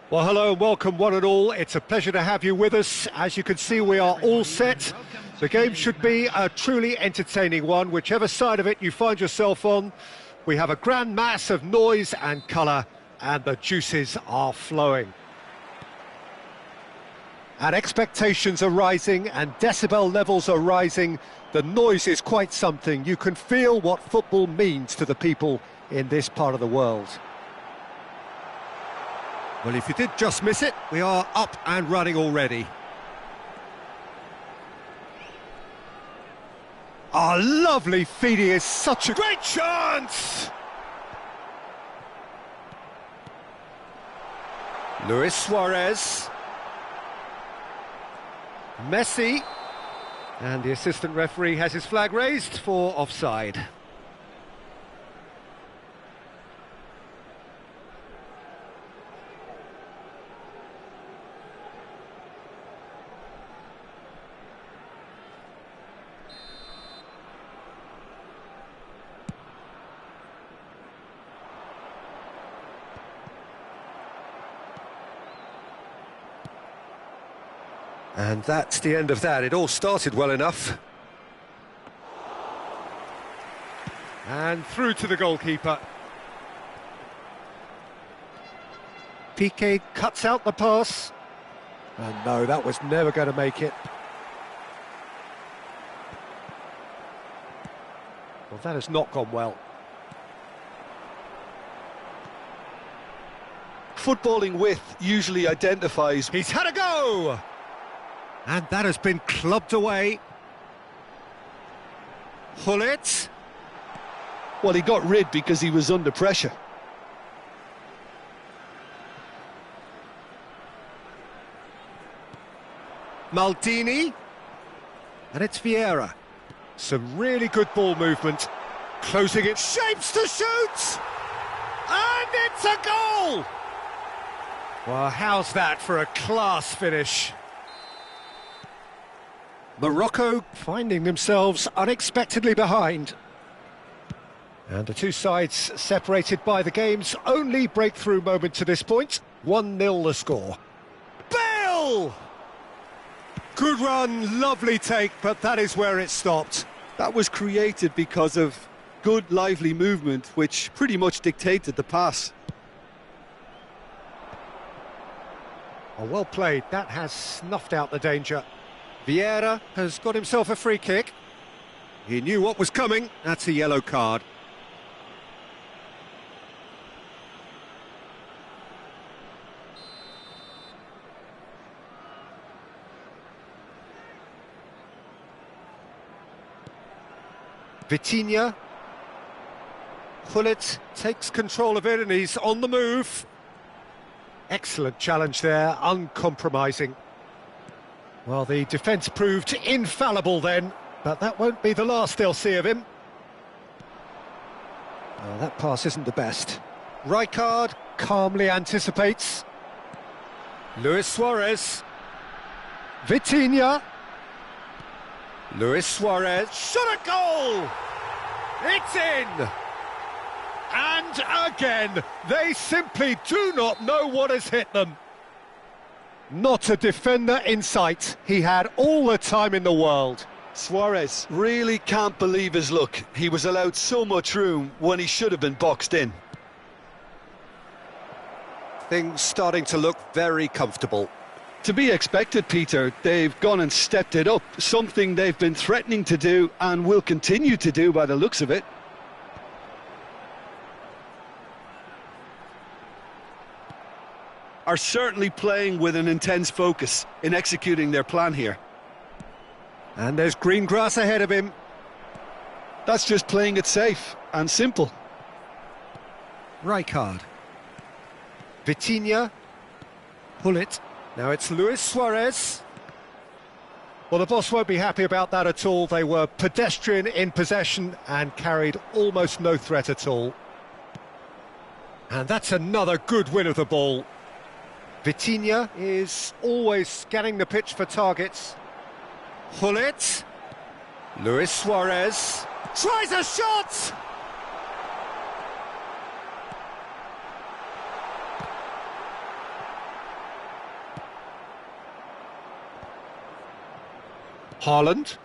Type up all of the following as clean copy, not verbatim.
Well, hello and welcome one and all. It's a pleasure to have you with us. As you can see, we are all set. The game should be a truly entertaining one, whichever side of it you find yourself on. We have a grand mass of noise and colour, and the juices are flowing. And expectations are rising, and decibel levels are rising. The noise is quite something. You can feel what football means to the people in this part of the world. Well, if you did just miss it, we are up and running already. Oh, lovely feeding is such a great chance! Luis Suarez. Messi. And the assistant referee has his flag raised for offside. And that's the end of that. It all started well enough. And through to the goalkeeper. Piqué cuts out the pass. And no, that was never going to make it. Well, that has not gone well. Footballing width usually identifies... He's had a go! And that has been clubbed away. Gullit. Well, he got rid because he was under pressure. Maldini. And it's Vieira. Some really good ball movement. Closing it, shapes to shoot! And it's a goal! Well, how's that for a class finish? Morocco finding themselves unexpectedly behind. And the two sides separated by the game's only breakthrough moment to this point. 1-0 the score. Bale! Good run, lovely take, but that is where it stopped. That was created because of good, lively movement, which pretty much dictated the pass. Oh, well played. That has snuffed out the danger. Vieira has got himself a free kick. He knew what was coming. That's a yellow card. Vitinha. Gullit takes control of it and he's on the move. Excellent challenge there, uncompromising. Well, the defence proved infallible then, but that won't be the last they'll see of him. Well, that pass isn't the best. Rijkaard calmly anticipates. Luis Suarez. Vitinha. Luis Suarez. Shot a goal! It's in! And again, they simply do not know what has hit them. Not a defender in sight. He had all the time in the world. Suarez really can't believe his luck. He was allowed so much room when he should have been boxed in. Things starting to look very comfortable. To be expected, Peter. They've gone and stepped it up. Something they've been threatening to do and will continue to do by the looks of it. Are certainly playing with an intense focus in executing their plan here. And there's green grass ahead of him. That's just playing it safe and simple. Rijkaard. Vitinha. Gullit. Now it's Luis Suarez. Well, the boss won't be happy about that at all. They were pedestrian in possession and carried almost no threat at all. And that's another good win of the ball. Vitinha is always scanning the pitch for targets. Gullit. Luis Suarez. Tries a shot! Haaland.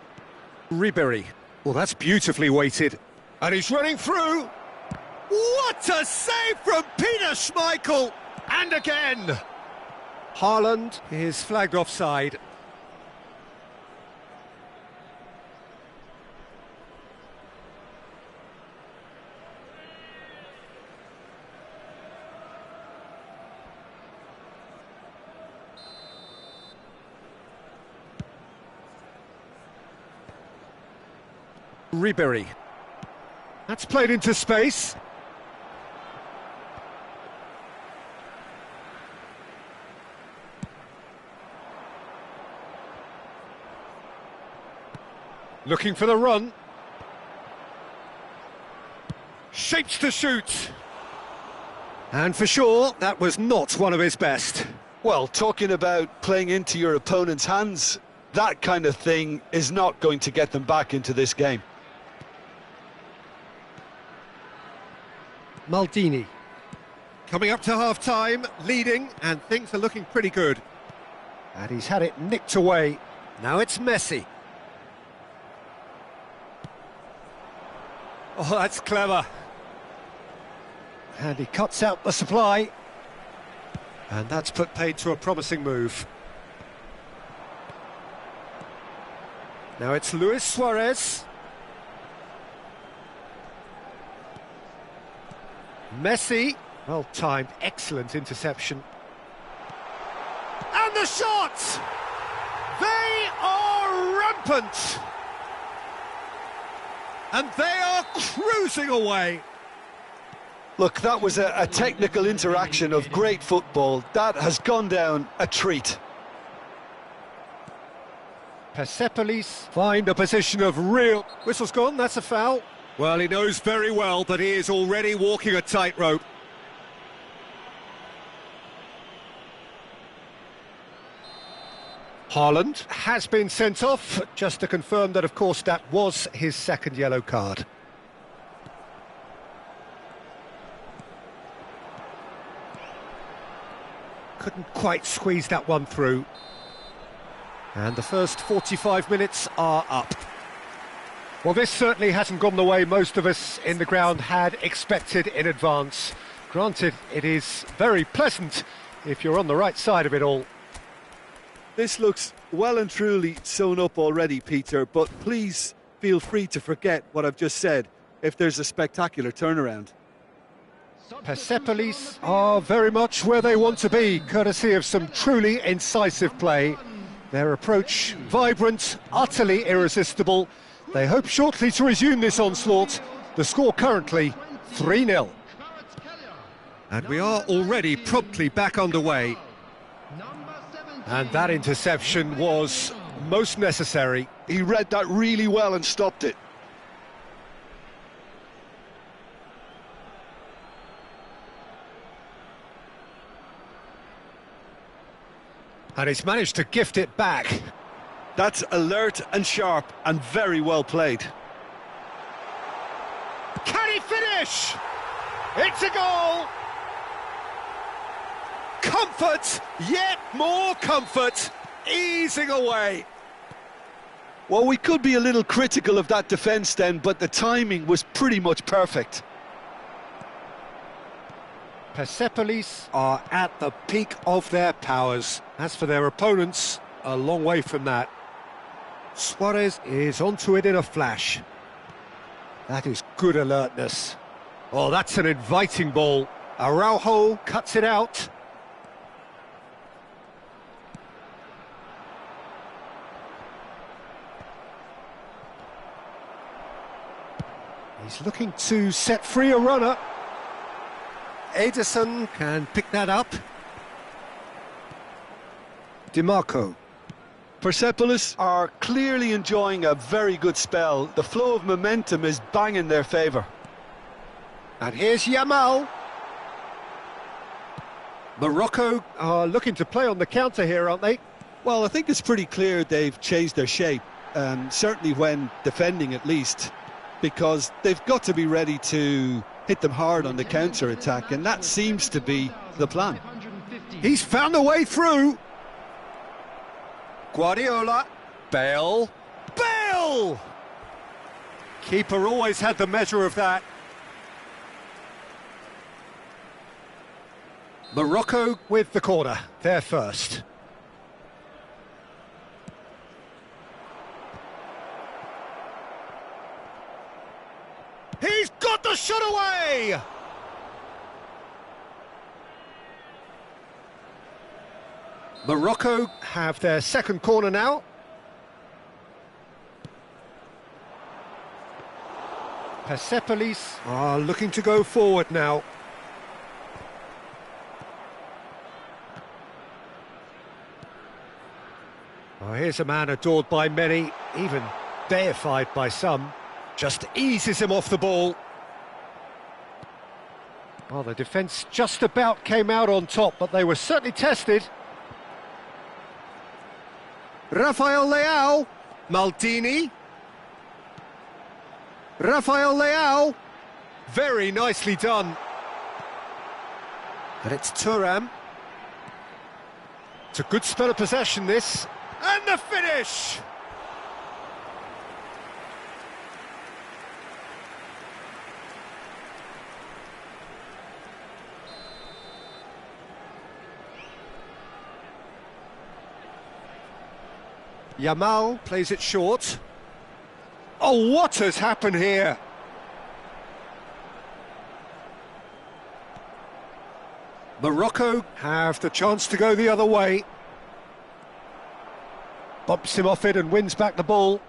Ribéry. Well, that's beautifully weighted. And he's running through. What a save from Peter Schmeichel! And again! Haaland is flagged offside. Ribéry. That's played into space. Looking for the run. Shapes to shoot. And for sure, that was not one of his best. Well, talking about playing into your opponent's hands, that kind of thing is not going to get them back into this game. Maldini. Coming up to half-time, leading, and things are looking pretty good. And he's had it nicked away. Now it's Messi. Oh, that's clever. And he cuts out the supply. And that's put paid to a promising move. Now it's Luis Suarez. Messi. Well timed, excellent interception. And the shot! They are rampant! And they are cruising away. Look, that was a technical interaction of great football. That has gone down a treat. Persepolis find a position of real... Whistle's gone, that's a foul. Well, he knows very well that he is already walking a tightrope. Haaland has been sent off, just to confirm that, of course, that was his second yellow card. Couldn't quite squeeze that one through. And the first 45 minutes are up. Well, this certainly hasn't gone the way most of us in the ground had expected in advance. Granted, it is very pleasant if you're on the right side of it all. This looks well and truly sewn up already, Peter, but please feel free to forget what I've just said if there's a spectacular turnaround. Persepolis are very much where they want to be, courtesy of some truly incisive play. Their approach vibrant, utterly irresistible. They hope shortly to resume this onslaught. The score currently 3-0. And we are already promptly back underway. And that interception was most necessary. He read that really well and stopped it. And he's managed to gift it back. That's alert and sharp and very well played. Can he finish? It's a goal! Comfort, yet more comfort, easing away. Well, we could be a little critical of that defence then, but the timing was pretty much perfect. Persepolis are at the peak of their powers. As for their opponents, a long way from that. Suarez is onto it in a flash. That is good alertness. Oh, that's an inviting ball. Araujo cuts it out. He's looking to set free a runner. Ederson can pick that up. DiMarco. Persepolis are clearly enjoying a very good spell. The flow of momentum is bang in their favour. And here's Yamal. Morocco are looking to play on the counter here, aren't they? Well, I think it's pretty clear they've changed their shape, certainly when defending at least, because they've got to be ready to hit them hard on the counter-attack, and that seems to be the plan. He's found a way through. Guardiola, Bale, Bale! Keeper always had the measure of that. Morocco with the corner, they're first. He's got the shot away! Morocco have their second corner now. Persepolis are looking to go forward now. Oh, here's a man adored by many, even deified by some. Just eases him off the ball. Well, the defence just about came out on top, but they were certainly tested. Rafael Leao, Maldini. Rafael Leao, very nicely done. But it's Thuram. It's a good spell of possession, this. And the finish! Yamal plays it short. Oh, what has happened here? Morocco have the chance to go the other way. Bumps him off it and wins back the ball.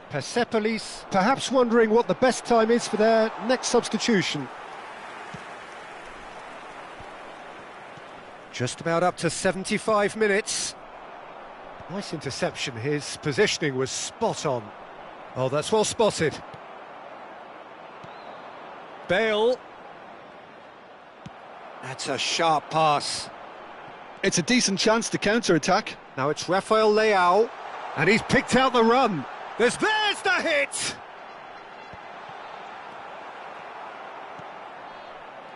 Persepolis perhaps wondering what the best time is for their next substitution. Just about up to 75 minutes. Nice interception, his positioning was spot on. Oh, that's well spotted. Bale. That's a sharp pass. It's a decent chance to counter-attack. Now it's Rafael Leao, and he's picked out the run. There's the hit!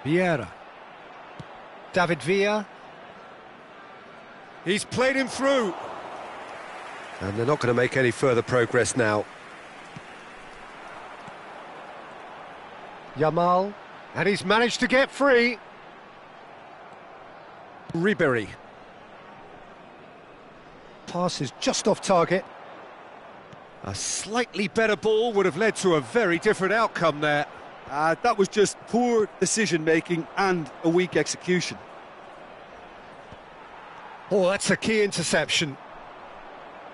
Vieira. David Villa. He's played him through. And they're not going to make any further progress now. Yamal, and he's managed to get free. Ribéry. Pass is just off target. A slightly better ball would have led to a very different outcome there. That was just poor decision-making and a weak execution. Oh, that's a key interception.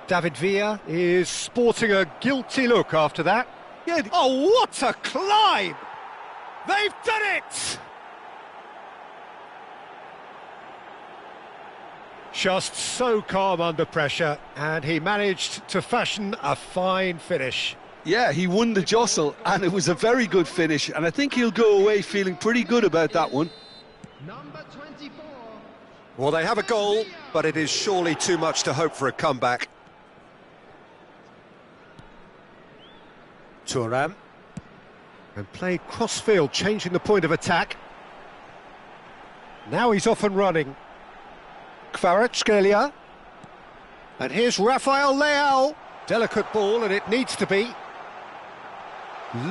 David Villa is sporting a guilty look after that. Yeah. Oh, what a climb! They've done it! Just so calm under pressure, and he managed to fashion a fine finish. Yeah, he won the jostle, and it was a very good finish, and I think he'll go away feeling pretty good about that one. Number 24. Well, they have a goal, but it is surely too much to hope for a comeback. Thuram. And played cross-field, changing the point of attack. Now he's off and running. Kvaratskhelia. And here's Rafael Leao. Delicate ball, and it needs to be.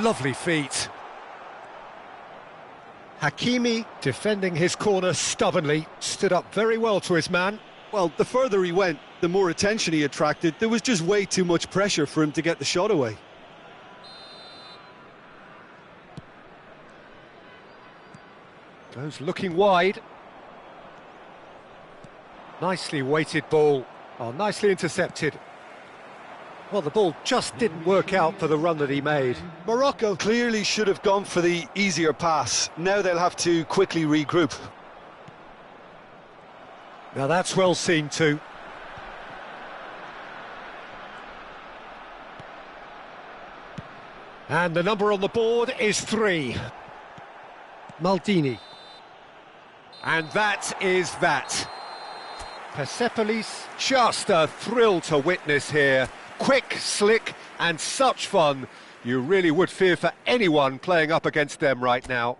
Lovely feet. Hakimi, defending his corner stubbornly, stood up very well to his man. Well, the further he went, the more attention he attracted. There was just way too much pressure for him to get the shot away. Goes looking wide. Nicely weighted ball. Oh, nicely intercepted. Well, the ball just didn't work out for the run that he made. Morocco clearly should have gone for the easier pass. Now they'll have to quickly regroup. Now that's well seen too. And the number on the board is 3. Maldini. And that is that. Persepolis, just a thrill to witness here. Quick, slick, and such fun. You really would fear for anyone playing up against them right now.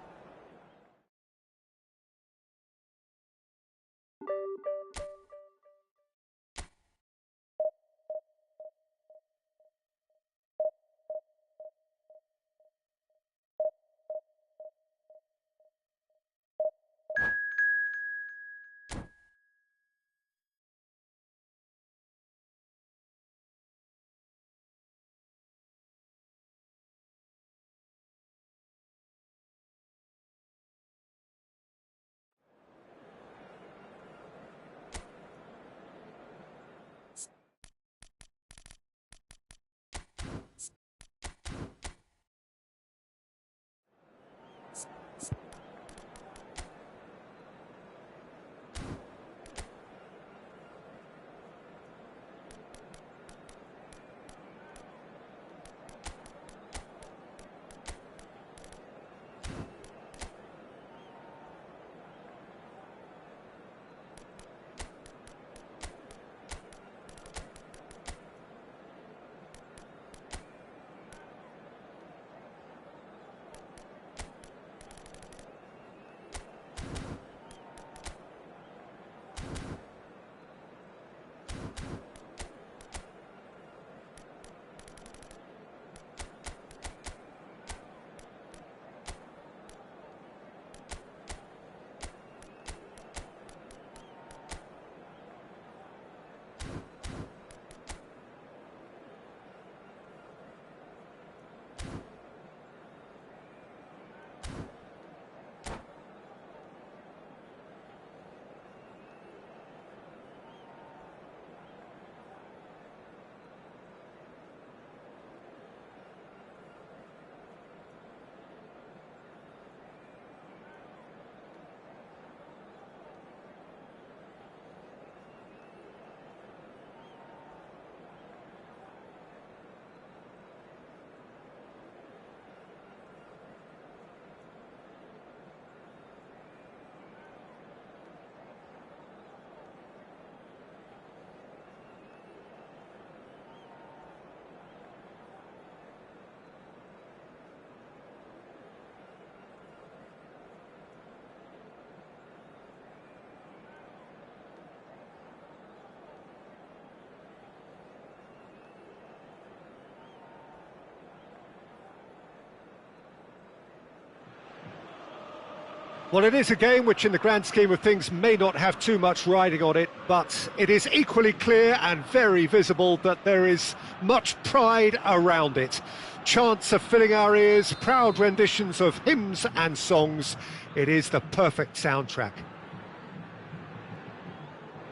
Well, it is a game which in the grand scheme of things may not have too much riding on it, but it is equally clear and very visible that there is much pride around it. Chants are filling our ears, proud renditions of hymns and songs. It is the perfect soundtrack.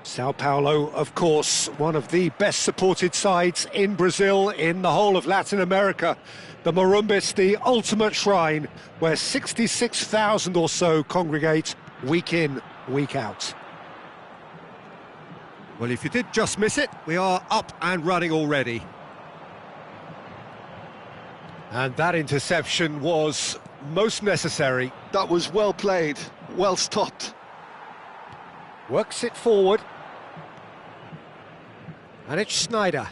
Sao Paulo, of course, one of the best supported sides in Brazil, in the whole of Latin America. The Morumbis, the ultimate shrine, where 66,000 or so congregate week in, week out. Well, if you did just miss it, we are up and running already. And that interception was most necessary. That was well played, well stopped. Works it forward. And it's Schneider.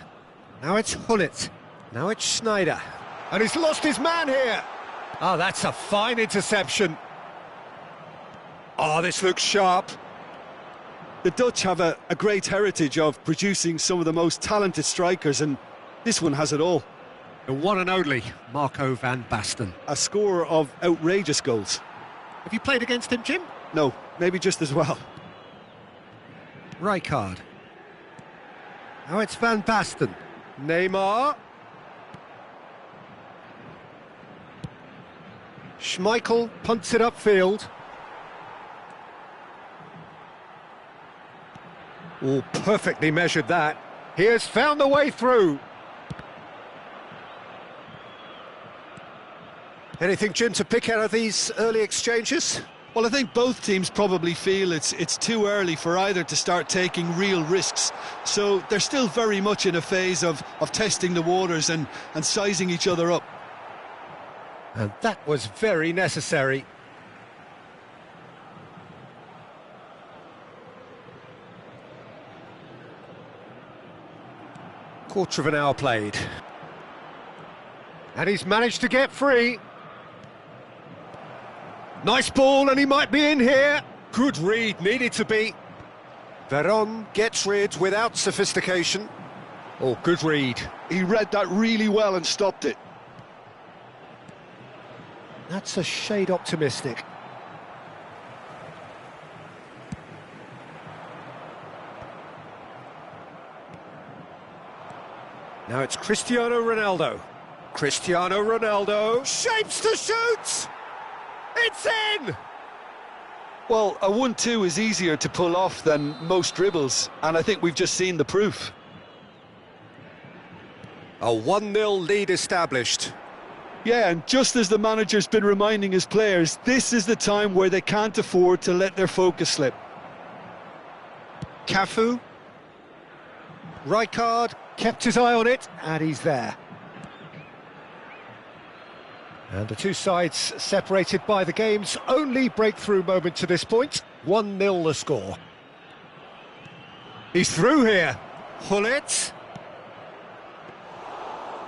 Now it's Hullet. Now it's Schneider. And he's lost his man here. Oh, that's a fine interception. Oh, this looks sharp. The Dutch have a great heritage of producing some of the most talented strikers, and this one has it all. The one and only Marco van Basten. A scorer of outrageous goals. Have you played against him, Jim? No, maybe just as well. Rijkaard. Now it's Van Basten. Neymar. Schmeichel punts it upfield. Oh, perfectly measured that. He has found the way through. Anything, Jim, to pick out of these early exchanges? Well, I think both teams probably feel it's too early for either to start taking real risks. So they're still very much in a phase of testing the waters and sizing each other up. And that was very necessary. Quarter of an hour played. And he's managed to get free. Nice ball, and he might be in here. Good read, needed to be. Veron gets rid without sophistication. Oh, good read. He read that really well and stopped it. That's a shade optimistic. Now it's Cristiano Ronaldo. Cristiano Ronaldo shapes to shoot! It's in! Well, a 1-2 is easier to pull off than most dribbles, and I think we've just seen the proof. A 1-0 lead established. Yeah, and just as the manager's been reminding his players, this is the time where they can't afford to let their focus slip. Cafu. Rijkaard kept his eye on it, and he's there. And the two sides separated by the game's only breakthrough moment to this point. 1-0 the score. He's through here. Hullet.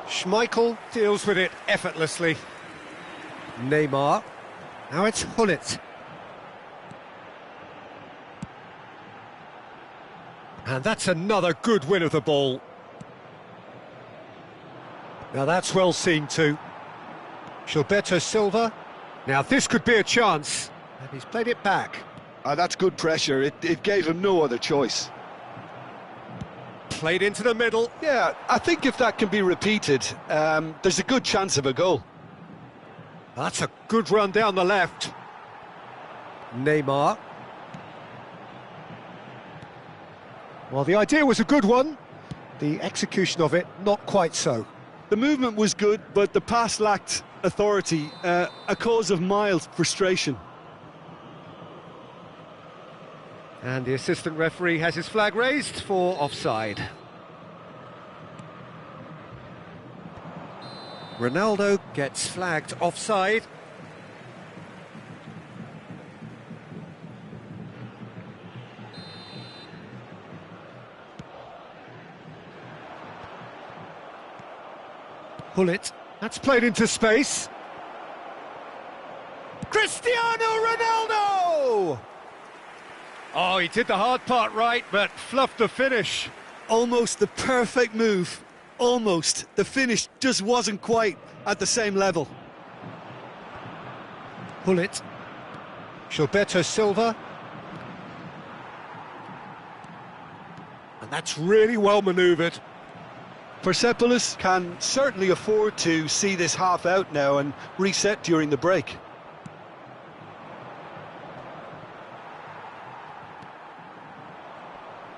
Schmeichel deals with it effortlessly. Neymar. Now it's Hullet. And that's another good win of the ball. Now that's well seen too. Gilberto Silva. Now this could be a chance. And he's played it back. That's good pressure. It gave him no other choice. Played into the middle. Yeah, I think if that can be repeated, there's a good chance of a goal. That's a good run down the left. Neymar. Well, the idea was a good one. The execution of it, not quite so. The movement was good, but the pass lacked authority, a cause of mild frustration. And the assistant referee has his flag raised for offside. Ronaldo gets flagged offside. Hullet. That's played into space. Cristiano Ronaldo! Oh, he did the hard part right, but fluffed the finish. Almost the perfect move. Almost. The finish just wasn't quite at the same level. Hullet. Gilberto Silva. And that's really well manoeuvred. Persepolis can certainly afford to see this half out now and reset during the break.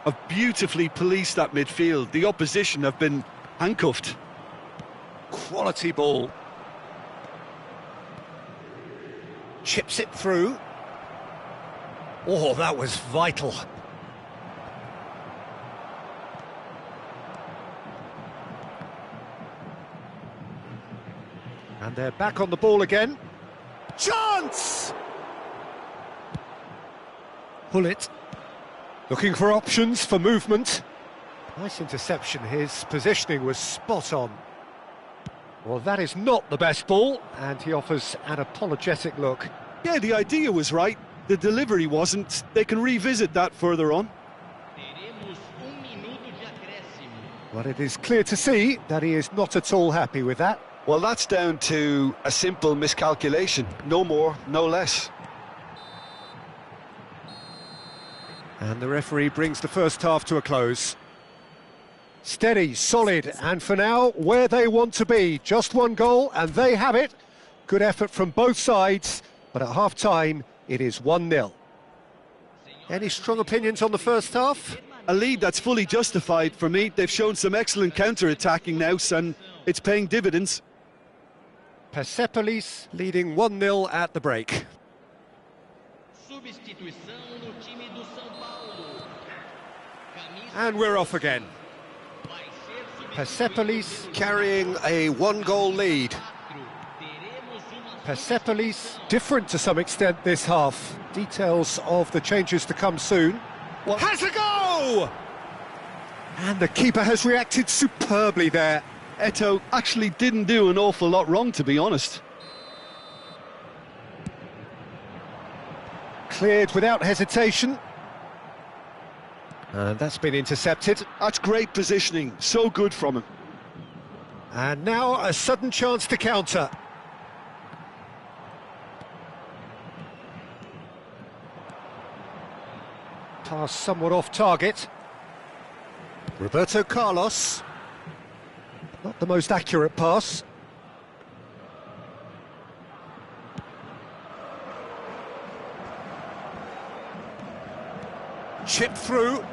Have beautifully policed that midfield. The opposition have been handcuffed. Quality ball. Chips it through. Oh, that was vital. And they're back on the ball again. Chance! Pullet. Looking for options for movement. Nice interception. His positioning was spot on. Well, that is not the best ball, and he offers an apologetic look. Yeah, the idea was right. The delivery wasn't. They can revisit that further on. But it is clear to see that he is not at all happy with that. Well, that's down to a simple miscalculation. No more, no less. And the referee brings the first half to a close. Steady, solid, and for now, where they want to be. Just one goal, and they have it. Good effort from both sides, but at half-time, it is 1-0. Any strong opinions on the first half? A lead that's fully justified for me. They've shown some excellent counter-attacking now, and it's paying dividends. Persepolis leading 1-0 at the break. And we're off again. Persepolis carrying a one-goal lead. Persepolis different to some extent this half. Details of the changes to come soon. Well, has a go! And the keeper has reacted superbly there. Eto'o actually didn't do an awful lot wrong, to be honest. Cleared without hesitation. And that's been intercepted. That's great positioning, so good from him. And now a sudden chance to counter. Pass somewhat off target. Roberto Carlos. Not the most accurate pass. Chipped through.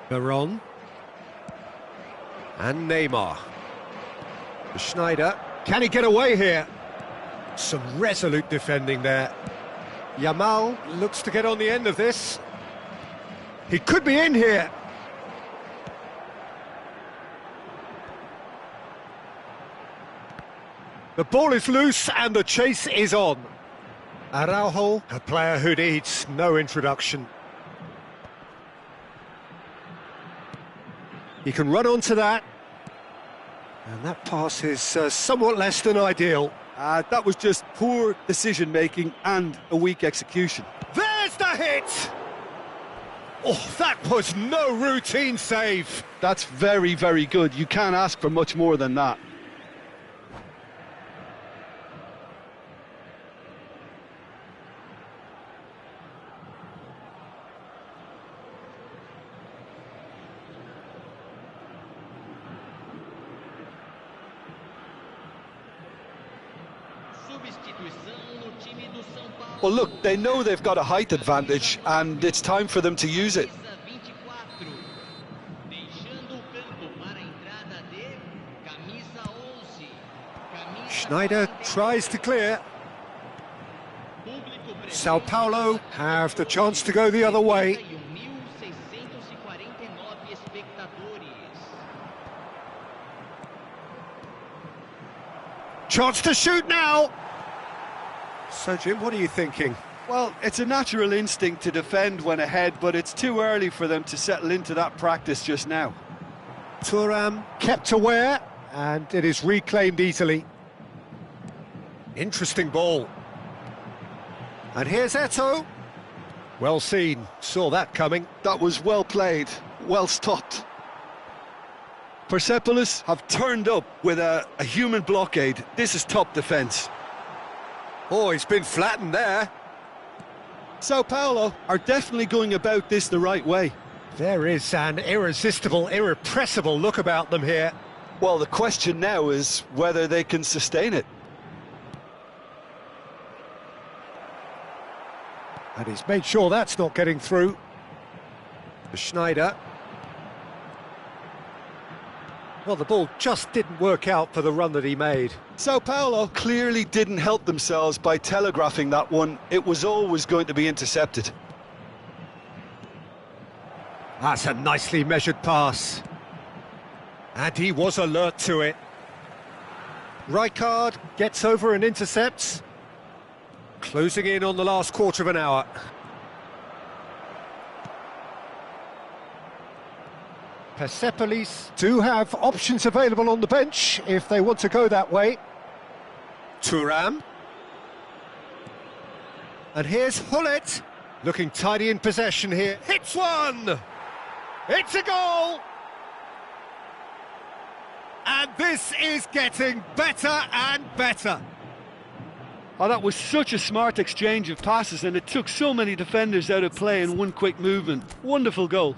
Veron. And Neymar. Schneider. Can he get away here? Some resolute defending there. Yamal looks to get on the end of this. He could be in here. The ball is loose and the chase is on. Araujo, a player who needs no introduction. He can run onto that. And that pass is somewhat less than ideal. That was just poor decision-making and a weak execution. There's the hit! Oh, that was no routine save. That's very, very good. You can't ask for much more than that. Well, look, they know they've got a height advantage, and it's time for them to use it. Schneider tries to clear. Sao Paulo have the chance to go the other way. Chance to shoot now! So, Jim, what are you thinking? Well, it's a natural instinct to defend when ahead, but it's too early for them to settle into that practice just now. Thuram kept aware, and it is reclaimed easily. Interesting ball. And here's Eto'o. Well seen, saw that coming. That was well played, well stopped. Persepolis have turned up with a human blockade. This is top defence. Oh, he's been flattened there. Sao Paulo are definitely going about this the right way. There is an irresistible, irrepressible look about them here. Well, the question now is whether they can sustain it. And he's made sure that's not getting through. Schneider. Well, the ball just didn't work out for the run that he made. Sao Paulo clearly didn't help themselves by telegraphing that one. It was always going to be intercepted. That's a nicely measured pass. And he was alert to it. Rijkaard gets over and intercepts. Closing in on the last quarter of an hour. Persepolis do have options available on the bench if they want to go that way. Thuram. And here's Hullet, looking tidy in possession here. Hits one! It's a goal! And this is getting better and better. Oh, that was such a smart exchange of passes, and it took so many defenders out of play in one quick movement. Wonderful goal.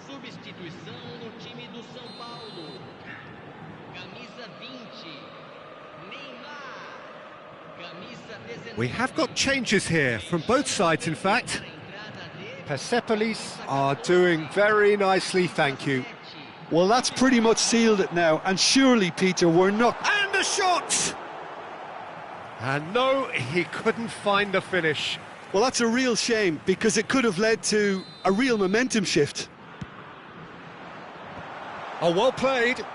Substituição no time do São Paulo. Camisa 20, Neymar. Camisa 19. We have got changes here, from both sides in fact. Persepolis are doing very nicely, thank you. Well, that's pretty much sealed it now, and surely, Peter, we're not... And a shot! And no, he couldn't find the finish. Well, that's a real shame, because it could have led to a real momentum shift. Oh, well played.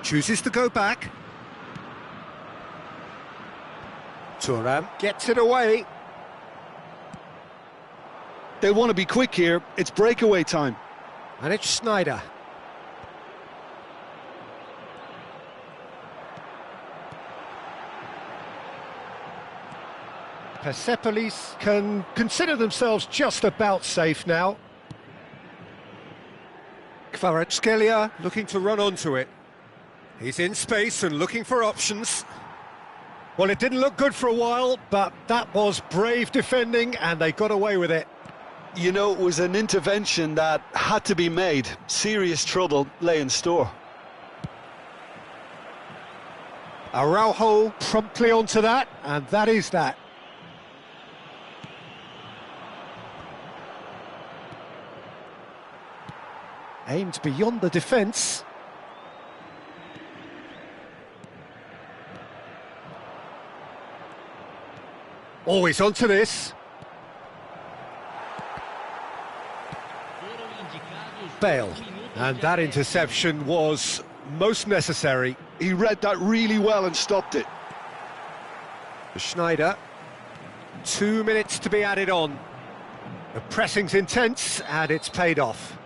Chooses to go back. Thuram gets it away. They want to be quick here. It's breakaway time. And it's Schneider. Persepolis can consider themselves just about safe now. Kvaratskhelia looking to run onto it. He's in space and looking for options. Well, it didn't look good for a while, but that was brave defending and they got away with it. You know, it was an intervention that had to be made. Serious trouble lay in store. Araujo promptly onto that, and that is that. Aimed beyond the defence. Always onto this. Bale, and that interception was most necessary. He read that really well and stopped it. Schneider, 2 minutes to be added on. The pressing's intense and it's paid off.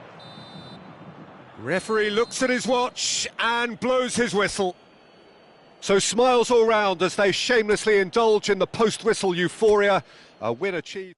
Referee looks at his watch and blows his whistle. So smiles all round as they shamelessly indulge in the post-whistle euphoria. A win achieved.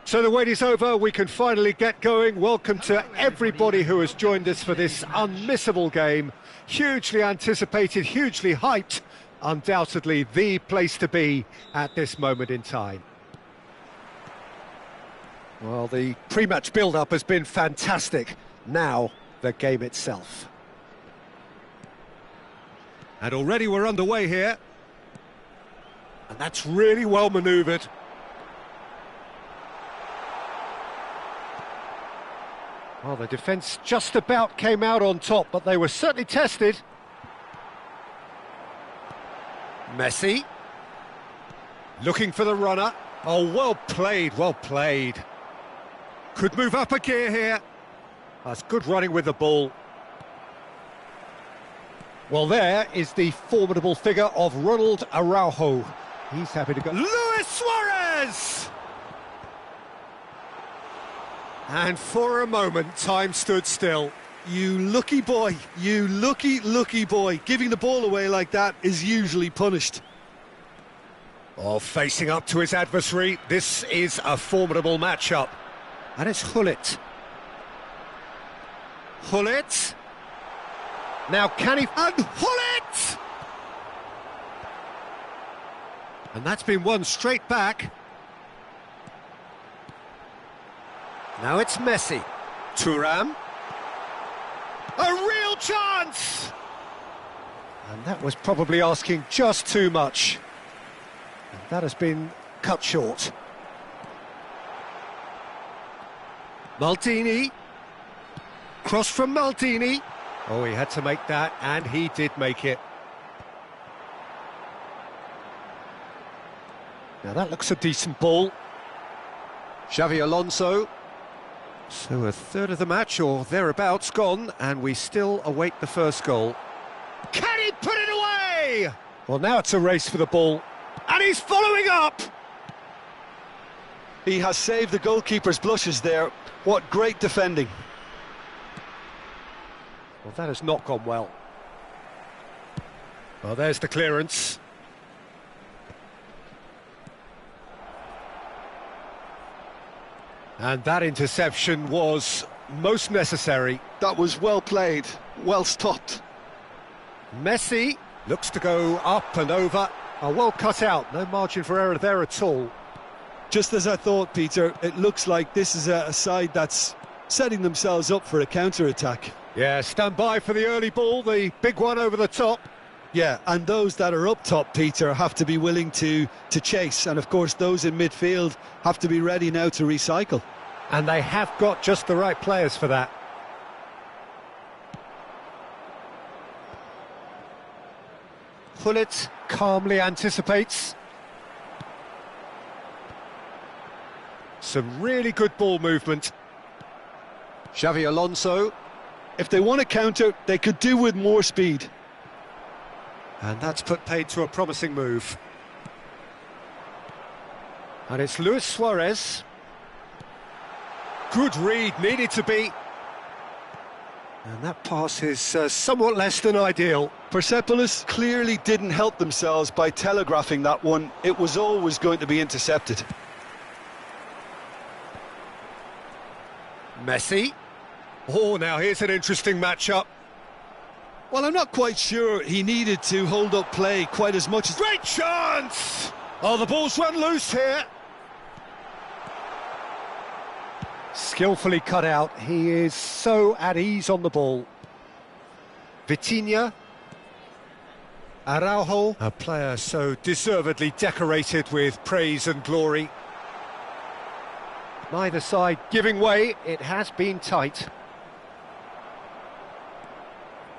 So the wait is over, we can finally get going. Welcome to everybody who has joined us for this unmissable game. Hugely anticipated, hugely hyped, undoubtedly the place to be at this moment in time. Well, the pre-match build-up has been fantastic. Now, the game itself. And already we're underway here. And that's really well manoeuvred. Well, the defence just about came out on top, but they were certainly tested. Messi. Looking for the runner. Oh, well played, well played. Could move up a gear here. That's good running with the ball. Well, there is the formidable figure of Ronald Araujo. He's happy to go. Luis Suarez! And for a moment, time stood still. You lucky boy, you lucky boy. Giving the ball away like that is usually punished. Oh, facing up to his adversary, this is a formidable matchup. And it's Gullit. Gullit. Now can he... And Gullit! And that's been won straight back. Now it's Messi. Thuram. A real chance! And that was probably asking just too much. And that has been cut short. Maldini. Cross from Maldini. Oh, he had to make that, and he did make it. Now that looks a decent ball. Xavi Alonso. So a third of the match, or thereabouts, gone, and we still await the first goal. Can he put it away? Well, now it's a race for the ball, and he's following up! He has saved the goalkeeper's blushes there. What great defending. Well, that has not gone well. Well, there's the clearance. And that interception was most necessary. That was well played, well stopped. Messi looks to go up and over. Oh, well cut out, no margin for error there at all. Just as I thought, Peter, it looks like this is a side that's setting themselves up for a counter-attack. Yeah, stand by for the early ball, the big one over the top. Yeah, and those that are up top, Peter, have to be willing to chase. And, of course, those in midfield have to be ready now to recycle. And they have got just the right players for that. Gullit calmly anticipates. Some really good ball movement. Xavi Alonso. If they want to counter, they could do with more speed. And that's put paid to a promising move. And it's Luis Suarez. Good read, needed to be. And that pass is somewhat less than ideal. Persepolis clearly didn't help themselves by telegraphing that one. It was always going to be intercepted. Messi. Oh, now here's an interesting matchup. Well, I'm not quite sure he needed to hold up play quite as much as... Great chance! Oh, the ball's run loose here. Skillfully cut out. He is so at ease on the ball. Vitinha. Araujo, a player so deservedly decorated with praise and glory. Neither side giving way. It has been tight.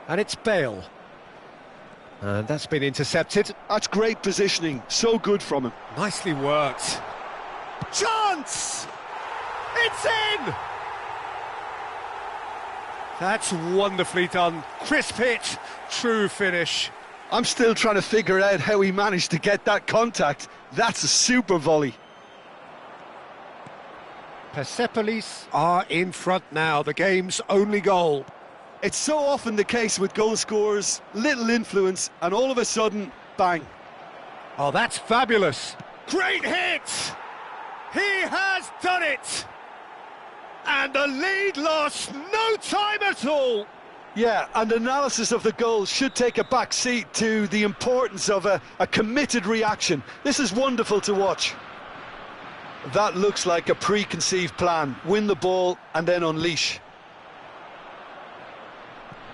And it's Bale. And that's been intercepted. That's great positioning. So good from him. Nicely worked. Chance! It's in! That's wonderfully done. Crisp hit, true finish. I'm still trying to figure out how he managed to get that contact. That's a super volley. Persepolis are in front now, the game's only goal. It's so often the case with goal scorers, little influence, and all of a sudden, bang. Oh, that's fabulous. Great hit! He has done it! And the lead lost no time at all! Yeah, and analysis of the goal should take a back seat to the importance of a committed reaction. This is wonderful to watch. That looks like a preconceived plan. Win the ball and then unleash.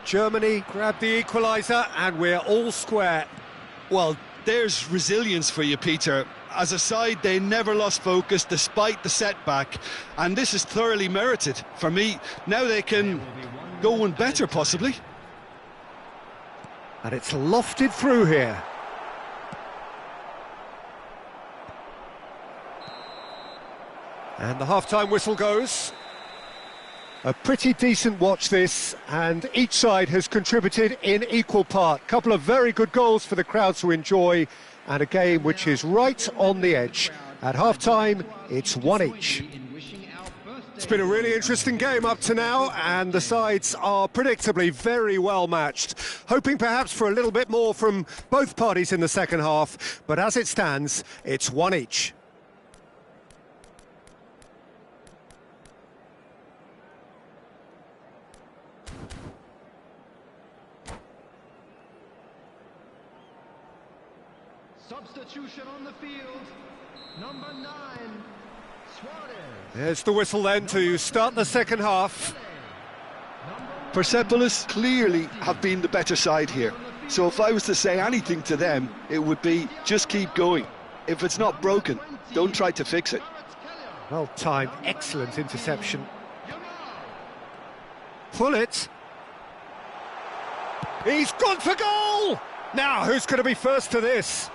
Germany grab the equaliser and we're all square. Well, there's resilience for you, Peter. As a side, they never lost focus despite the setback, and this is thoroughly merited. For me, now they can go one better, possibly. And it's lofted through here. And the half-time whistle goes. A pretty decent watch this, and each side has contributed in equal part. Couple of very good goals for the crowd to enjoy, and a game which is right on the edge. At half-time, it's one each. It's been a really interesting game up to now, and the sides are predictably very well matched. Hoping perhaps for a little bit more from both parties in the second half, but as it stands, it's one each. Substitution on the field, number 9, Suarez. There's the whistle then to start the second half. Persepolis clearly have been the better side here. So if I was to say anything to them, it would be just keep going. If it's not broken, don't try to fix it. Well timed, excellent interception. Pull it. He's gone for goal! Now, who's going to be first to this?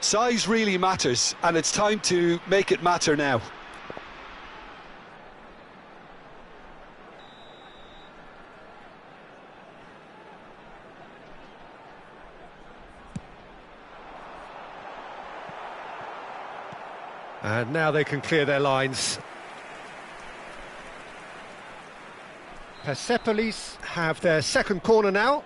Size really matters, and it's time to make it matter now. And now they can clear their lines. Persepolis have their second corner now.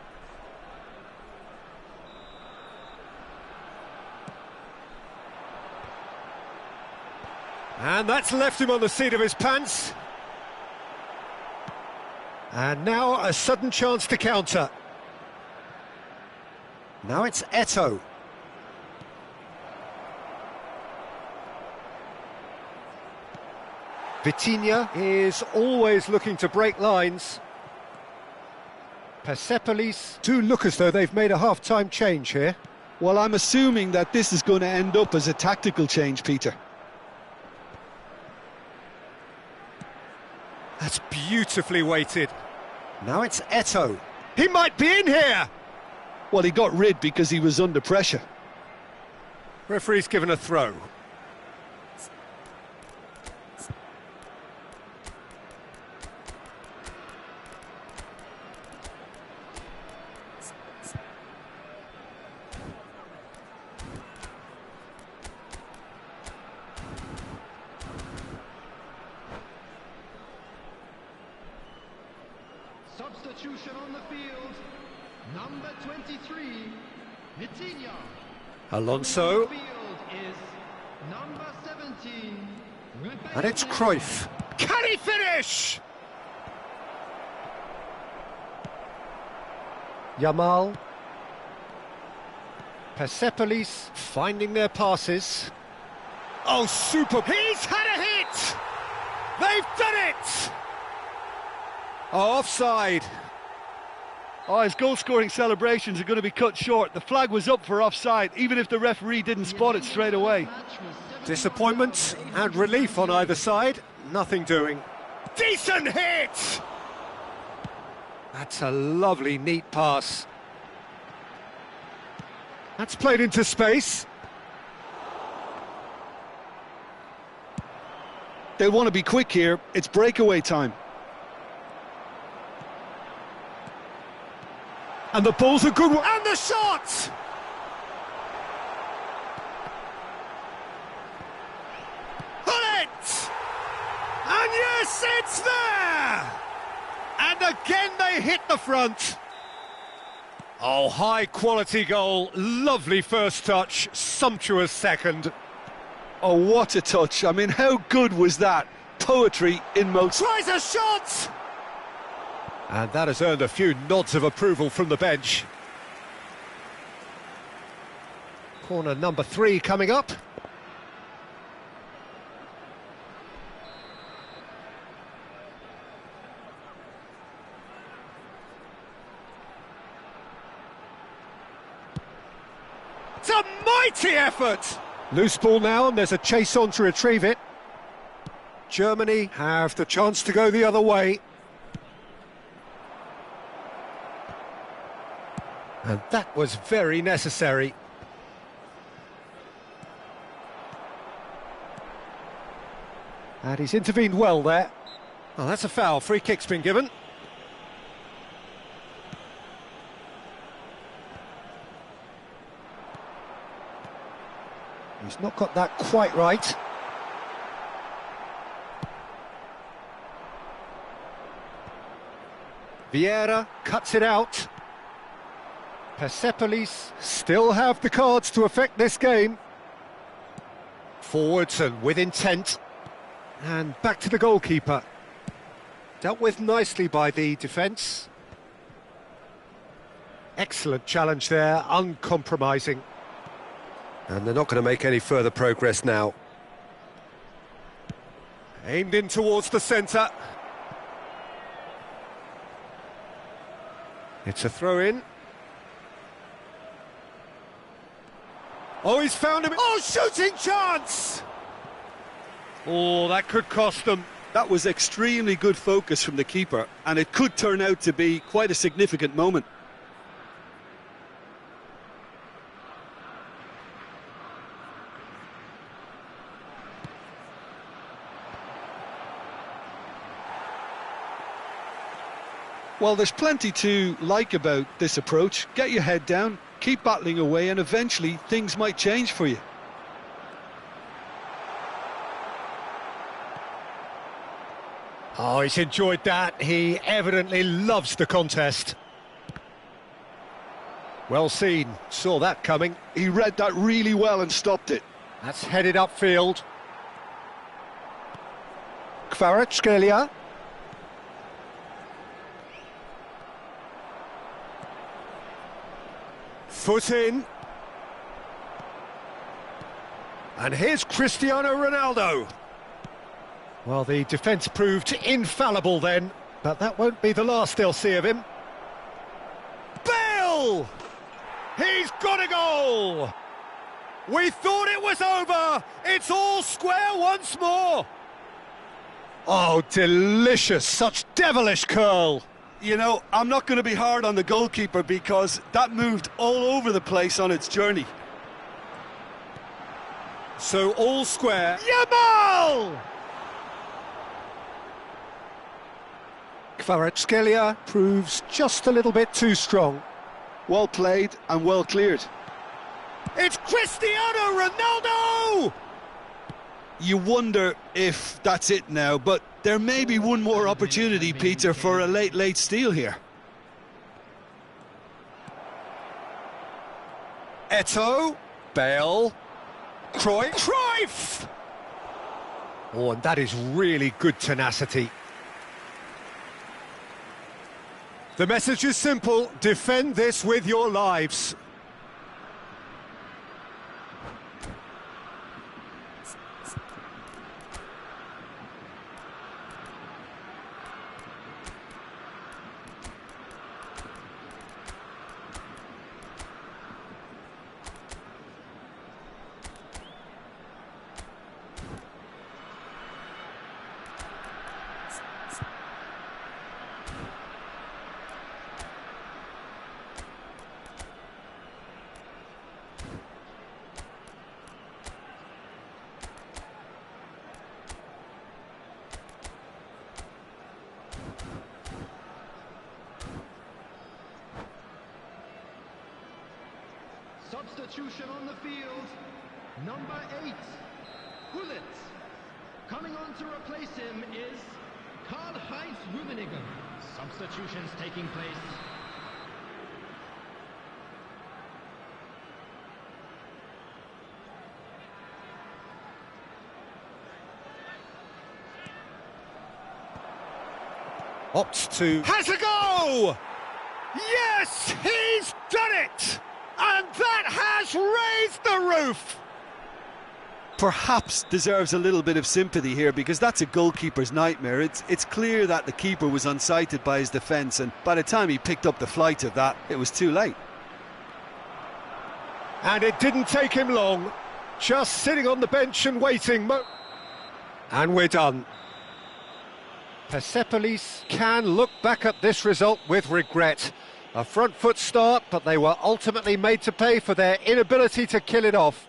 And that's left him on the seat of his pants. And now a sudden chance to counter. Now it's Eto'o. Vitinha is always looking to break lines. Persepolis do look as though they've made a half-time change here. Well, I'm assuming that this is going to end up as a tactical change, Peter. That's beautifully weighted. Now it's Eto'o. He might be in here! Well, he got rid because he was under pressure. Referee's given a throw. Substitution on the field, number 23, Vitinha. Alonso. On the field is number 17, And it's Cruyff. Can he finish? Yamal. Persepolis finding their passes. Oh, super. He's had a hit! They've done it! Oh, offside. Oh, his goal-scoring celebrations are going to be cut short. The flag was up for offside, even if the referee didn't spot it straight away. Disappointment and relief on either side. Nothing doing. Decent hit! That's a lovely, neat pass. That's played into space. They want to be quick here. It's breakaway time. And the ball's a good one. And the shot! Put it! And yes, it's there! And again they hit the front. Oh, high-quality goal. Lovely first touch, sumptuous second. Oh, what a touch. I mean, how good was that? Poetry in motion. Tries a shot! And that has earned a few nods of approval from the bench. Corner number 3 coming up. It's a mighty effort! Loose ball now, and there's a chase on to retrieve it. Germany have the chance to go the other way. And that was very necessary. And he's intervened well there. Oh, that's a foul. Free kick's been given. He's not got that quite right. Vieira cuts it out. Persepolis still have the cards to affect this game. Forwards and with intent. And back to the goalkeeper. Dealt with nicely by the defence. Excellent challenge there, uncompromising. And they're not going to make any further progress now. Aimed in towards the centre. It's a throw-in. Oh, he's found him. Oh, shooting chance! Oh, that could cost them. That was extremely good focus from the keeper, and it could turn out to be quite a significant moment. Well, there's plenty to like about this approach. Get your head down, keep battling away, and eventually things might change for you. Oh, he's enjoyed that. He evidently loves the contest. Well seen. Saw that coming. He read that really well and stopped it. That's headed upfield. Kvaratskhelia. Foot in. And here's Cristiano Ronaldo. Well, the defence proved infallible then, but that won't be the last they'll see of him. Bale! He's got a goal! We thought it was over! It's all square once more! Oh, delicious! Such devilish curl! You know, I'm not going to be hard on the goalkeeper because that moved all over the place on its journey. So all square. Yamal! Kvaratskhelia proves just a little bit too strong. Well played and well cleared. It's Cristiano Ronaldo! You wonder if that's it now, but there may be one more opportunity, Peter, for a late steal here. Eto'o, Bale, Cruyff! Oh, and that is really good tenacity. The message is simple: defend this with your lives. substitution on the field. Number 8, Gullit. Coming on to replace him is Karl-Heinz Rummenigge. Substitutions taking place. Opts to... Has a go! Yes, he's done it! And that has raised the roof! Perhaps deserves a little bit of sympathy here, because that's a goalkeeper's nightmare. It's clear that the keeper was unsighted by his defence, and by the time he picked up the flight of that, it was too late. And it didn't take him long, just sitting on the bench and waiting. And we're done. Persepolis can look back at this result with regret. A front foot start, but they were ultimately made to pay for their inability to kill it off.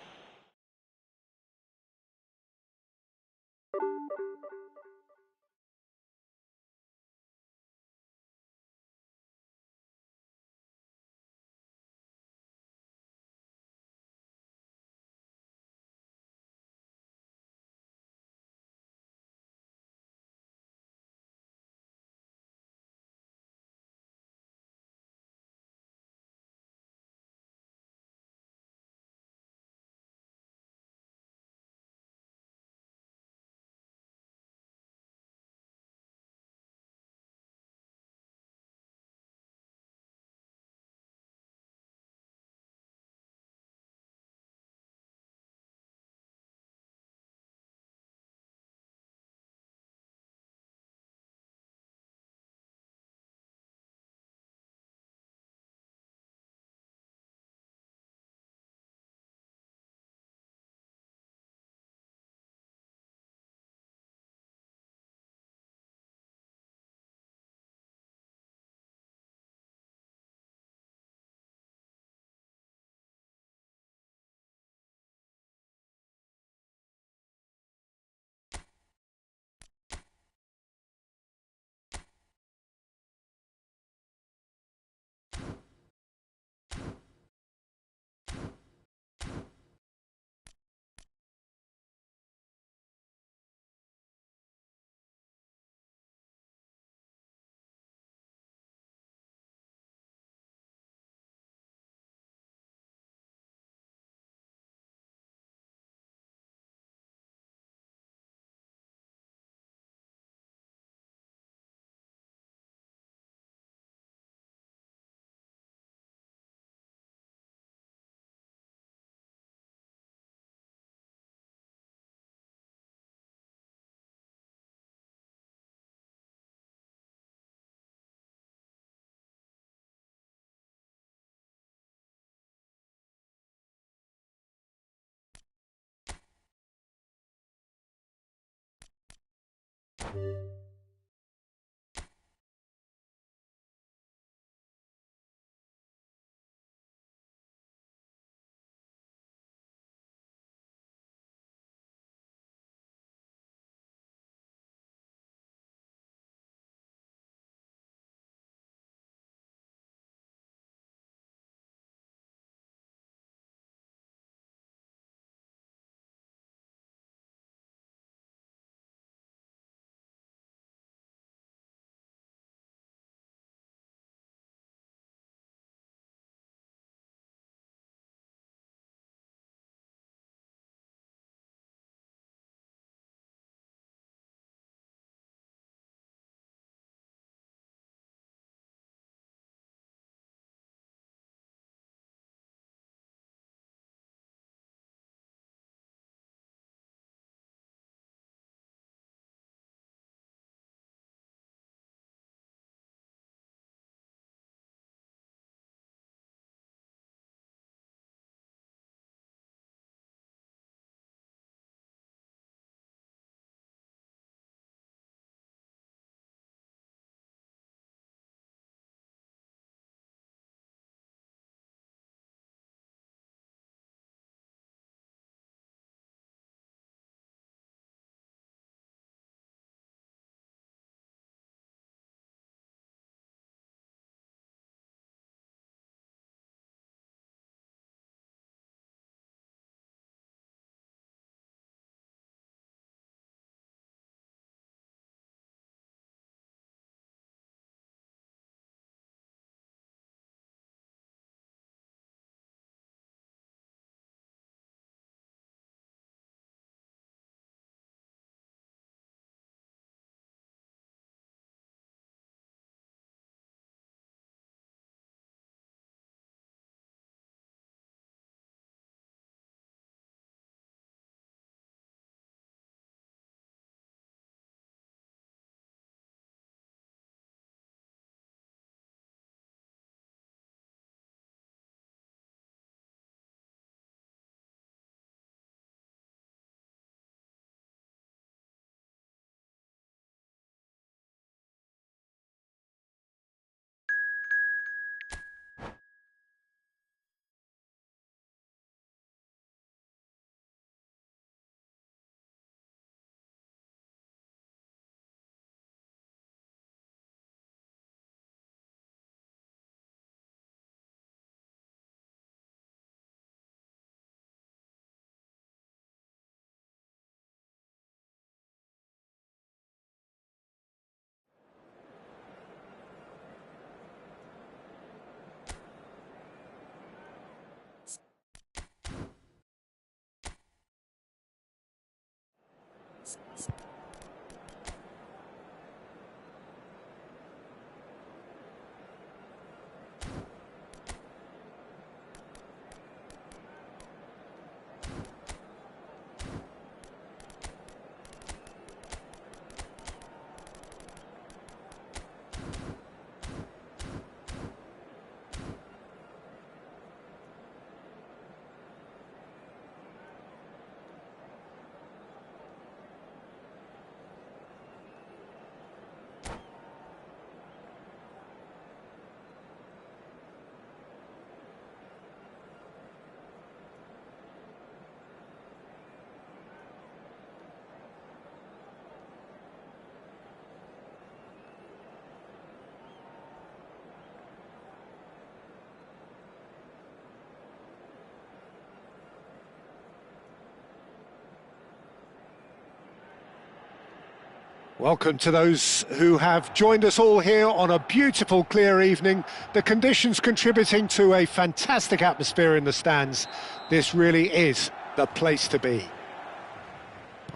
Welcome to those who have joined us all here on a beautiful, clear evening. The conditions contributing to a fantastic atmosphere in the stands. This really is the place to be.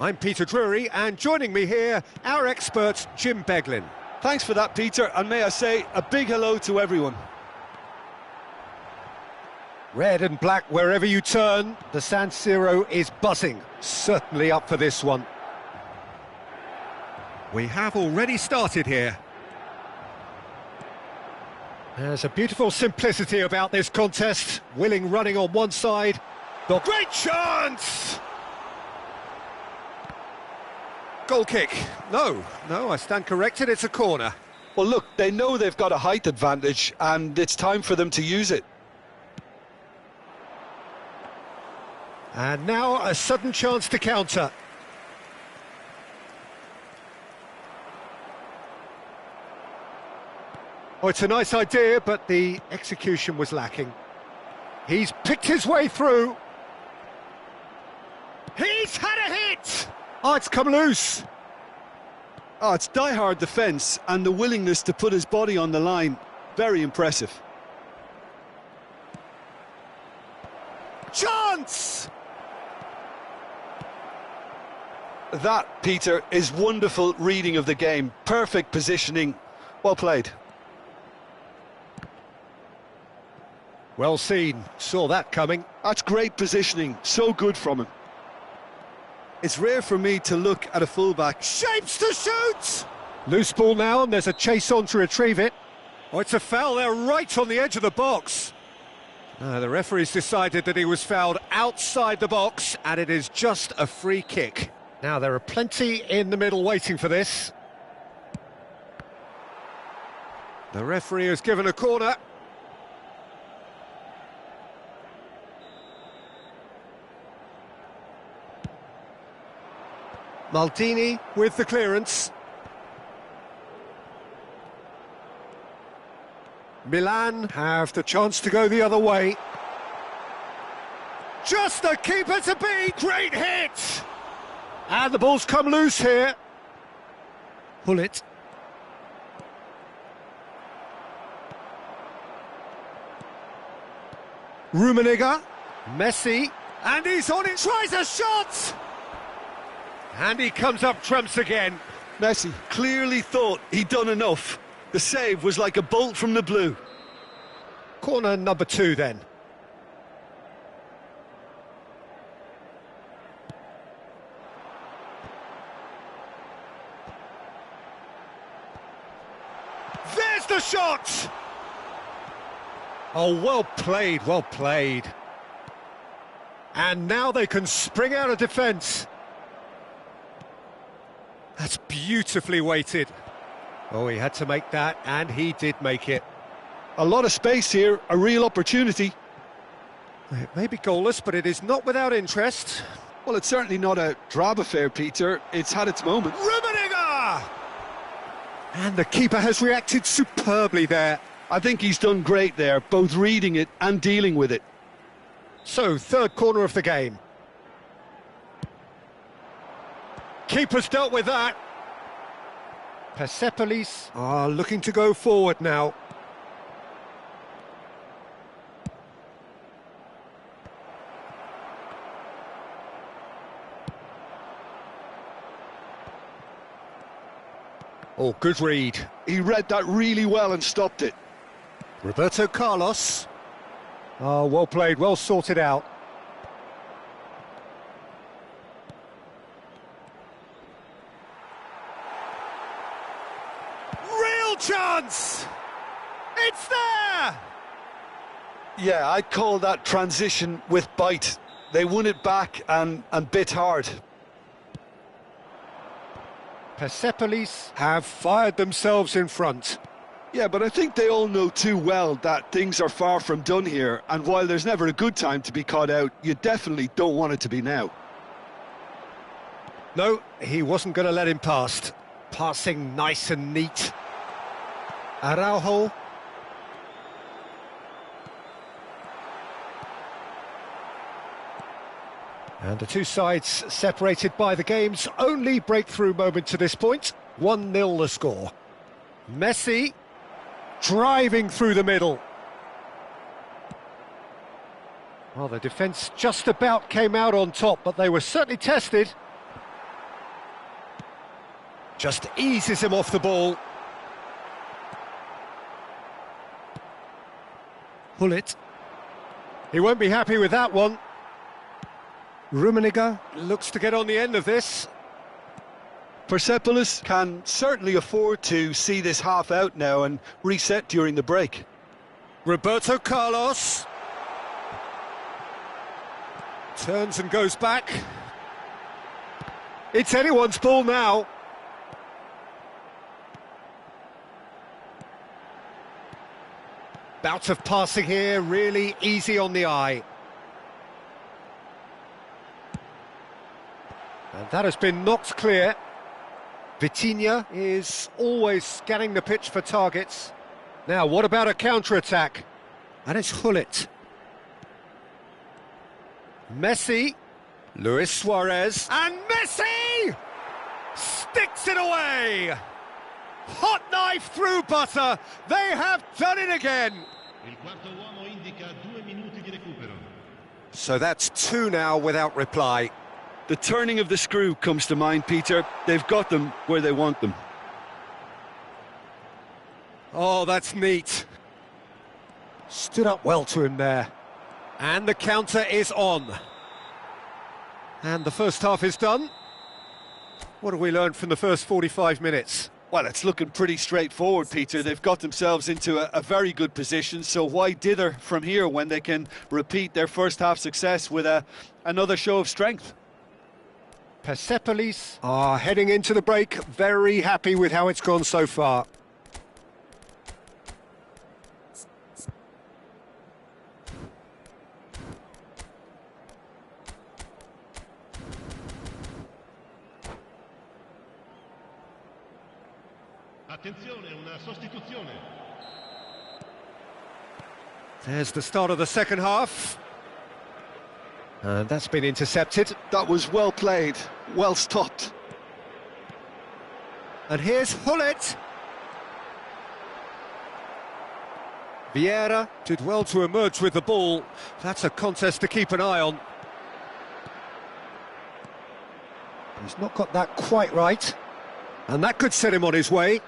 I'm Peter Drury, and joining me here, our expert, Jim Beglin. Thanks for that, Peter, and may I say a big hello to everyone. Red and black wherever you turn, the San Siro is buzzing. Certainly up for this one. We have already started here. There's a beautiful simplicity about this contest. Willing running on one side. The great chance! Goal kick. No, I stand corrected, it's a corner. Well, look, they know they've got a height advantage, and it's time for them to use it. And now a sudden chance to counter. Oh, it's a nice idea, but the execution was lacking. He's picked his way through. He's had a hit! Oh, it's come loose. Oh, it's die-hard defence and the willingness to put his body on the line. Very impressive. Chance! That, Peter, is wonderful reading of the game. Perfect positioning. Well played. Well seen, saw that coming. That's great positioning, so good from him. It's rare for me to look at a fullback. Shapes to shoot! Loose ball now, and there's a chase on to retrieve it. Oh, it's a foul there, right on the edge of the box. The referee's decided that he was fouled outside the box, and it is just a free kick. Now, there are plenty in the middle waiting for this. The referee has given a corner. Maldini with the clearance. Milan have the chance to go the other way. Just the keeper to beat! Great hit! And the ball's come loose here. Pull it. Rummenigge. Messi. And he's on it. Tries a shot! And he comes up trumps again. Messi clearly thought he'd done enough. The save was like a bolt from the blue. Corner number 2 then. There's the shot! Oh, well played, well played. And now they can spring out of defence. That's beautifully weighted. Oh, he had to make that, and he did make it. A lot of space here, a real opportunity. It may be goalless, but it is not without interest. Well, it's certainly not a drab affair, Peter. It's had its moment. Rummenigge! And the keeper has reacted superbly there. I think he's done great there, both reading it and dealing with it. So, third corner of the game. Keeper's dealt with that. Persepolis are looking to go forward now. Oh, good read. He read that really well and stopped it. Roberto Carlos. Oh, well played, well sorted out. Real chance! It's there! Yeah, I'd call that transition with bite. They won it back and bit hard. Persepolis have fired themselves in front. Yeah, but I think they all know too well that things are far from done here, and while there's never a good time to be caught out, you definitely don't want it to be now. No, he wasn't going to let him past. Passing nice and neat. Araujo. And the two sides separated by the game's only breakthrough moment to this point. 1-0 the score. Messi driving through the middle. Well, the defence just about came out on top, but they were certainly tested. Just eases him off the ball. Gullit. He won't be happy with that one. Rummenigge looks to get on the end of this. Persepolis can certainly afford to see this half out now and reset during the break. Roberto Carlos. Turns and goes back. It's anyone's ball now. Bout of passing here, really easy on the eye. And that has been knocked clear. Vitinha is always scanning the pitch for targets. Now, what about a counter-attack? And it's Gullit. Messi. Luis Suarez. And Messi! Sticks it away! Hot knife through butter. They have done it again. Il quarto uomo indica 2 minuti di recupero. So that's 2 now without reply. The turning of the screw comes to mind, Peter. They've got them where they want them. Oh, that's neat. Stood up well to him there. And the counter is on. And the first half is done. What have we learned from the first 45 minutes? Well, it's looking pretty straightforward, Peter. They've got themselves into a very good position, so why dither from here when they can repeat their first half success with another show of strength? Persepolis are heading into the break, very happy with how it's gone so far. Attenzione, una sostituzione. There's the start of the second half. And that's been intercepted. That was well played, well stopped. And here's Gullit. Vieira did well to emerge with the ball. That's a contest to keep an eye on. He's not got that quite right. And that could set him on his way.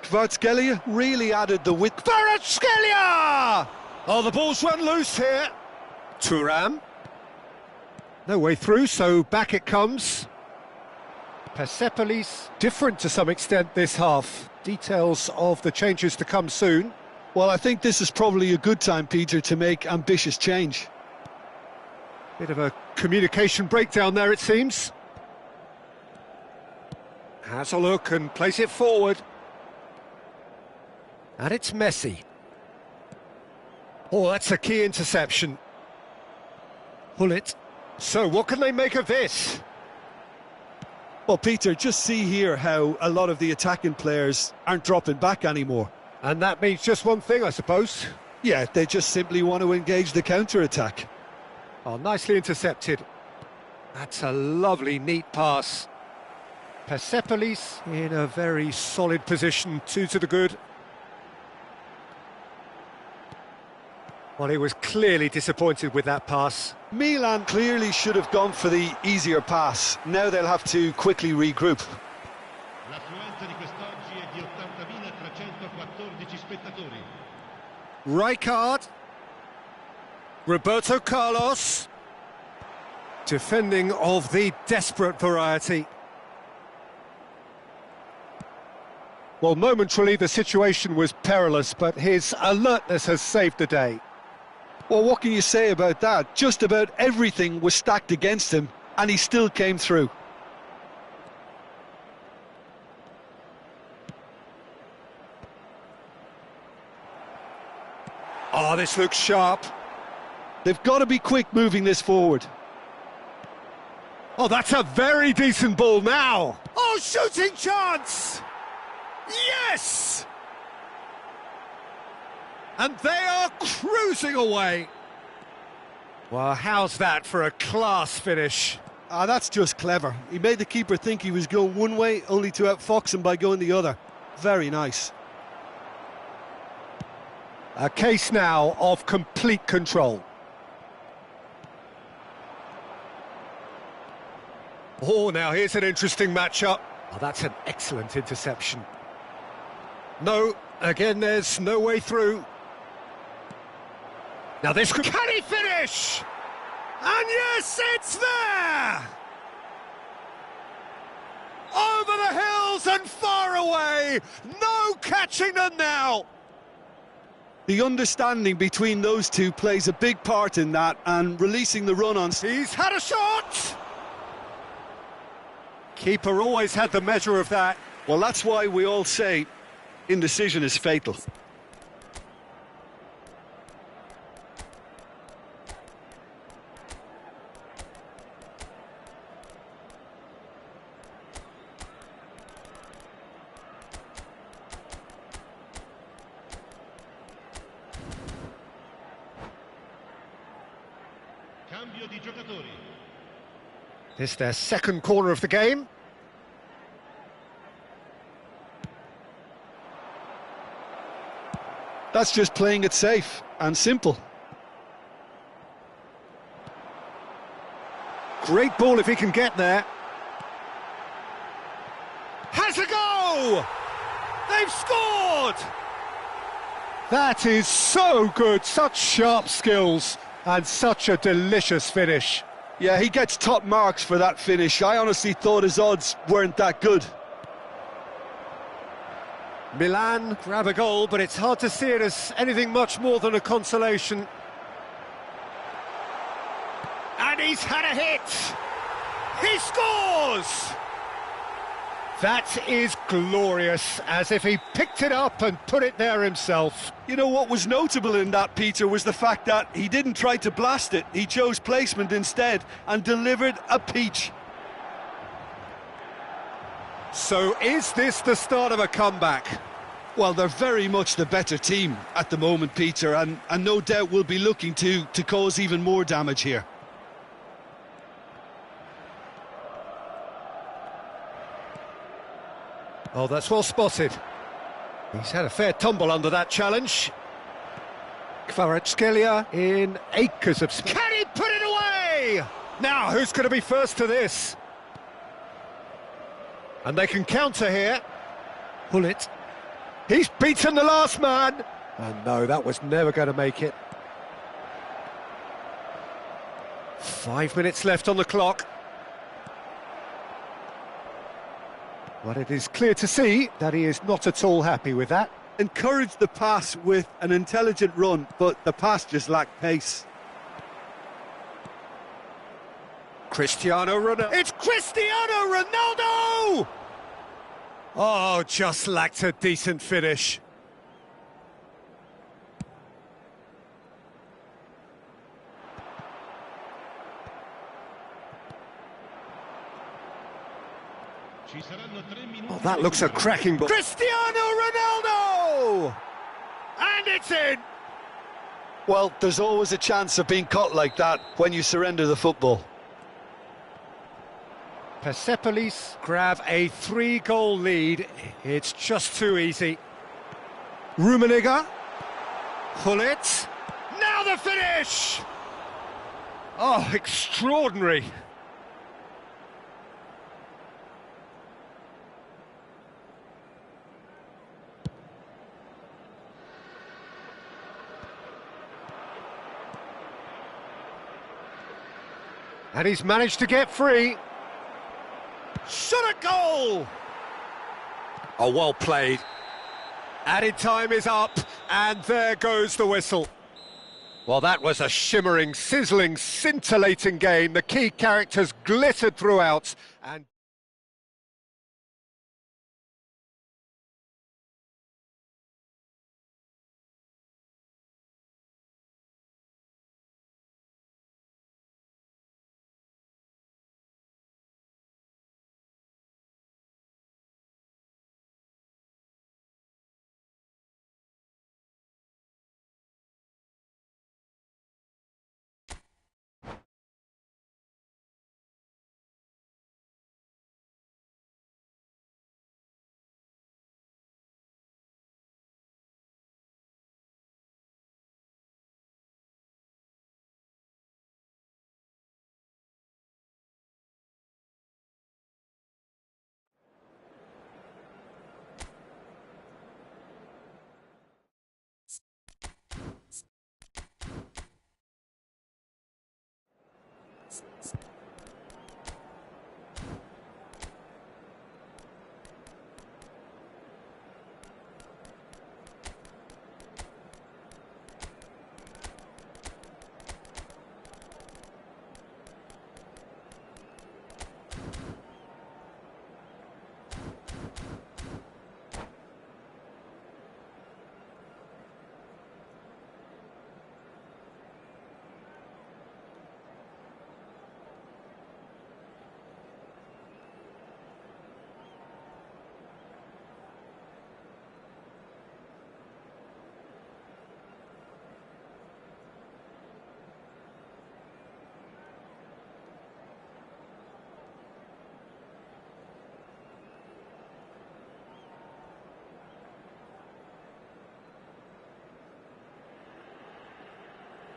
Kvaratskhelia really added the width. Kvaratskhelia! Oh, the ball's run loose here. Thuram. No way through, so back it comes. Persepolis, different to some extent this half. Details of the changes to come soon. Well, I think this is probably a good time, Peter, to make ambitious change. Bit of a communication breakdown there, it seems. Has a look and plays it forward. And it's Messi. Oh, that's a key interception. Gullit. So, what can they make of this? Well, Peter, just see here how a lot of the attacking players aren't dropping back anymore. And that means just one thing, I suppose. Yeah, they just simply want to engage the counter-attack. Oh, nicely intercepted. That's a lovely, neat pass. Persepolis in a very solid position, 2 to the good. Well, he was clearly disappointed with that pass. Milan clearly should have gone for the easier pass. Now they'll have to quickly regroup. L'affluenza di quest'oggi è di Rijkaard. Roberto Carlos. Defending of the desperate variety. Well, momentarily the situation was perilous, but his alertness has saved the day. Well, what can you say about that? Just about everything was stacked against him, and he still came through. Oh, this looks sharp. They've got to be quick moving this forward. Oh, that's a very decent ball now. Oh, shooting chance! Yes! And they are cruising away. Well, how's that for a class finish? Ah, that's just clever. He made the keeper think he was going one way, only to outfox him by going the other. Very nice. A case now of complete control. Oh, now here's an interesting matchup. Oh, that's an excellent interception. No, again, there's no way through. Now this could... Can he finish? And yes, it's there! Over the hills and far away! No catching them now! The understanding between those two plays a big part in that, and releasing the run on... He's had a shot! Keeper always had the measure of that. Well, that's why we all say indecision is fatal. Cambio di giocatori. This their second corner of the game. That's just playing it safe and simple. Great ball if he can get there. Has a go! They've scored! That is so good, such sharp skills and such a delicious finish. Yeah, he gets top marks for that finish. I honestly thought his odds weren't that good. Milan grab a goal, but it's hard to see it as anything much more than a consolation. And he's had a hit! He scores! That is glorious, as if he picked it up and put it there himself. You know what was notable in that, Peter, was the fact that he didn't try to blast it. He chose placement instead and delivered a peach. So is this the start of a comeback? Well, they're very much the better team at the moment, Peter, and no doubt will be looking to cause even more damage here. Oh, that's well spotted. He's had a fair tumble under that challenge. Kvaratskhelia in acres of space. Can he put it away? Now, who's going to be first to this? And they can counter here. Gullit. He's beaten the last man. And no, that was never going to make it. 5 minutes left on the clock. But it is clear to see that he is not at all happy with that. Encouraged the pass with an intelligent run, but the pass just lacked pace. Cristiano Ronaldo. It's Cristiano Ronaldo! Oh, just lacked a decent finish. Oh, that looks a cracking ball. Cristiano Ronaldo! And it's in! Well, there's always a chance of being caught like that when you surrender the football. Persepolis grab a 3-goal lead. It's just too easy. Rummenigge. Gullit. Now the finish! Oh, extraordinary. And he's managed to get free. Shot at goal! Oh, well played. Added time is up, and there goes the whistle. Well, that was a shimmering, sizzling, scintillating game. The key characters glittered throughout, and...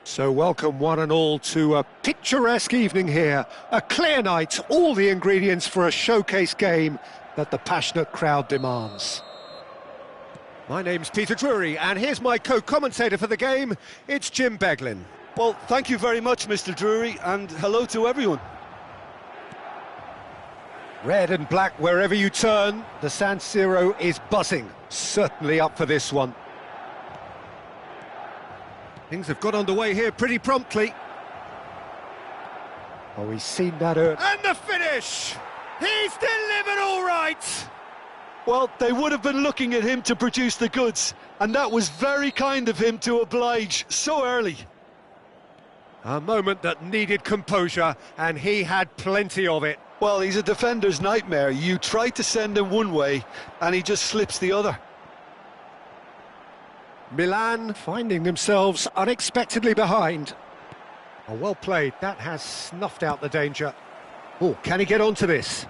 So welcome one and all to a picturesque evening here, a clear night, all the ingredients for a showcase game that the passionate crowd demands. My name's Peter Drury, and here's my co-commentator for the game, it's Jim Beglin. Well, thank you very much, Mr. Drury, and hello to everyone. Red and black wherever you turn, the San Siro is buzzing, certainly up for this one. Things have got underway here pretty promptly. Oh, we've seen that early. And the finish! He's delivered all right! Well, they would have been looking at him to produce the goods, and that was very kind of him to oblige so early. A moment that needed composure, and he had plenty of it. Well, he's a defender's nightmare. You try to send him one way, and he just slips the other. Milan finding themselves unexpectedly behind. Oh, well played. That has snuffed out the danger. Oh, can he get onto this?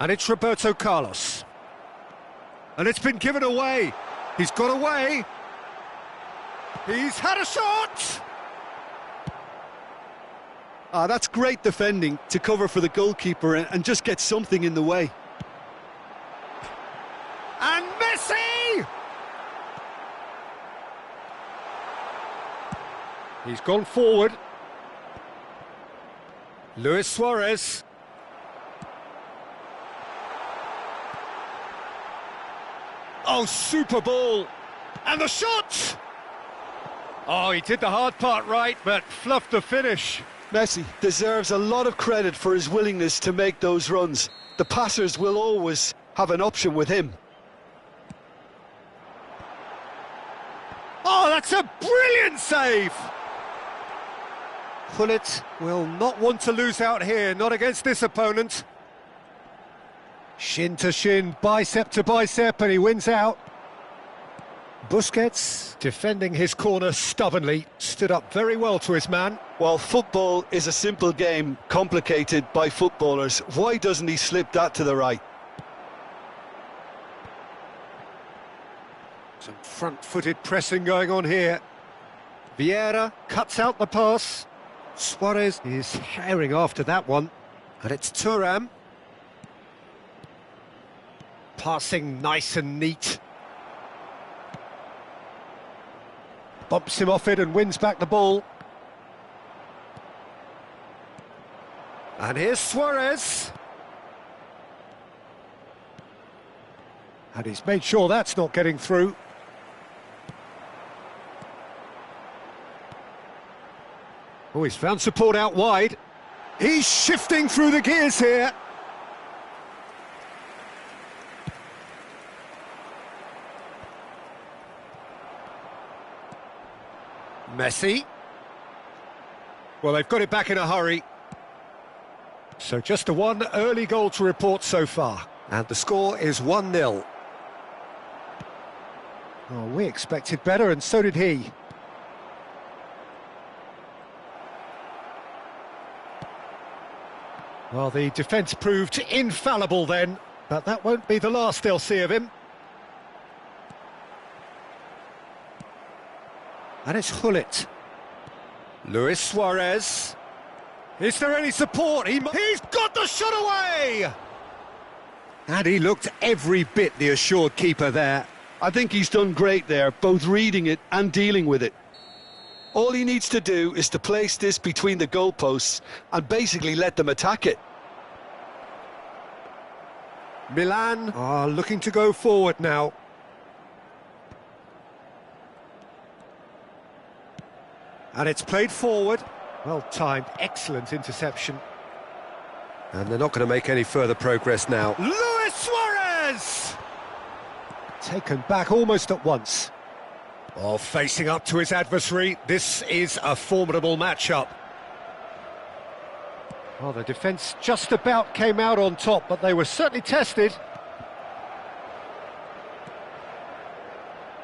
And it's Roberto Carlos. And it's been given away. He's got away. He's had a shot! That's great defending to cover for the goalkeeper and just get something in the way. And Messi! He's gone forward. Luis Suarez. Oh, super ball. And the shot! Oh, he did the hard part right, but fluffed the finish. Messi deserves a lot of credit for his willingness to make those runs. The passers will always have an option with him. Oh, that's a brilliant save! Gullit will not want to lose out here, not against this opponent. Shin to shin, bicep to bicep, and he wins out. Busquets, defending his corner stubbornly, stood up very well to his man. Well, football is a simple game, complicated by footballers. Why doesn't he slip that to the right? Some front-footed pressing going on here. Vieira cuts out the pass. Suarez is herring after that one. And it's Thuram. Passing nice and neat. Bumps him off it and wins back the ball. And here's Suarez. And he's made sure that's not getting through. Oh, he's found support out wide. He's shifting through the gears here. Messi. Well, they've got it back in a hurry. So just a one early goal to report so far. And the score is 1-0. Oh, we expected better, and so did he. Well, the defence proved infallible then, but that won't be the last they'll see of him. And it's Gullit. Luis Suarez. Is there any support? He's got the shot away! And he looked every bit the assured keeper there. I think he's done great there, both reading it and dealing with it. All he needs to do is to place this between the goalposts and basically let them attack it. Milan are looking to go forward now. And it's played forward. Well timed, excellent interception. And they're not going to make any further progress now. Luis Suarez! Taken back almost at once. Oh, facing up to his adversary, this is a formidable matchup. Well, the defence just about came out on top, but they were certainly tested.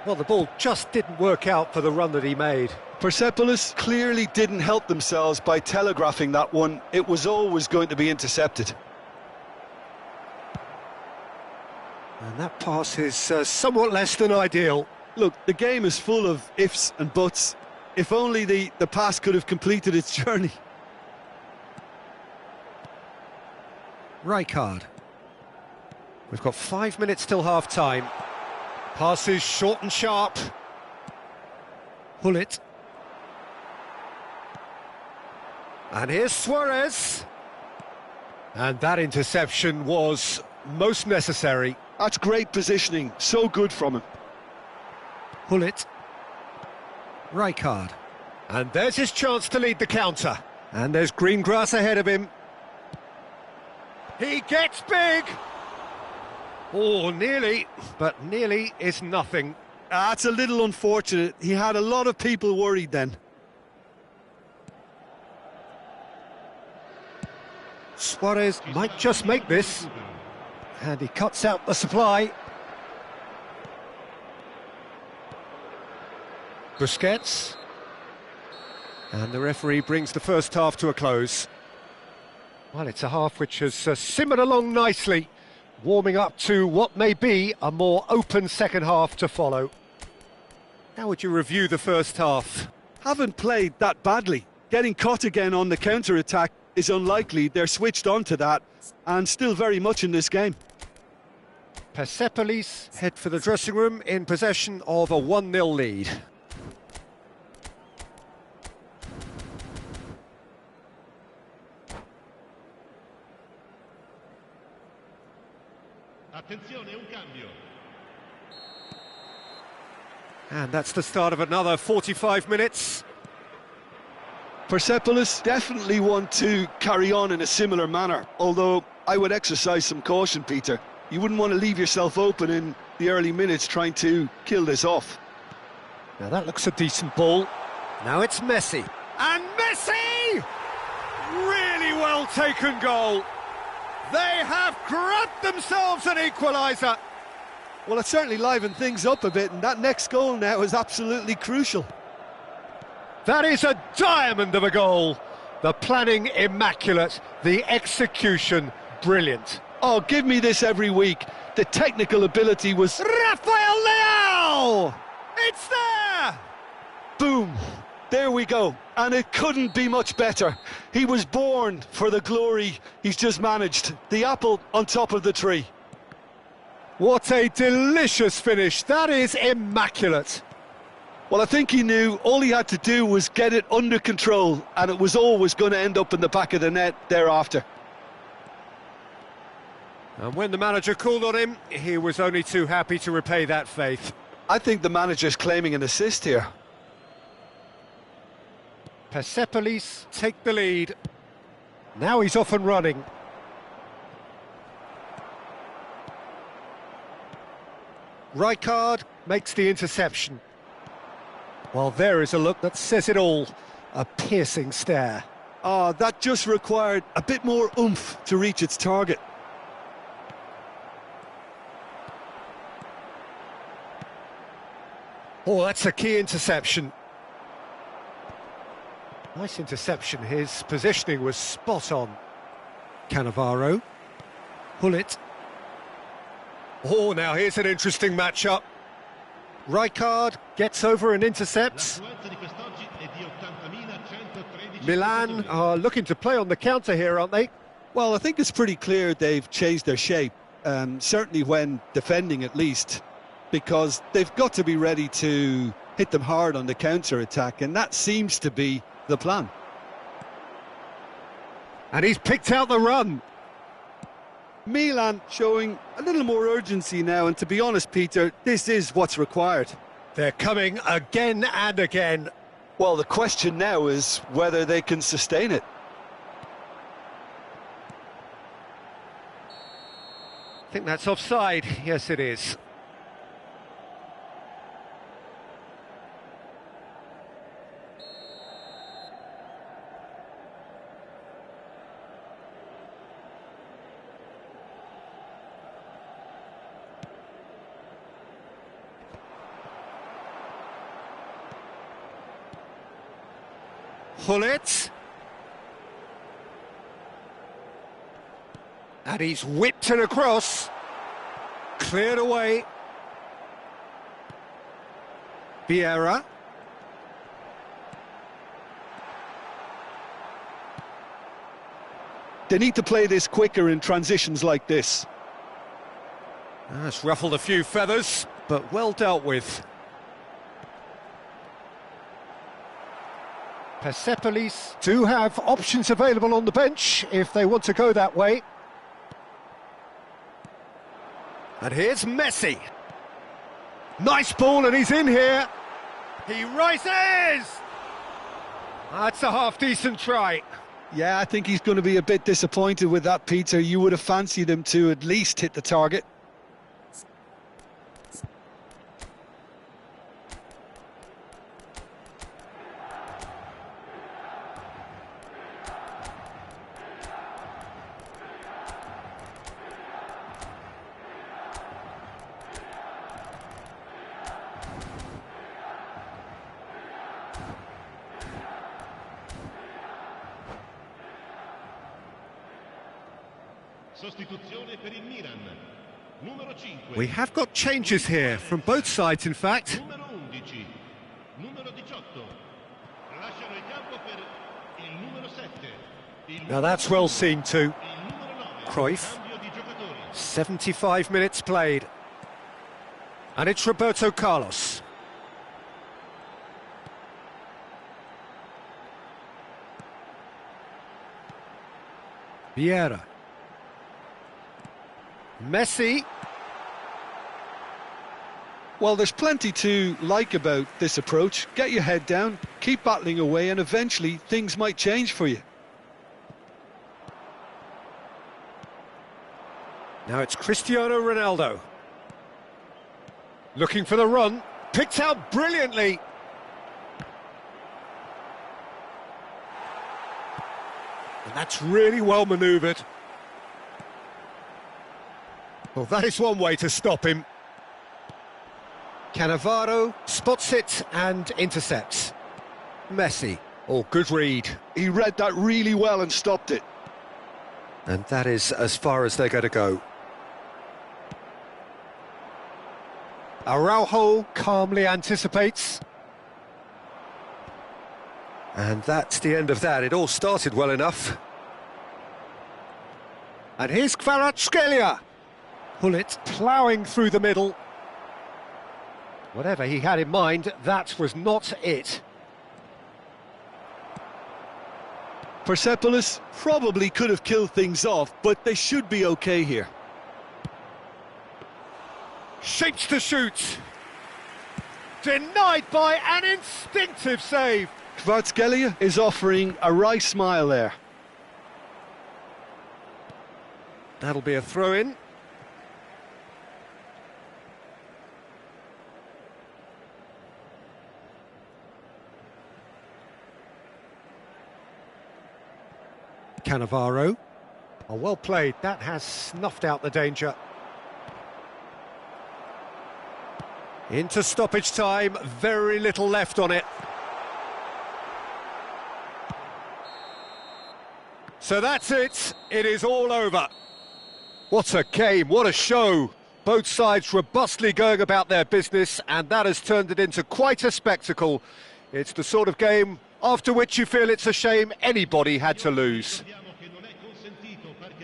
Well, the ball just didn't work out for the run that he made. Persepolis clearly didn't help themselves by telegraphing that one. It was always going to be intercepted. And that pass is somewhat less than ideal. Look, the game is full of ifs and buts. If only the pass could have completed its journey. Rijkaard. We've got 5 minutes till half-time. Pass is short and sharp. Gullit. And here's Suarez. And that interception was most necessary. That's great positioning, so good from him. Gullit. Rijkaard. And there's his chance to lead the counter. And there's green grass ahead of him. He gets big! Oh, nearly, but nearly is nothing. That's a little unfortunate. He had a lot of people worried then. Suarez might just make this. And he cuts out the supply. Busquets. And the referee brings the first half to a close. Well, it's a half which has simmered along nicely, warming up to what may be a more open second half to follow. How would you review the first half? Haven't played that badly. Getting caught again on the counter-attack is unlikely. They're switched on to that and still very much in this game. Persepolis head for the dressing room in possession of a 1-0 lead. Attenzione, un cambio. And that's the start of another 45 minutes. Persepolis definitely want to carry on in a similar manner, although I would exercise some caution, Peter. You wouldn't want to leave yourself open in the early minutes trying to kill this off. Now that looks a decent ball. Now it's Messi. And Messi! Really well taken goal. They have grabbed themselves an equaliser. Well, it certainly livened things up a bit, and that next goal now is absolutely crucial. That is a diamond of a goal. The planning immaculate, the execution brilliant. Oh, give me this every week. The technical ability was... Rafael Leao! It's there! Boom! There we go. And it couldn't be much better. He was born for the glory he's just managed. The apple on top of the tree. What a delicious finish. That is immaculate. Well, I think he knew all he had to do was get it under control, and it was always going to end up in the back of the net thereafter. And when the manager called on him, he was only too happy to repay that faith. I think the manager's claiming an assist here. Persepolis take the lead. Now he's off and running. Rijkaard makes the interception. Well, there is a look that says it all. A piercing stare. Oh, that just required a bit more oomph to reach its target. Oh, that's a key interception. Nice interception. His positioning was spot on. Cannavaro. Hullet. Oh, now here's an interesting matchup. Rijkaard gets over and intercepts. Milan are looking to play on the counter here, aren't they? Well, I think it's pretty clear they've changed their shape, certainly when defending at least, because they've got to be ready to hit them hard on the counter-attack, and that seems to be the plan. And he's picked out the run. Milan showing a little more urgency now, and to be honest, Peter, this is what's required. They're coming again and again. Well, the question now is whether they can sustain it. I think that's offside. Yes, it is. Hullet. And he's whipped it across. Cleared away. Vieira. They need to play this quicker in transitions like this. That's ruffled a few feathers, but well dealt with. Persepolis do have options available on the bench if they want to go that way. And here's Messi. Nice ball, and he's in here. He rises! That's a half-decent try. Yeah, I think he's going to be a bit disappointed with that, Peter. You would have fancied him to at least hit the target. We have got changes here, from both sides in fact. Now that's well seen too. Cruyff, 75 minutes played. And it's Roberto Carlos. Vieira. Messi. Well, there's plenty to like about this approach. Get your head down, keep battling away, and eventually things might change for you. Now it's Cristiano Ronaldo. Looking for the run. Picked out brilliantly. And that's really well manoeuvred. Well, that is one way to stop him. Cannavaro spots it and intercepts. Messi. Oh, good read. He read that really well and stopped it. And that is as far as they're going to go. Araujo calmly anticipates. And that's the end of that. It all started well enough. And here's Kvaratskhelia. Hullet ploughing through the middle. Whatever he had in mind, that was not it. Persepolis probably could have killed things off, but they should be okay here. Shapes to shoot. Denied by an instinctive save. Kvaratskhelia is offering a wry smile there. That'll be a throw-in. Cannavaro. Oh, well played. That has snuffed out the danger. Into stoppage time. Very little left on it. So that's it. It is all over. What a game. What a show. Both sides robustly going about their business, and that has turned it into quite a spectacle. It's the sort of game after which you feel it's a shame anybody had to lose.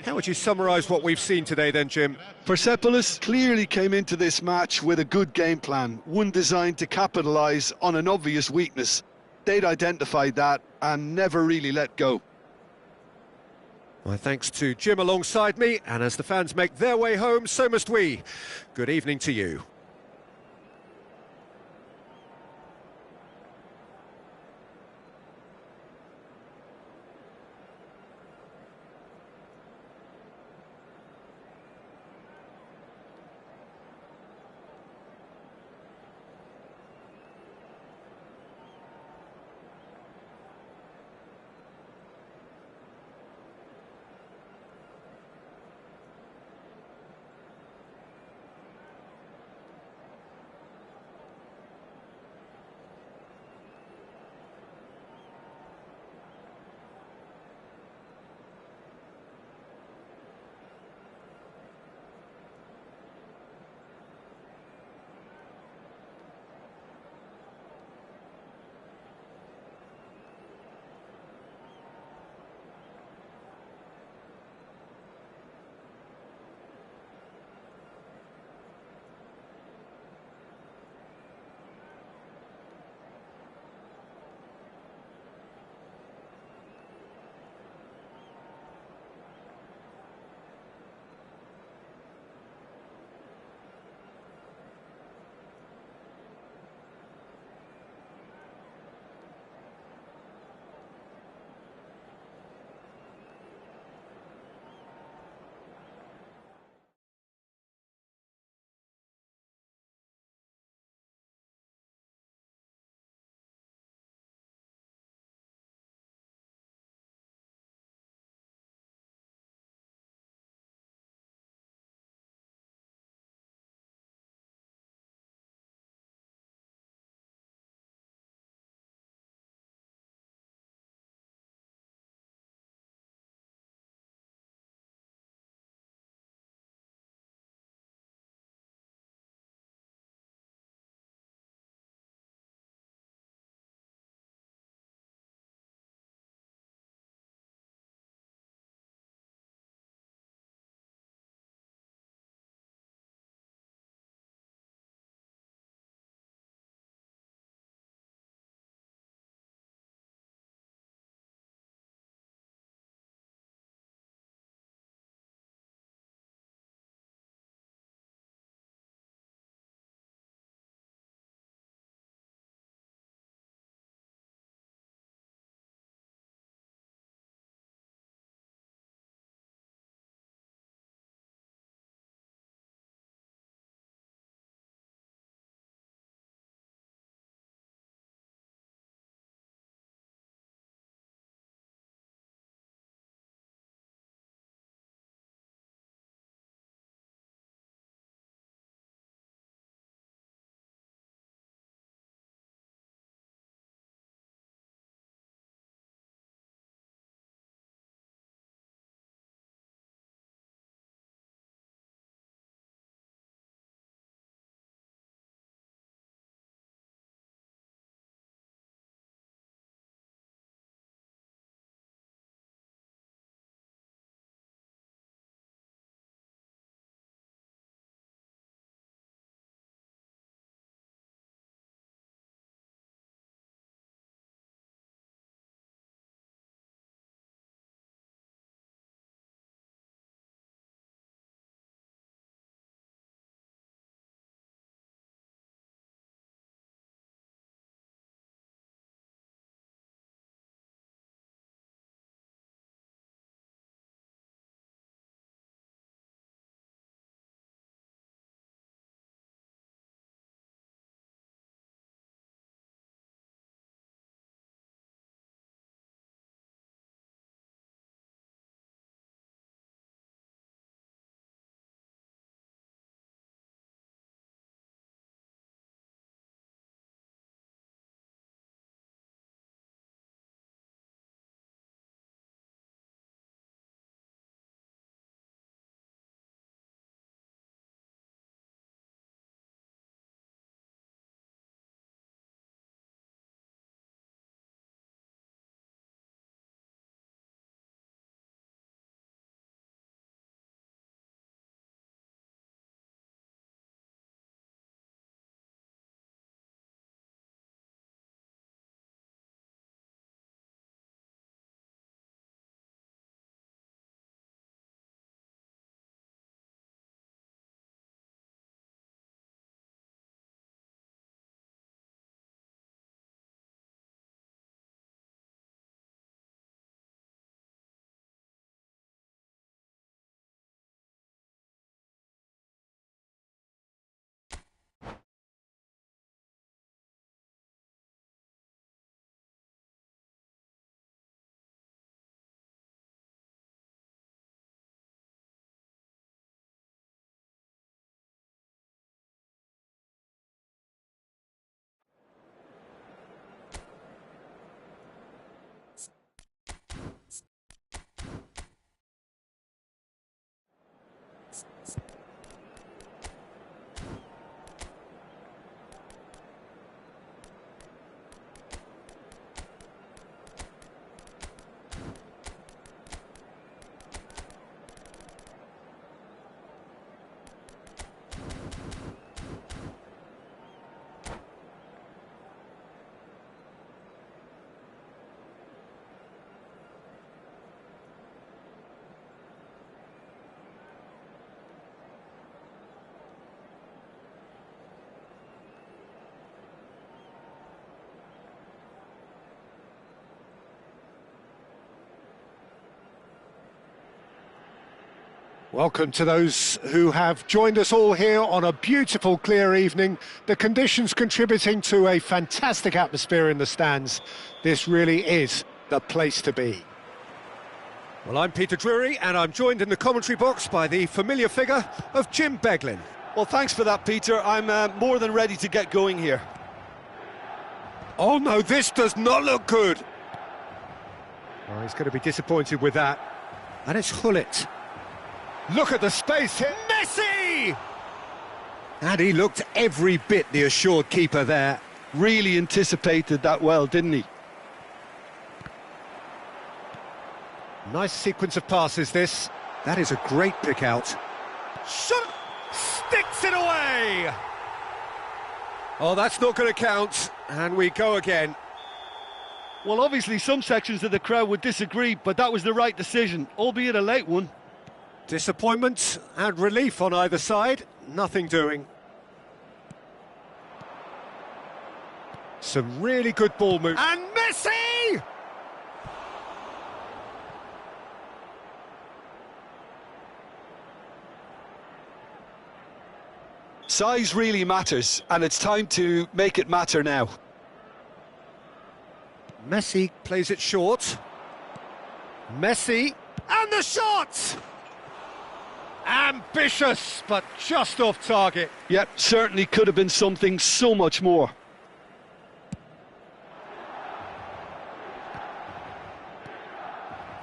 How would you summarise what we've seen today then, Jim? Persepolis clearly came into this match with a good game plan, one designed to capitalise on an obvious weakness. They'd identified that and never really let go. My thanks to Jim alongside me, and as the fans make their way home, so must we. Good evening to you. Welcome to those who have joined us all here on a beautiful, clear evening. The conditions contributing to a fantastic atmosphere in the stands. This really is the place to be. Well, I'm Peter Drury, and I'm joined in the commentary box by the familiar figure of Jim Beglin. Well, thanks for that, Peter. I'm more than ready to get going here. Oh no, this does not look good. Oh, he's going to be disappointed with that. And it's Gullit. Look at the space here. Messi! And he looked every bit the assured keeper there. Really anticipated that well, didn't he? Nice sequence of passes, this. That is a great pick out. Shot! Sticks it away! Oh, that's not going to count. And we go again. Well, obviously some sections of the crowd would disagree, but that was the right decision, albeit a late one. Disappointment and relief on either side. Nothing doing. Some really good ball move. And Messi! Size really matters, and it's time to make it matter now. Messi plays it short. Messi, and the shot! Ambitious, but just off target. Yep, certainly could have been something so much more.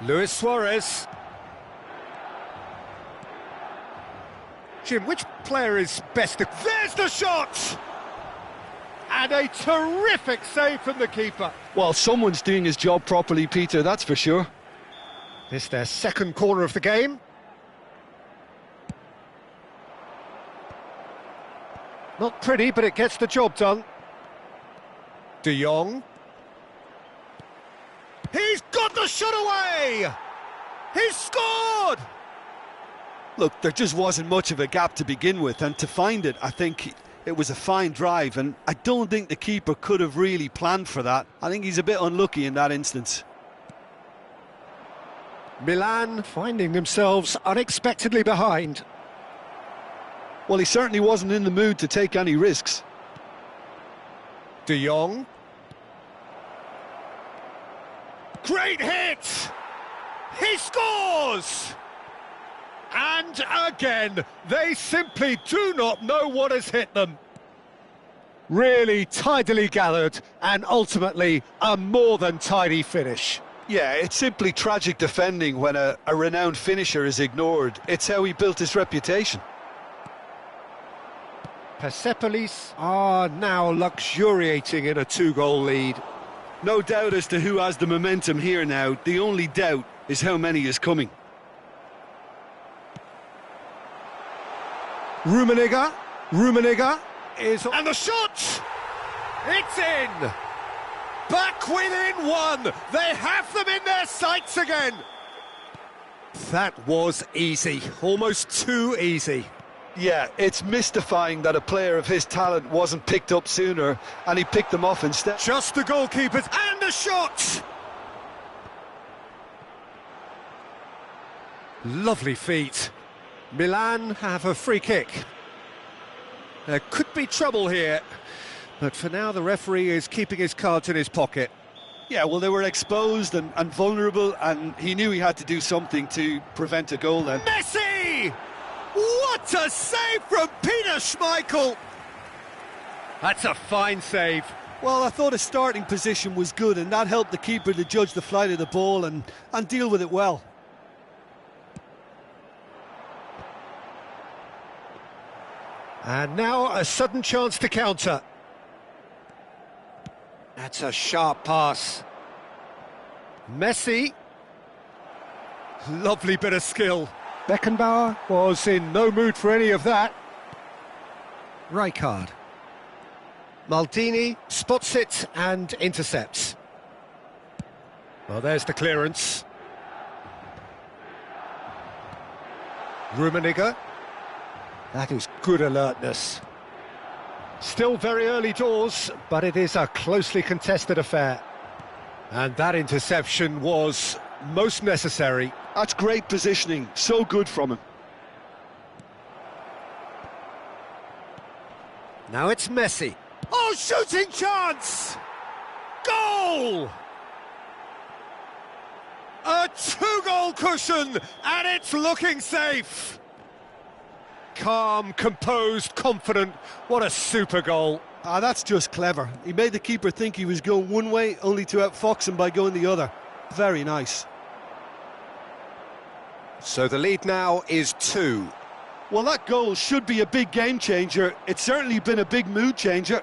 Luis Suarez. Jim, which player is best? There's the shot! And a terrific save from the keeper. Well, someone's doing his job properly, Peter, that's for sure. This their second corner of the game. Not pretty, but it gets the job done. De Jong. He's got the shot away! He's scored! Look, there just wasn't much of a gap to begin with, and to find it, I think it was a fine drive, and I don't think the keeper could have really planned for that. I think he's a bit unlucky in that instance. Milan finding themselves unexpectedly behind. Well, he certainly wasn't in the mood to take any risks. De Jong. Great hit! He scores! And again, they simply do not know what has hit them. Really tidily gathered, and ultimately a more than tidy finish. Yeah, it's simply tragic defending when a renowned finisher is ignored. It's how he built his reputation. Persepolis are now luxuriating in a 2-goal lead. No doubt as to who has the momentum here now. The only doubt is how many is coming. Rummenigge is... And the shot! It's in! Back within one! They have them in their sights again! That was easy, almost too easy. Yeah, it's mystifying that a player of his talent wasn't picked up sooner, and he picked them off instead. Just the goalkeepers, and the shot! Lovely feet. Milan have a free kick. There could be trouble here, but for now the referee is keeping his cards in his pocket. Yeah, well, they were exposed and vulnerable, and he knew he had to do something to prevent a goal then. Messi! What a save from Peter Schmeichel! That's a fine save. Well, I thought his starting position was good, and that helped the keeper to judge the flight of the ball and deal with it well. And now a sudden chance to counter. That's a sharp pass. Messi. Lovely bit of skill. Beckenbauer was in no mood for any of that. Rijkaard. Maldini spots it and intercepts. Well, there's the clearance. Rummenigge. That is good alertness. Still very early doors, but it is a closely contested affair. And that interception was most necessary. That's great positioning, so good from him. Now it's Messi. Oh, shooting chance! Goal! A two-goal cushion, and it's looking safe. Calm, composed, confident. What a super goal. Ah, that's just clever. He made the keeper think he was going one way, only to outfox him by going the other. Very nice. So the lead now is 2. Well, that goal should be a big game changer. It's certainly been a big mood changer.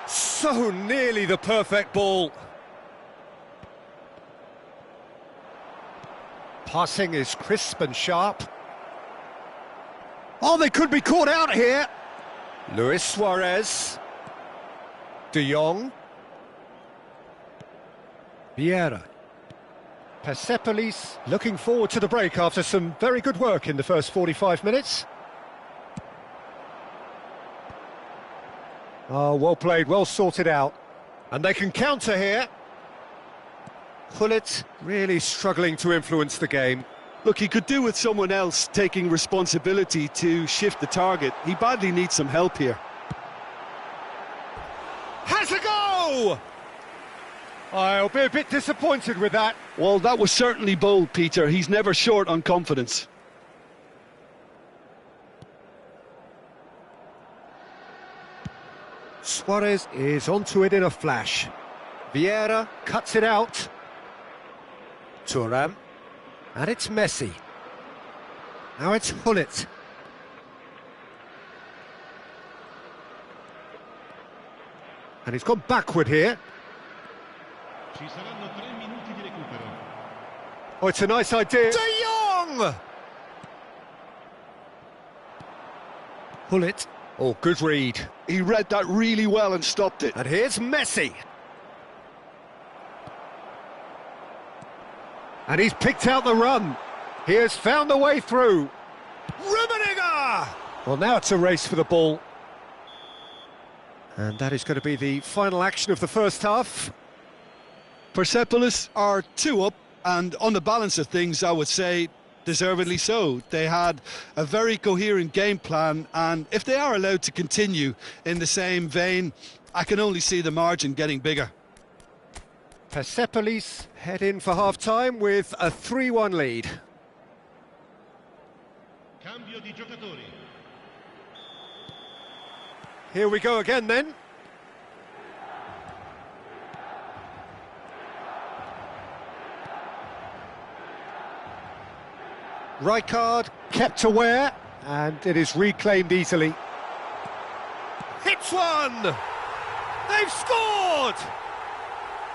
So nearly the perfect ball. Passing is crisp and sharp. Oh, they could be caught out here. Luis Suarez. De Jong. Vieira. Persepolis looking forward to the break after some very good work in the first 45 minutes. Oh, well played, well sorted out. And they can counter here. Gullit really struggling to influence the game. Look, he could do with someone else taking responsibility to shift the target. He badly needs some help here. Has a go! I'll be a bit disappointed with that. Well, that was certainly bold, Peter. He's never short on confidence. Suarez is onto it in a flash. Vieira cuts it out. Thuram. And it's Messi. Now it's Gullit. And he's gone backward here. Ci saranno 3 minuti di recupero. Oh, it's a nice idea. De Jong! Gullit. Oh, good read. He read that really well and stopped it. And here's Messi. And he's picked out the run. He has found a way through. Rummenigge! Well, now it's a race for the ball. And that is going to be the final action of the first half. Persepolis are 2 up, and on the balance of things, I would say deservedly so. They had a very coherent game plan, and if they are allowed to continue in the same vein, I can only see the margin getting bigger. Persepolis head in for half-time with a 3-1 lead. Cambio di giocatori. Here we go again then. Rijkaard kept aware, and it is reclaimed easily. Hits one! They've scored!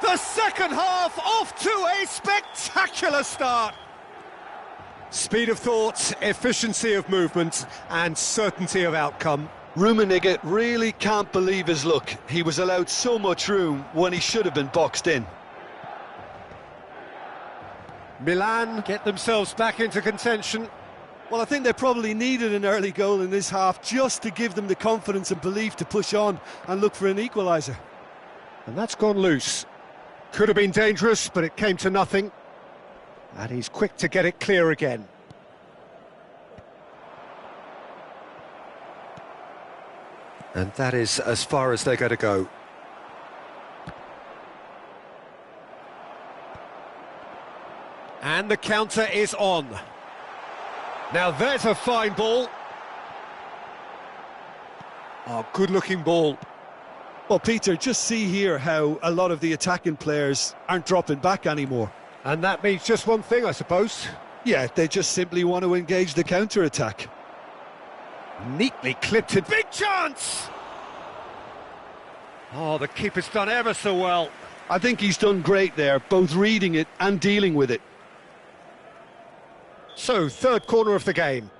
The second half off to a spectacular start. Speed of thought, efficiency of movement, and certainty of outcome. Rummenigge really can't believe his luck. He was allowed so much room when he should have been boxed in. Milan get themselves back into contention. Well, I think they probably needed an early goal in this half just to give them the confidence and belief to push on and look for an equaliser. And that's gone loose. Could have been dangerous, but it came to nothing. And he's quick to get it clear again. And that is as far as they're going to go. And the counter is on. Now there's a fine ball. Oh, good-looking ball. Well, Peter, just see here how a lot of the attacking players aren't dropping back anymore. And that means just one thing, I suppose. Yeah, they just simply want to engage the counter-attack. Neatly clipped it. Big chance! Oh, the keeper's done ever so well. I think he's done great there, both reading it and dealing with it. So, third corner of the game.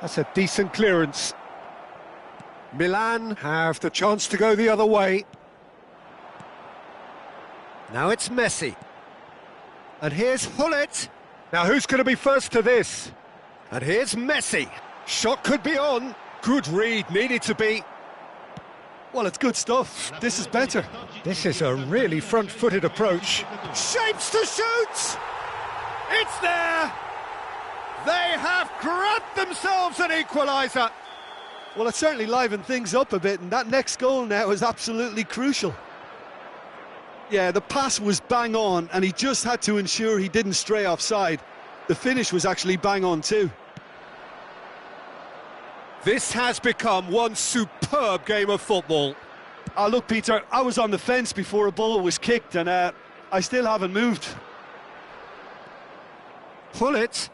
That's a decent clearance. Milan have the chance to go the other way. Now it's Messi. And here's Hullet. Now who's going to be first to this? And here's Messi. Shot could be on. Good read, needed to be. Well, it's good stuff. This is better. This is a really front-footed approach. Shapes to shoot! It's there! They have grabbed themselves an equaliser. Well, it certainly livened things up a bit, and that next goal now is absolutely crucial. Yeah, the pass was bang on, and he just had to ensure he didn't stray offside. The finish was actually bang on too. This has become one superb game of football. Look, Peter, I was on the fence before a ball was kicked, and I still haven't moved. Hullet.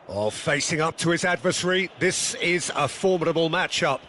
Oh, facing up to his adversary. This is a formidable matchup.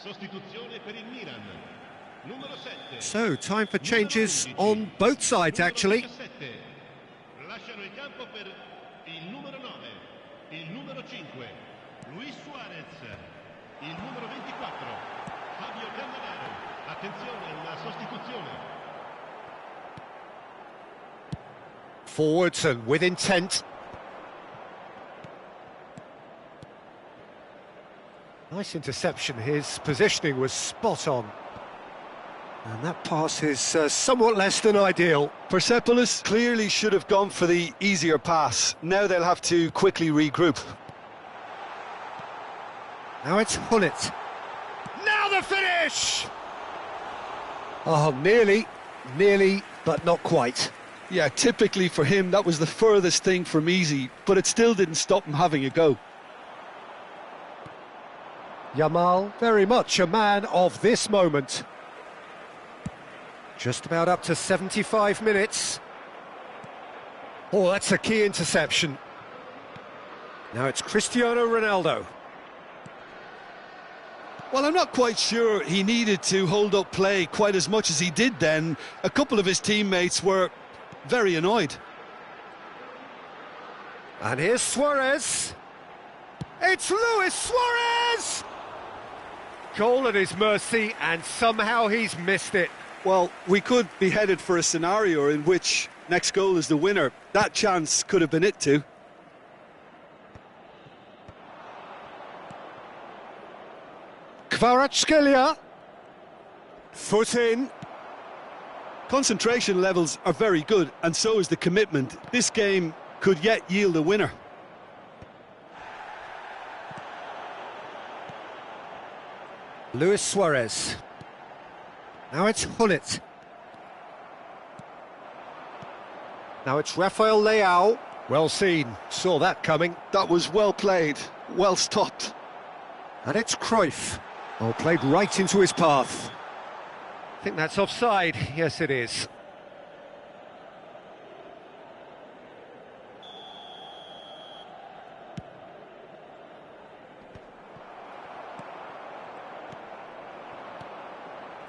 Sostituzione per il Milan. Numero 7. So, time for changes on both sides, actually. Lasciano il campo per il numero 9, il numero 5, Luis Suarez, il numero 24, Fabio Cannavaro. Attenzione, una sostituzione. Forwards and with intent. Nice interception, his positioning was spot on. And that pass is somewhat less than ideal. Persepolis clearly should have gone for the easier pass. Now they'll have to quickly regroup. Now it's Hullet. Now the finish! Oh, nearly, but not quite. Yeah, typically for him, that was the furthest thing from easy, but it still didn't stop him having a go. Yamal, very much a man of this moment. Just about up to 75 minutes. Oh, that's a key interception. Now it's Cristiano Ronaldo. Well, I'm not quite sure he needed to hold up play quite as much as he did then. A couple of his teammates were very annoyed. And here's Suarez. It's Luis Suarez! Goal at his mercy, and somehow he's missed it. Well, we could be headed for a scenario in which next goal is the winner. That chance could have been it too. Kvaratskhelia. Foot in. Concentration levels are very good, and so is the commitment. This game could yet yield a winner. Luis Suarez. Now it's Hullet. Now it's Rafael Leao. Well seen, saw that coming. That was well played, well stopped. And it's Cruyff. Oh, played right into his path. I think that's offside. Yes, it is.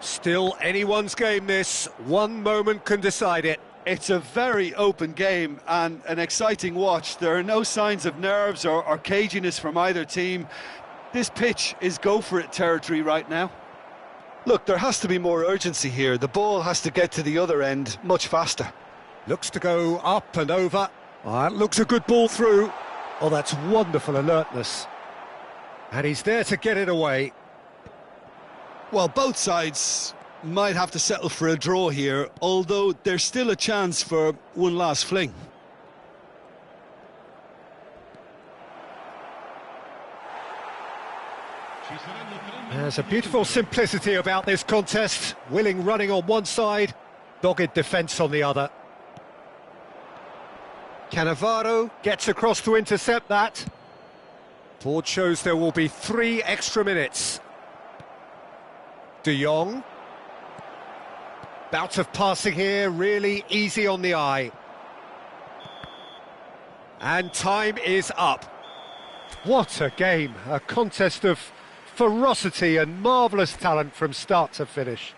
Still anyone's game, this. One moment can decide it. It's a very open game and an exciting watch. There are no signs of nerves or caginess from either team. This pitch is go-for-it territory right now. Look, there has to be more urgency here. The ball has to get to the other end much faster. Looks to go up and over. Oh, that looks a good ball through. Oh, that's wonderful alertness. And he's there to get it away. Well, both sides might have to settle for a draw here, although there's still a chance for one last fling. There's a beautiful simplicity about this contest. Willing running on one side, dogged defence on the other. Cannavaro gets across to intercept that. Board shows there will be 3 extra minutes. De Jong. Bout of passing here, really easy on the eye. And time is up. What a game, a contest of ferocity and marvellous talent from start to finish.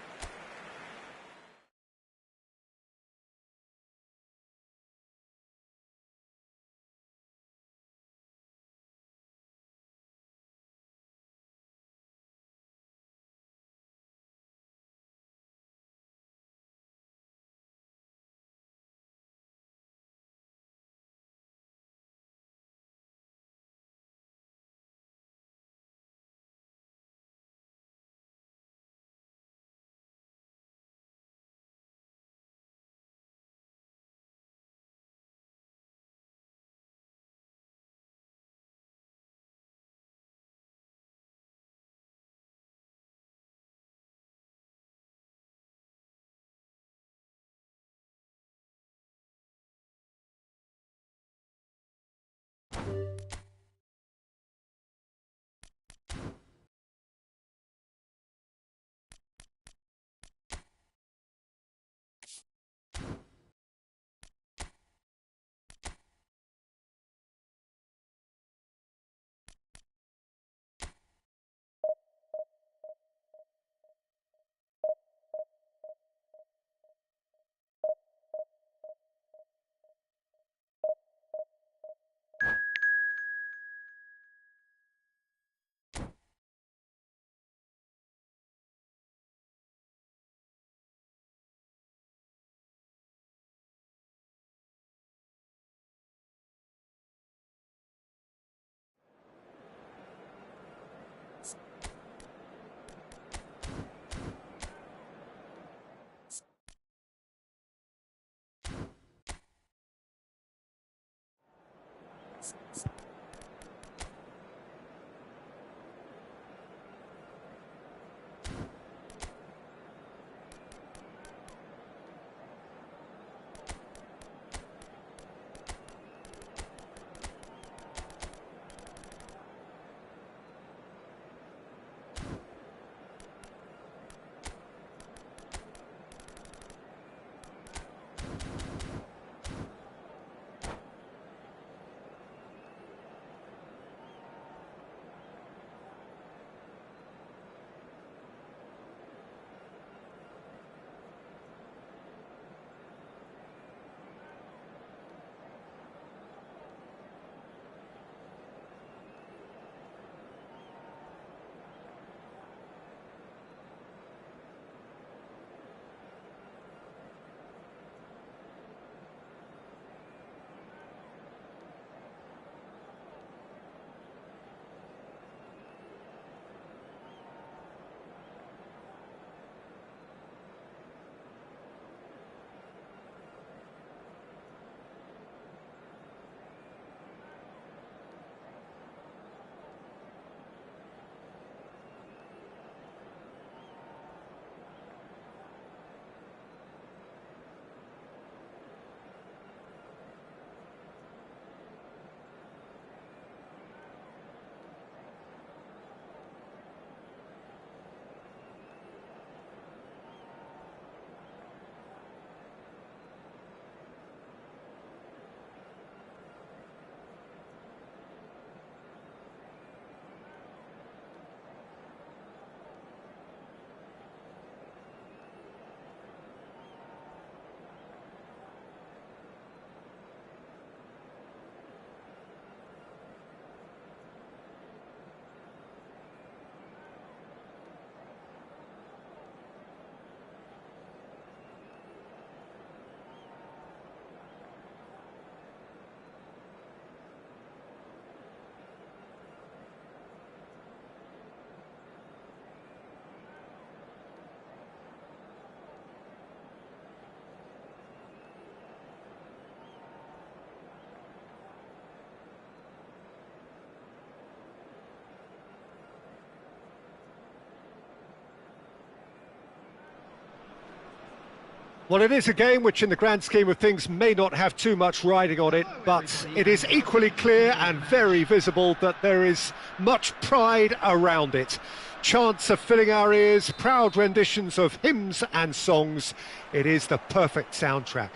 Well, it is a game which in the grand scheme of things may not have too much riding on it, but it is equally clear and very visible that there is much pride around it. Chants are filling our ears, proud renditions of hymns and songs. It is the perfect soundtrack.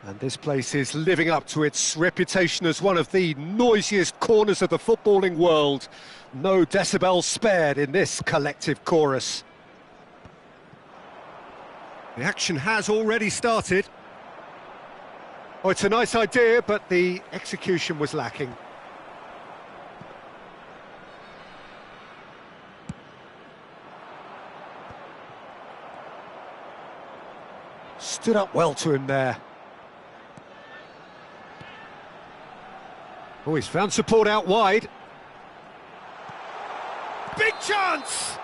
And this place is living up to its reputation as one of the noisiest corners of the footballing world. No decibels spared in this collective chorus. The action has already started. Oh, it's a nice idea, but the execution was lacking. Stood up well to him there. Oh, he's found support out wide. Big chance!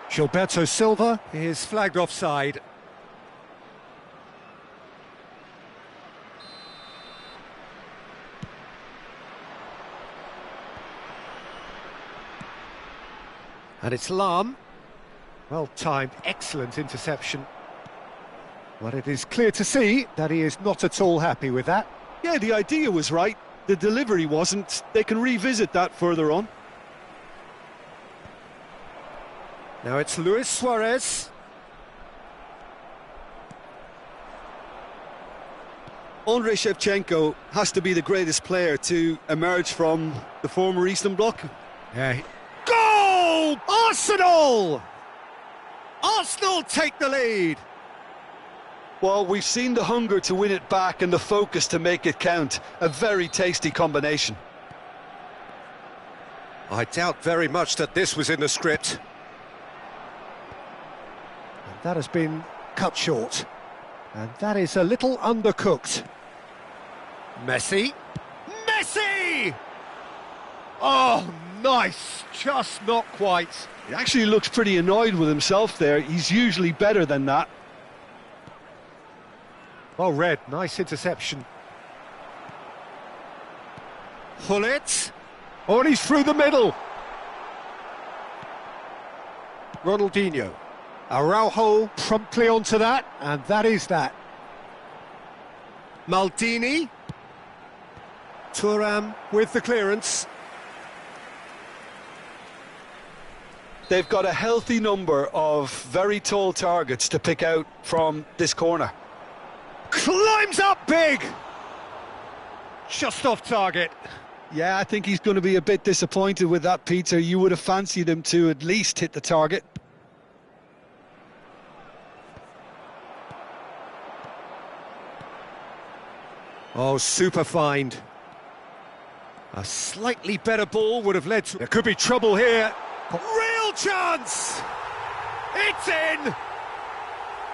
Gilberto Silva is flagged offside. And it's Lahm. Well timed, excellent interception. But it is clear to see that he is not at all happy with that. Yeah, the idea was right. The delivery wasn't. They can revisit that further on. Now it's Luis Suarez. Andrei Shevchenko has to be the greatest player to emerge from the former Eastern Bloc. Yeah. Goal! Arsenal! Arsenal take the lead. Well, we've seen the hunger to win it back and the focus to make it count. A very tasty combination. I doubt very much that this was in the script. And that has been cut short. And that is a little undercooked. Messi. Messi! Oh, nice. Just not quite. He actually looks pretty annoyed with himself there. He's usually better than that. Well read, nice interception. Gullit. Oh, and he's through the middle. Ronaldinho. Araujo promptly onto that, and that is that. Maldini. Thuram with the clearance. They've got a healthy number of very tall targets to pick out from this corner. Climbs up big! Just off target. Yeah, I think he's going to be a bit disappointed with that, Peter. You would have fancied him to at least hit the target. Oh, super find. A slightly better ball would have led to... There could be trouble here. Real chance! It's in!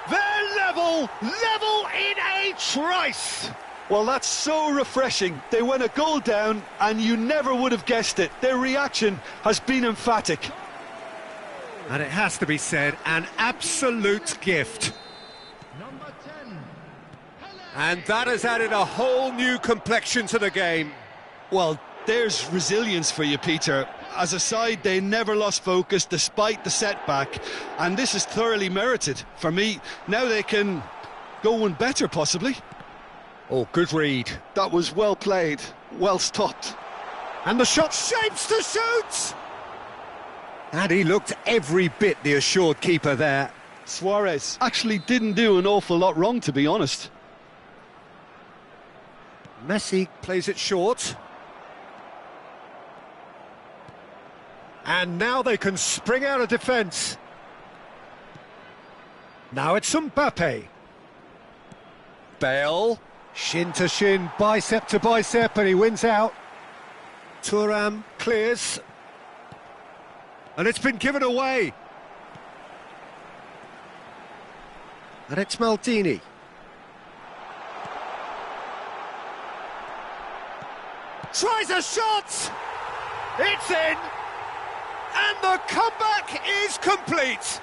They're level in a trice! Well, that's so refreshing. They went a goal down and you never would have guessed it. Their reaction has been emphatic. And it has to be said, an absolute gift. Number 10. And that has added a whole new complexion to the game. Well, there's resilience for you, Peter. As a side, they never lost focus despite the setback, and this is thoroughly merited. For me, now they can go one better, possibly. Oh, good read. That was well played, well stopped. And the shot shapes to shoot! And he looked every bit the assured keeper there. Suarez actually didn't do an awful lot wrong, to be honest. Messi plays it short. And now they can spring out of defence. Now it's Mbappe. Bale. Shin to shin, bicep to bicep, and he wins out. Thuram clears. And it's been given away. And it's Maldini. Tries a shot! It's in! And the comeback is complete!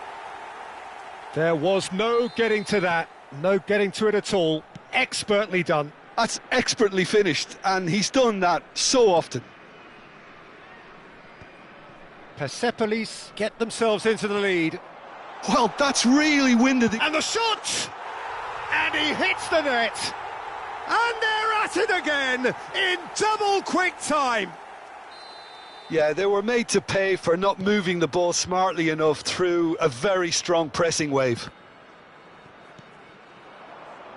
There was no getting to that, no getting to it at all. Expertly done. That's expertly finished, and he's done that so often. Persepolis get themselves into the lead. Well, that's really winded the... And the shot! And he hits the net! And they're at it again in double quick time! Yeah, they were made to pay for not moving the ball smartly enough through a very strong pressing wave.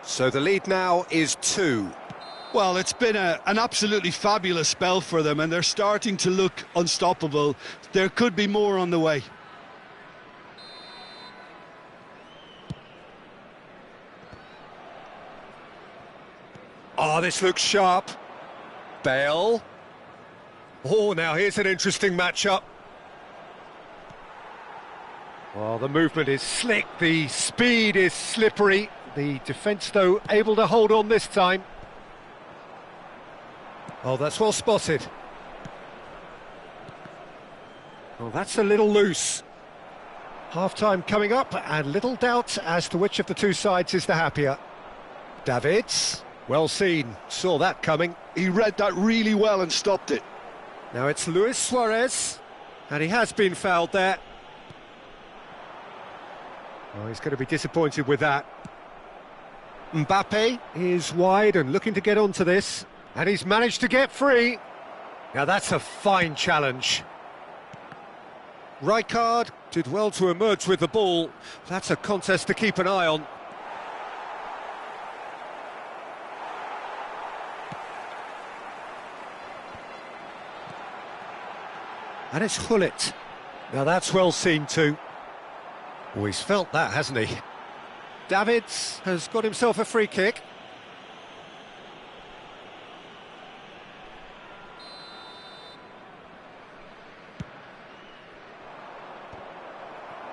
So the lead now is 2. Well, it's been an absolutely fabulous spell for them, and they're starting to look unstoppable. There could be more on the way. Oh, this looks sharp. Bale. Oh, now here's an interesting matchup. Well, the movement is slick, the speed is slippery. The defence, though, able to hold on this time. Oh, that's well spotted. Oh, that's a little loose. Half-time coming up, and little doubt as to which of the two sides is the happier. Davids, well seen, saw that coming. He read that really well and stopped it. Now it's Luis Suarez, and he has been fouled there. Oh, he's going to be disappointed with that. Mbappe is wide and looking to get onto this, and he's managed to get free. Now that's a fine challenge. Rijkaard did well to emerge with the ball. That's a contest to keep an eye on. And it's Gullit. Now that's well seen too. Oh, he's felt that, hasn't he? Davids has got himself a free kick.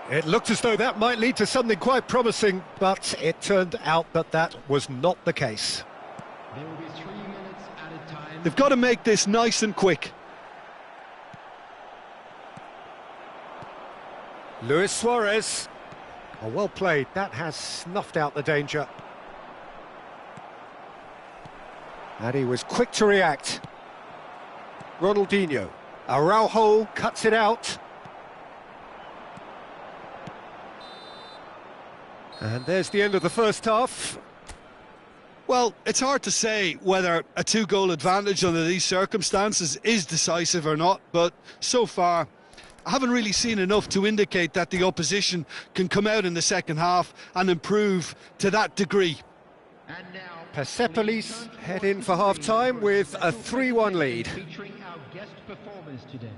It looked as though that might lead to something quite promising, but it turned out that that was not the case. There will be 3 minutes at a time. They've got to make this nice and quick. Luis Suarez. Oh, well played. That has snuffed out the danger. And he was quick to react. Ronaldinho. Araujo cuts it out. And there's the end of the first half. Well, it's hard to say whether a 2-goal advantage under these circumstances is decisive or not, but so far I haven't really seen enough to indicate that the opposition can come out in the second half and improve to that degree. And now, Persepolis head in for half-time with a 3-1 lead. featuring our guest performers today.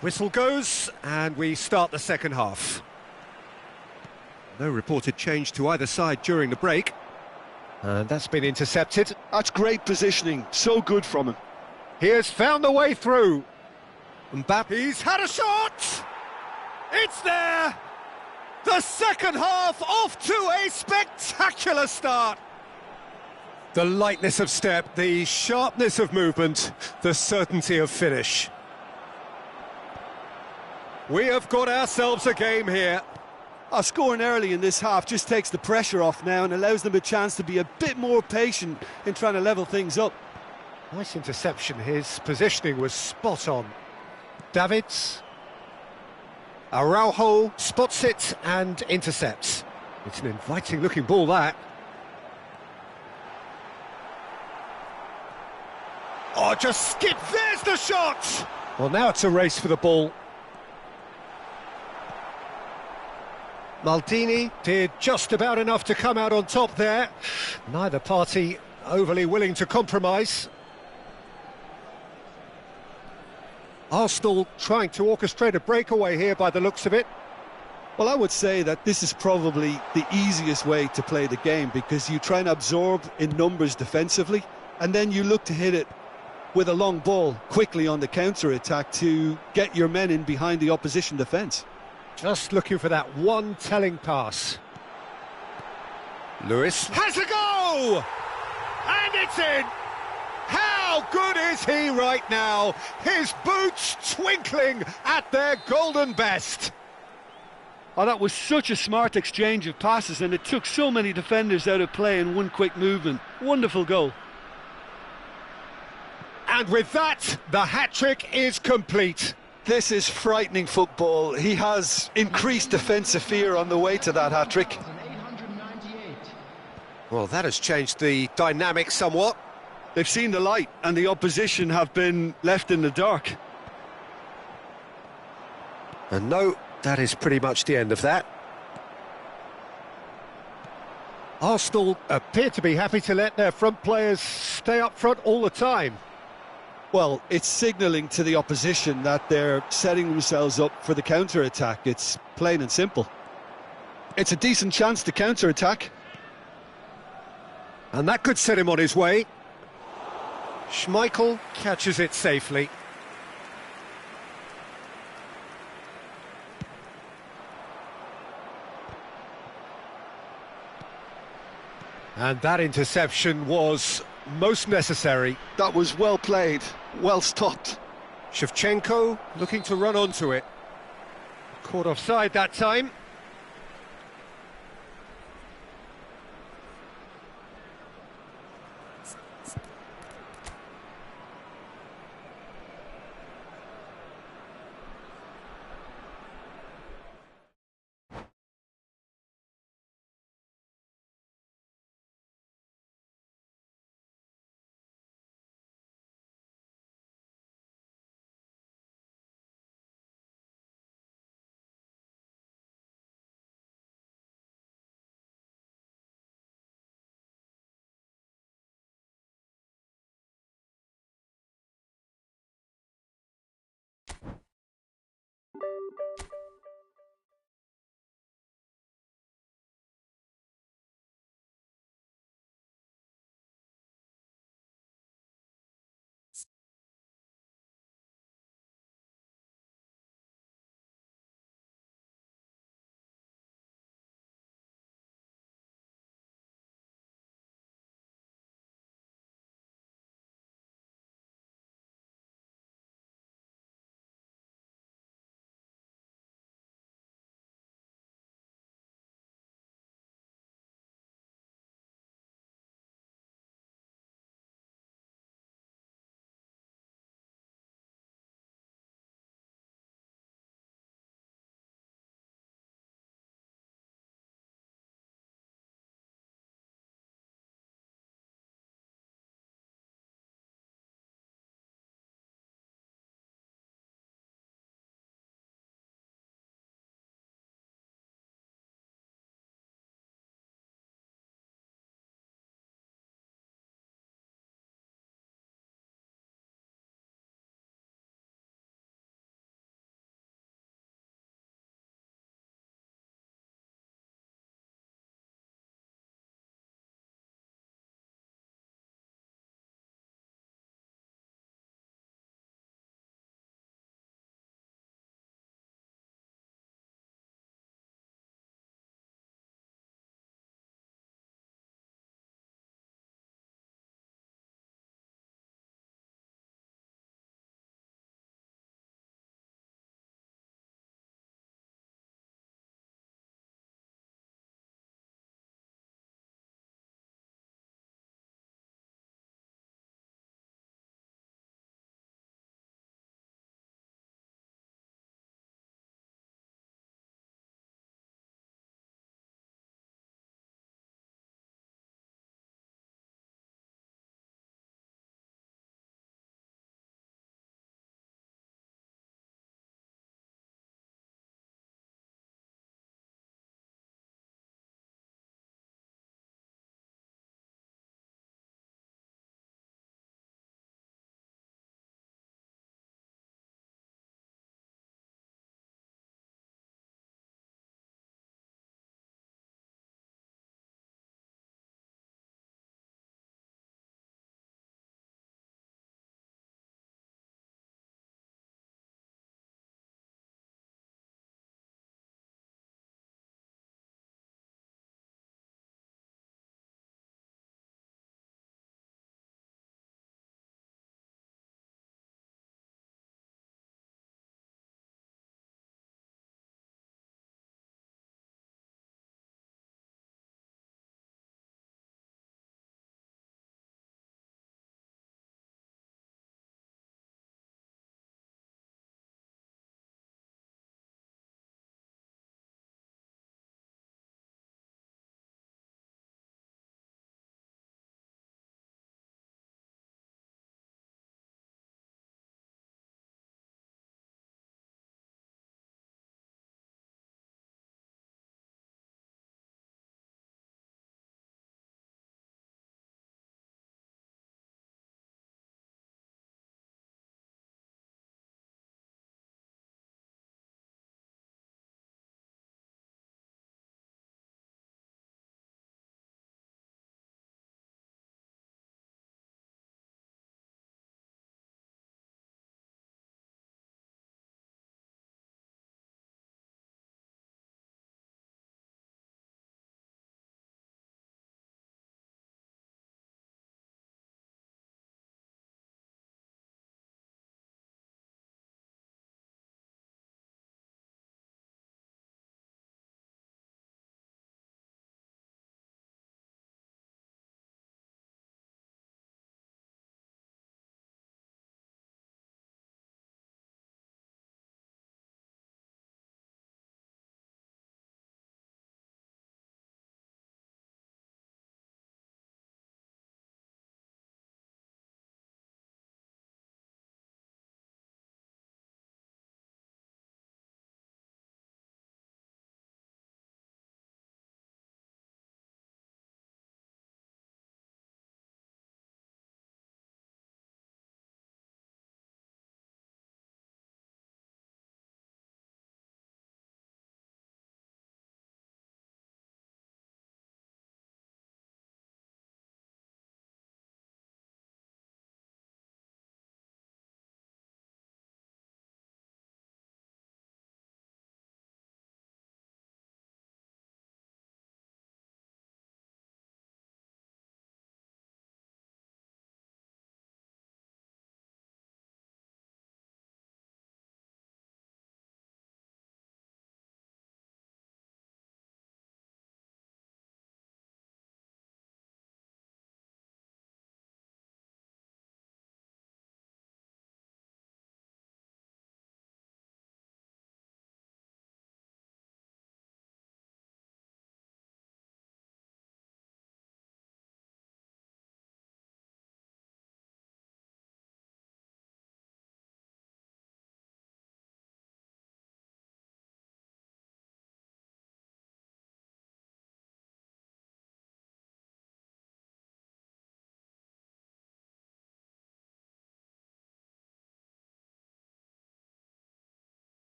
Whistle goes, and we start the second half. No reported change to either side during the break. And that's been intercepted. That's great positioning, so good from him. He has found a way through. Mbappe, he's had a shot! It's there! The second half off to a spectacular start. The lightness of step, the sharpness of movement, the certainty of finish. We have got ourselves a game here. Scoring early in this half just takes the pressure off now and allows them a chance to be a bit more patient in trying to level things up. Nice interception, his positioning was spot on. Davids. Araujo spots it and intercepts. It's an inviting looking ball, that. Oh, just skip, there's the shot! Well, now it's a race for the ball. Maldini did just about enough to come out on top there. Neither party overly willing to compromise. Arsenal trying to orchestrate a breakaway here by the looks of it. Well, I would say that this is probably the easiest way to play the game, because you try and absorb in numbers defensively, and then you look to hit it with a long ball quickly on the counter-attack to get your men in behind the opposition defence. Just looking for that one telling pass. Lewis has a go! And it's in! How good is he right now? His boots twinkling at their golden best. Oh, that was such a smart exchange of passes, and it took so many defenders out of play in one quick movement. Wonderful goal. And with that, the hat-trick is complete. This is frightening football. He has increased defensive fear on the way to that hat-trick. 898. Well, that has changed the dynamic somewhat. They've seen the light, and the opposition have been left in the dark. And no, that is pretty much the end of that. Arsenal appear to be happy to let their front players stay up front all the time. Well, it's signalling to the opposition that they're setting themselves up for the counter-attack. It's plain and simple. It's a decent chance to counter-attack. And that could set him on his way. Schmeichel catches it safely. And that interception was most necessary. That was well played, well stopped. Shevchenko looking to run onto it. Caught offside that time.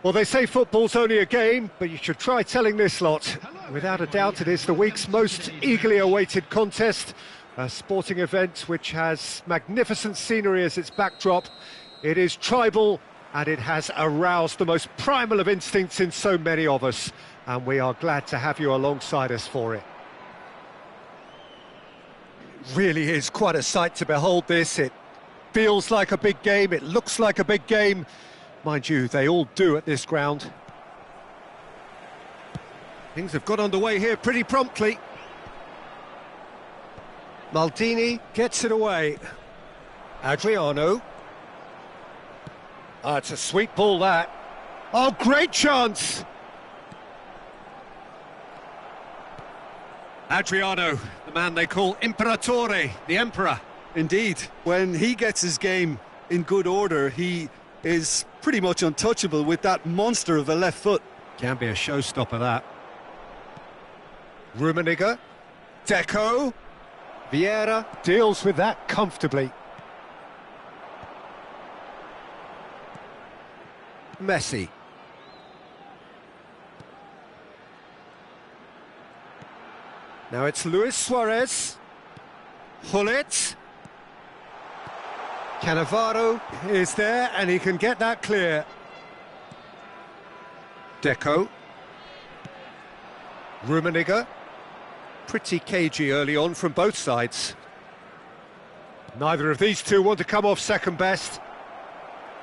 Well, they say football's only a game, but you should try telling this lot. Without a doubt, it is the week's most eagerly awaited contest, a sporting event which has magnificent scenery as its backdrop. It is tribal, and it has aroused the most primal of instincts in so many of us, and we are glad to have you alongside us for it. Really is quite a sight to behold this. It feels like a big game, it looks like a big game. Mind you, they all do at this ground. Things have got underway here pretty promptly. Maldini gets it away. Adriano. Ah, it's a sweet ball, that. Oh, great chance! Adriano, the man they call Imperatore, the Emperor. Indeed, when he gets his game in good order, he is pretty much untouchable with that monster of a left foot. Can be a showstopper, that. Rummenigge. Deco. Vieira deals with that comfortably. Messi. Now it's Luis Suarez. Gullit. Cannavaro is there, and he can get that clear. Deco. Rummenigge. Pretty cagey early on from both sides. Neither of these two want to come off second best.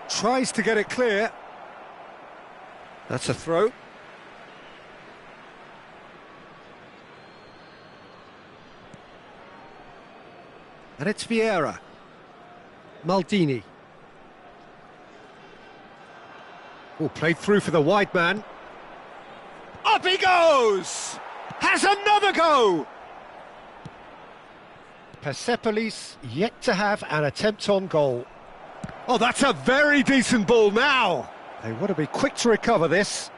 Tries to get it clear. That's a throw. And it's Vieira. Maldini. Oh, played through for the wide man. Up he goes! Has another go! Persepolis yet to have an attempt on goal. Oh, that's a very decent ball now! They want to be quick to recover this.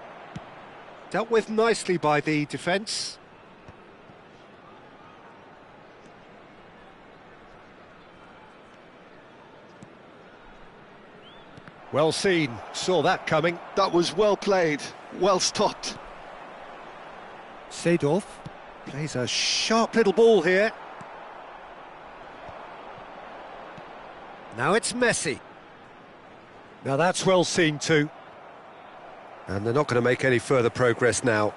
Dealt with nicely by the defence. Well seen, saw that coming. That was well played, well stopped. Seedorf plays a sharp little ball here. Now it's Messi. Now that's well seen too. And they're not going to make any further progress now.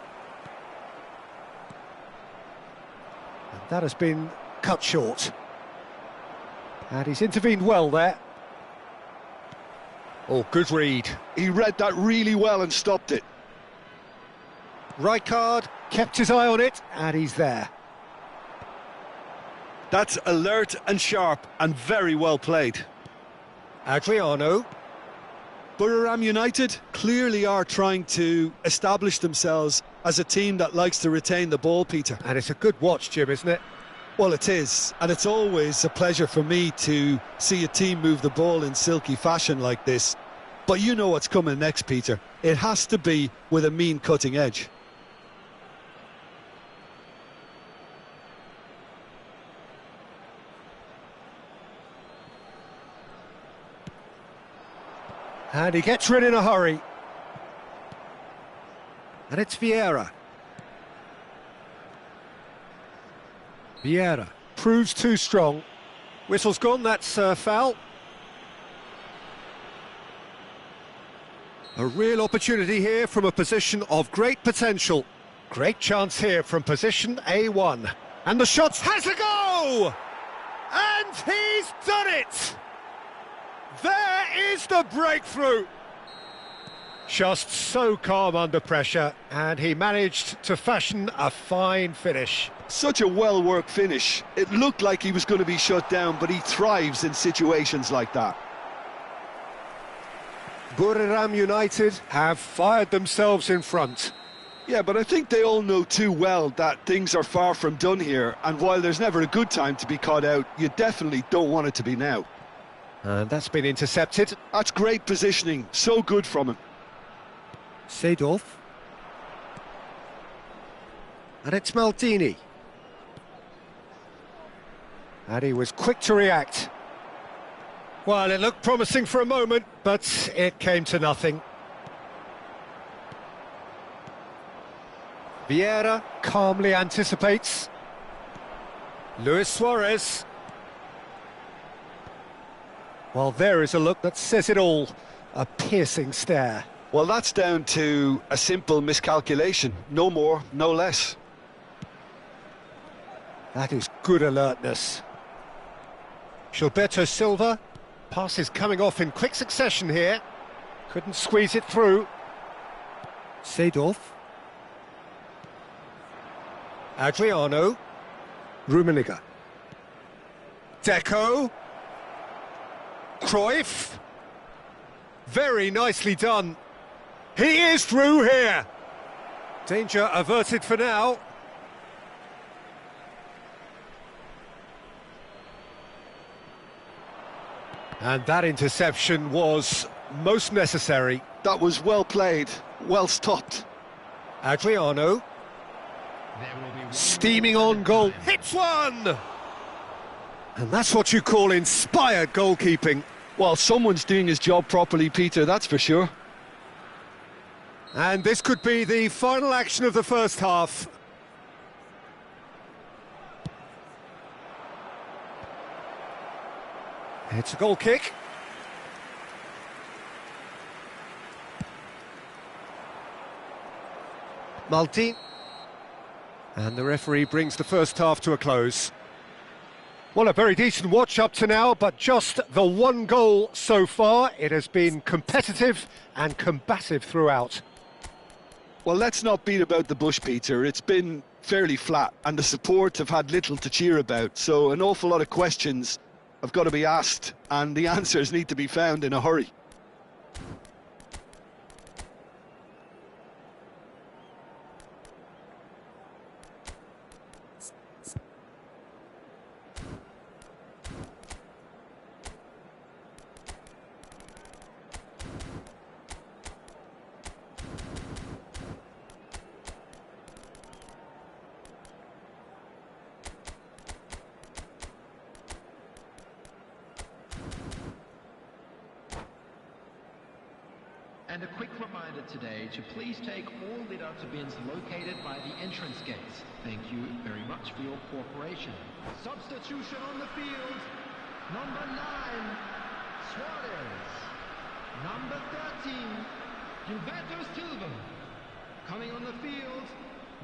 And that has been cut short. And he's intervened well there. Oh, good read. He read that really well and stopped it. Rijkaard kept his eye on it, and he's there. That's alert and sharp and very well played. Adriano. Buriram United clearly are trying to establish themselves as a team that likes to retain the ball, Peter. And it's a good watch, Jim, isn't it? Well, it is, and it's always a pleasure for me to see a team move the ball in silky fashion like this. But you know what's coming next, Peter. It has to be with a mean cutting edge. And he gets rid in a hurry. And it's Vieira. Vieira proves too strong. Whistle's gone, that's foul. A real opportunity here from a position of great potential. Great chance here from position A1. And the shot has a go! And he's done it! There is the breakthrough! Just so calm under pressure, and he managed to fashion a fine finish. Such a well-worked finish. It looked like he was going to be shut down, but he thrives in situations like that. Buriram United have fired themselves in front. Yeah, but I think they all know too well that things are far from done here, and while there's never a good time to be caught out, you definitely don't want it to be now. And that's been intercepted. That's great positioning, so good from him. Seedorf. And it's Maldini. And he was quick to react. Well, it looked promising for a moment, but it came to nothing. Vieira calmly anticipates. Luis Suarez. Well, there is a look that says it all. A piercing stare. Well, that's down to a simple miscalculation. No more, no less. That is good alertness. Gilberto Silva. Pass is coming off in quick succession here. Couldn't squeeze it through. Seedorf. Adriano. Rummenigge. Deco. Cruyff. Very nicely done. He is through here. Danger averted for now. And that interception was most necessary. That was well played, well stopped. Adriano. Steaming on goal. Hits one! And that's what you call inspired goalkeeping. Well, someone's doing his job properly, Peter, that's for sure. And this could be the final action of the first half. It's a goal kick. Maldini. And the referee brings the first half to a close. Well, a very decent watch up to now, but just the one goal so far. It has been competitive and combative throughout. Well, let's not beat about the bush, Peter. It's been fairly flat, and the support have had little to cheer about. So an awful lot of questions have got to be asked, and the answers need to be found in a hurry. And a quick reminder today to please take all Lidata bins located by the entrance gates. Thank you very much for your cooperation. Substitution on the field. Number 9, Suarez. Number 13, Gilberto Silva. Coming on the field,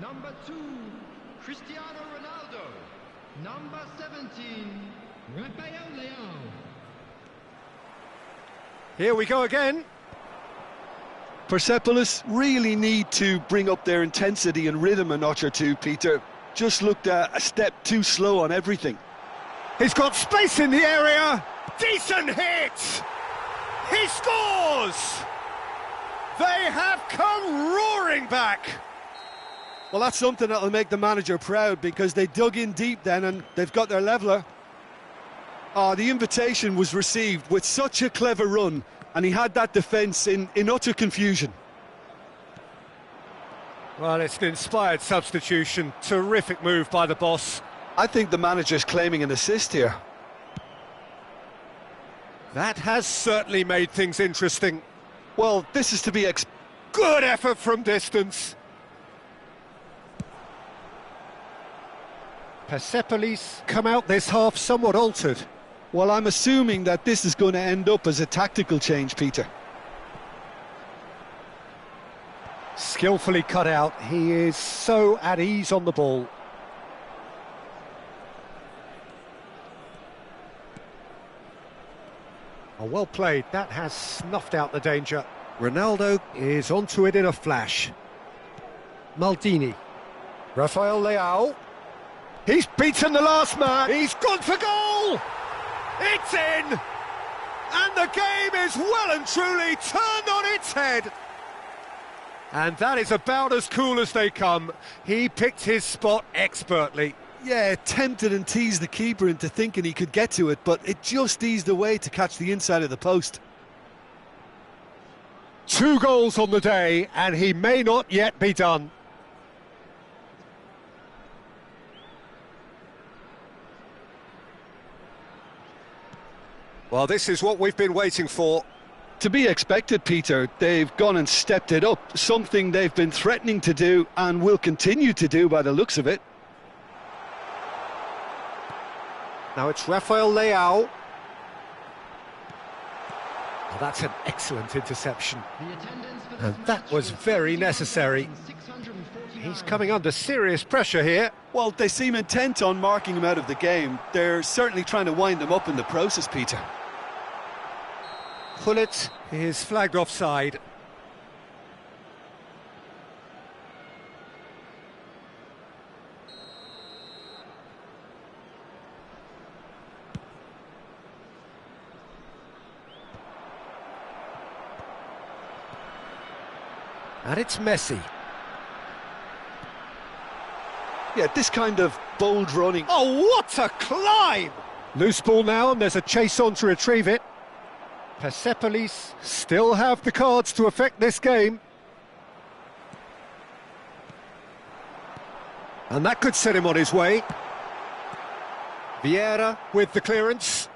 number 2, Cristiano Ronaldo. Number 17, Rafael Leao. Here we go again. Persepolis really need to bring up their intensity and rhythm a notch or two, Peter. Just looked a step too slow on everything. He's got space in the area. Decent hit. He scores. They have come roaring back. Well, that's something that'll make the manager proud, because they dug in deep then and they've got their leveller. The invitation was received with such a clever run, and he had that defence in utter confusion. Well, it's an inspired substitution. Terrific move by the boss. I think the manager's claiming an assist here. That has certainly made things interesting. Well, this is to be good effort from distance. Persepolis come out this half somewhat altered. Well, I'm assuming that this is going to end up as a tactical change, Peter. Skillfully cut out. He is so at ease on the ball. Oh, well played. That has snuffed out the danger. Ronaldo is onto it in a flash. Maldini. Rafael Leao. He's beaten the last man. He's gone for goal. It's in. And the game is well and truly turned on its head. And that is about as cool as they come. He picked his spot expertly. Yeah, tempted and teased the keeper into thinking he could get to it, but it just eased away to catch the inside of the post. 2 goals on the day, and he may not yet be done. Well, this is what we've been waiting for. To be expected, Peter. They've gone and stepped it up, something they've been threatening to do and will continue to do by the looks of it. Now it's Rafael Leao. Oh, that's an excellent interception. And that was very necessary. He's coming under serious pressure here. Well, they seem intent on marking him out of the game. They're certainly trying to wind him up in the process, Peter. Gullit is flagged offside. And it's Messi. Yeah, this kind of bold running. Oh, what a climb! Loose ball now, and there's a chase on to retrieve it. Persepolis still have the cards to affect this game. And that could set him on his way. Vieira with the clearance.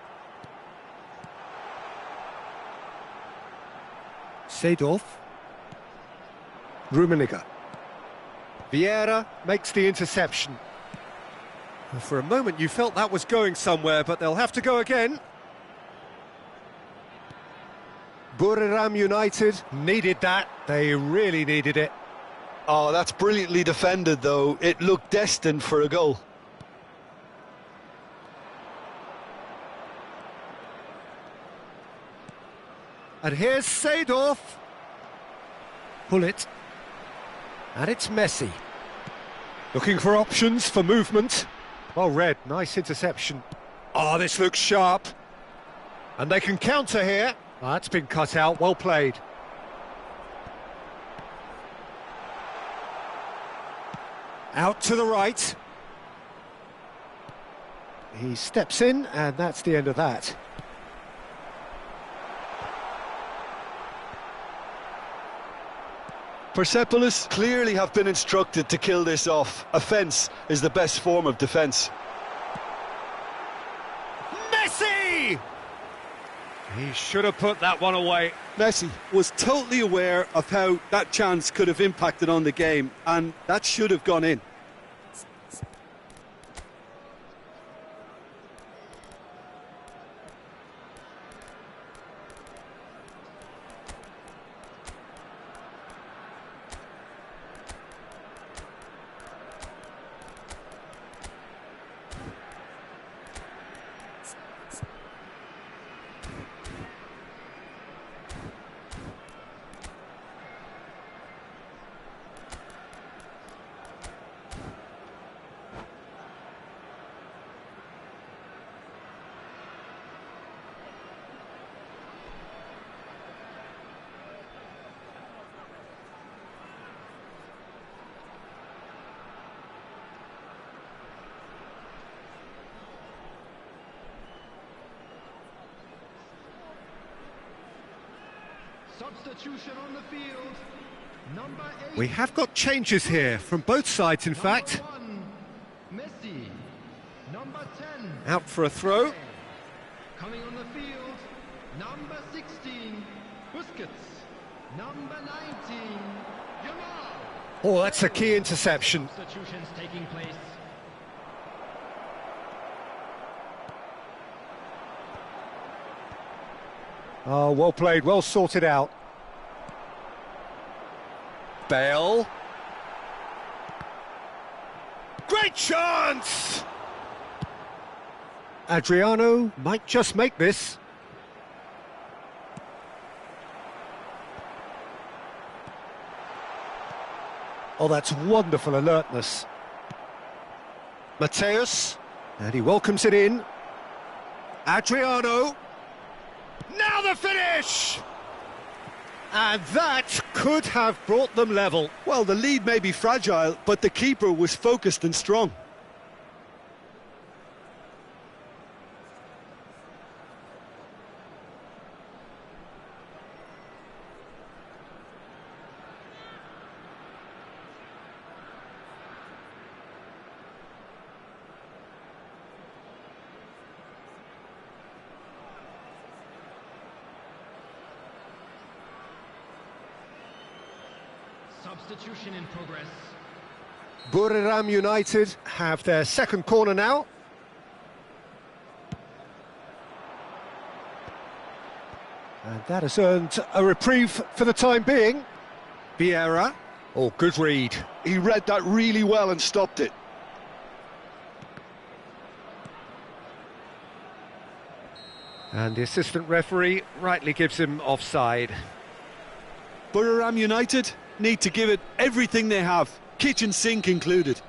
Seedorf. Rummenigge. Vieira makes the interception. For a moment you felt that was going somewhere, but they'll have to go again. Buriram United needed that. They really needed it. Oh, that's brilliantly defended, though. It looked destined for a goal. And here's Seedorf. Gullit. And it's Messi. Looking for options for movement. Well read, nice interception. Oh, this looks sharp. And they can counter here. Oh, that's been cut out, well played. Out to the right. He steps in, and that's the end of that. Persepolis clearly have been instructed to kill this off. Offence is the best form of defence. Messi! He should have put that one away. Messi was totally aware of how that chance could have impacted on the game, and that should have gone in. Substitution on the field. Number 8. We have got changes here from both sides, in fact. Number 1, Messi. Number 10. Out for a throw. Coming on the field. Number 16, Busquets. Number 19, Yamal. Oh, that's a key interception. Substitutions taking place. Oh, well played, well sorted out. Bale. Great chance! Adriano might just make this. Oh, that's wonderful alertness. Mateus, and he welcomes it in. Adriano. Now the finish! And that could have brought them level. Well, the lead may be fragile, but the keeper was focused and strong. Substitution in progress. Buriram United have their second corner now. And that has earned a reprieve for the time being. Vieira. Oh, good read. He read that really well and stopped it. And the assistant referee rightly gives him offside. Buriram United need to give it everything they have, kitchen sink included.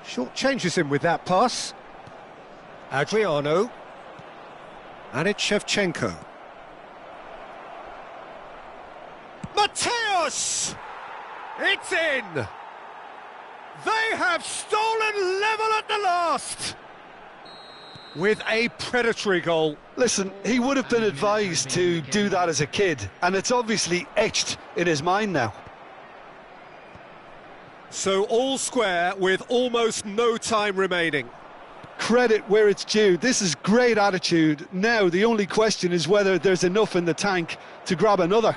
Short changes him with that pass. Adriano. And it's Shevchenko. Mateus! It's in! They have stolen level at the last! With a predatory goal. Listen, he would have been advised to do that as a kid, and it's obviously etched in his mind now. So all square with almost no time remaining. Credit where it's due. This is great attitude. Now the only question is whether there's enough in the tank to grab another.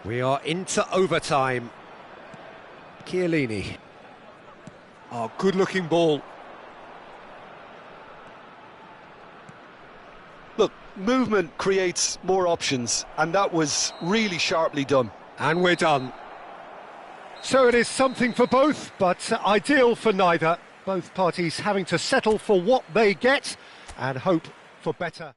We are into overtime. Chiellini. Oh, good-looking ball. Look, movement creates more options, and that was really sharply done. And we're done. So it is something for both, but ideal for neither. Both parties having to settle for what they get and hope for better.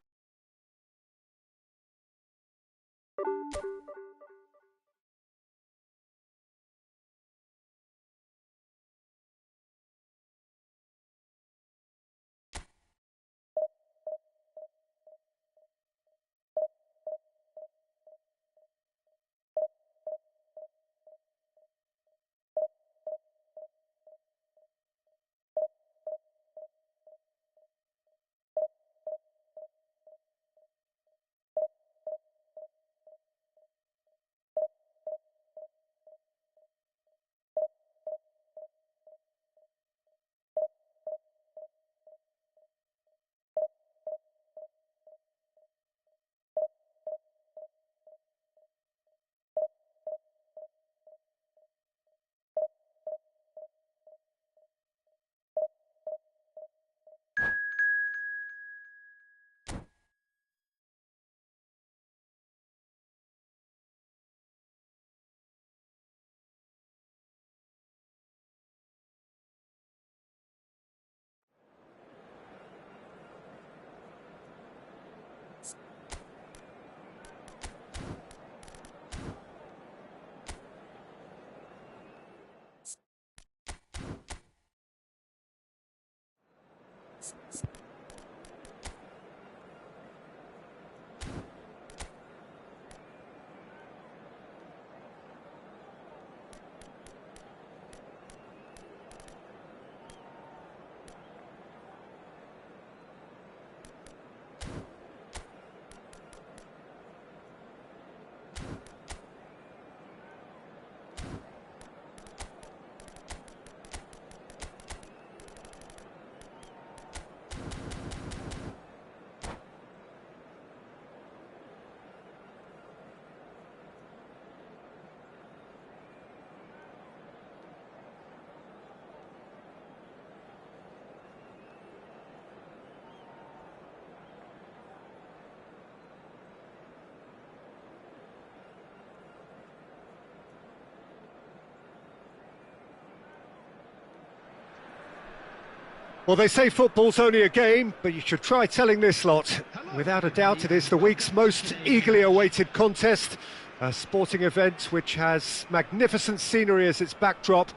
Well, they say football's only a game, but you should try telling this lot. Without a doubt, it is the week's most eagerly awaited contest, a sporting event which has magnificent scenery as its backdrop.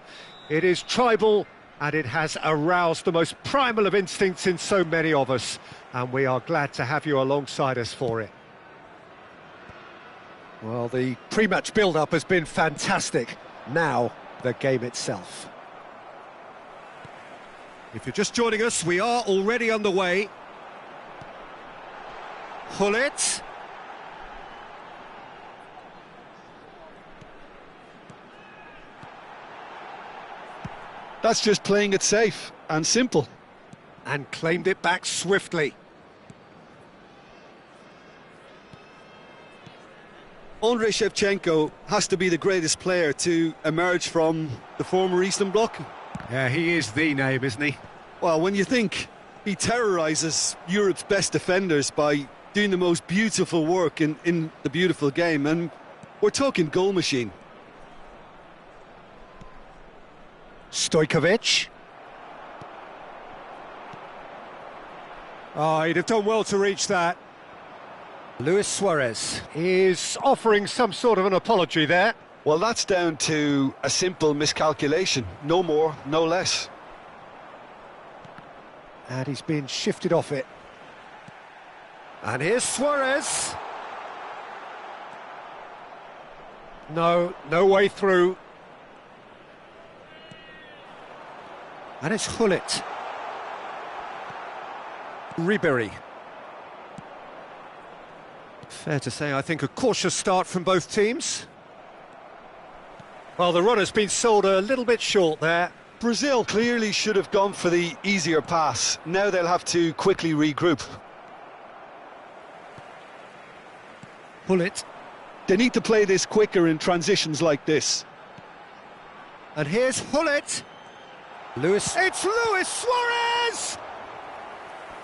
It is tribal, and it has aroused the most primal of instincts in so many of us, and we are glad to have you alongside us for it. Well, the pre-match build-up has been fantastic. Now, the game itself. If you're just joining us, we are already underway. Gullit. That's just playing it safe and simple. And claimed it back swiftly. Andrei Shevchenko has to be the greatest player to emerge from the former Eastern Bloc. Yeah, he is the name, isn't he? Well, when you think he terrorises Europe's best defenders by doing the most beautiful work in the beautiful game, and we're talking goal machine. Stojkovic. Oh, he'd have done well to reach that. Luis Suarez is offering some sort of an apology there. Well, that's down to a simple miscalculation. No more, no less. And he's been shifted off it. And here's Suarez. No way through. And it's Gullit. Ribéry. Fair to say, I think, a cautious start from both teams. Well, the run has been sold a little bit short there. Brazil clearly should have gone for the easier pass. Now they'll have to quickly regroup. Gullit. They need to play this quicker in transitions like this. And here's Gullit. It's Luis Suarez!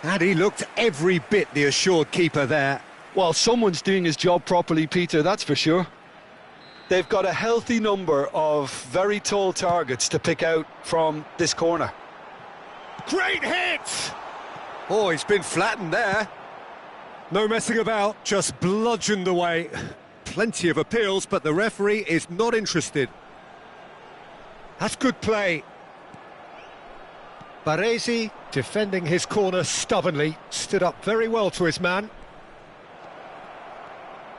And he looked every bit the assured keeper there. Well, someone's doing his job properly, Peter, that's for sure. They've got a healthy number of very tall targets to pick out from this corner. Great hit! Oh, he's been flattened there. No messing about, just bludgeoned away. Plenty of appeals, but the referee is not interested. That's good play. Baresi, defending his corner stubbornly, stood up very well to his man.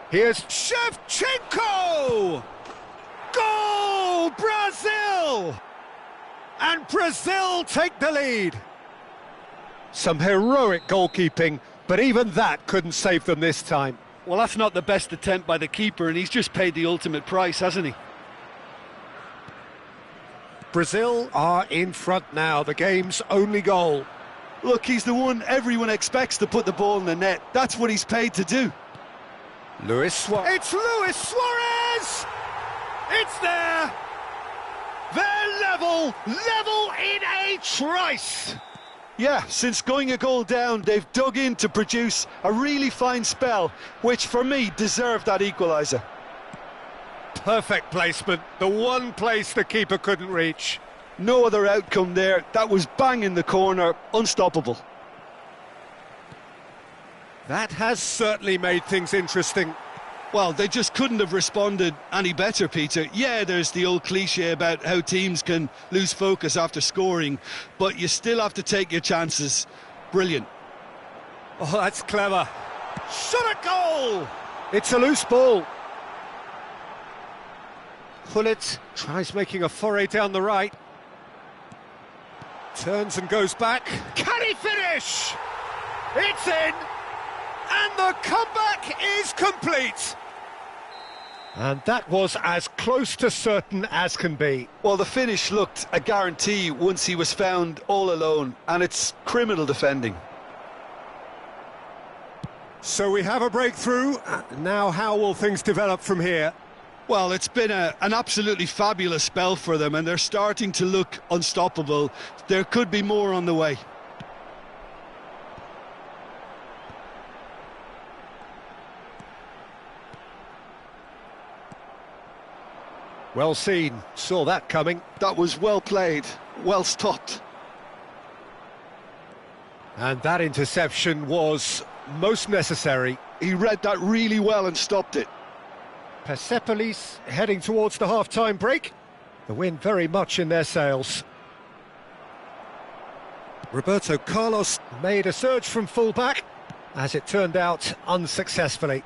Here's Shevchenko! Goal, Brazil! And Brazil take the lead. Some heroic goalkeeping, but even that couldn't save them this time. Well, that's not the best attempt by the keeper, and he's just paid the ultimate price, hasn't he? Brazil are in front now, the game's only goal. Look, he's the one everyone expects to put the ball in the net. That's what he's paid to do. Luis Suarez. It's Luis Suarez! It's there! They're level in a trice! Yeah, since going a goal down, they've dug in to produce a really fine spell, which for me deserved that equaliser. Perfect placement, the one place the keeper couldn't reach. No other outcome there. That was bang in the corner, unstoppable. That has certainly made things interesting. Well, they just couldn't have responded any better, Peter. Yeah, there's the old cliche about how teams can lose focus after scoring, but you still have to take your chances. Brilliant. Oh, that's clever. Shot a goal! It's a loose ball. Gullit tries making a foray down the right. Turns and goes back. Can he finish? It's in! And the comeback is complete! And that was as close to certain as can be. Well, the finish looked a guarantee once he was found all alone, and it's criminal defending. So we have a breakthrough. Now how will things develop from here? Well, it's been an absolutely fabulous spell for them, and they're starting to look unstoppable. There could be more on the way. Well seen, saw that coming. That was well played, well stopped. And that interception was most necessary. He read that really well and stopped it. Persepolis heading towards the half-time break. The wind very much in their sails. Roberto Carlos made a surge from full-back, as it turned out unsuccessfully.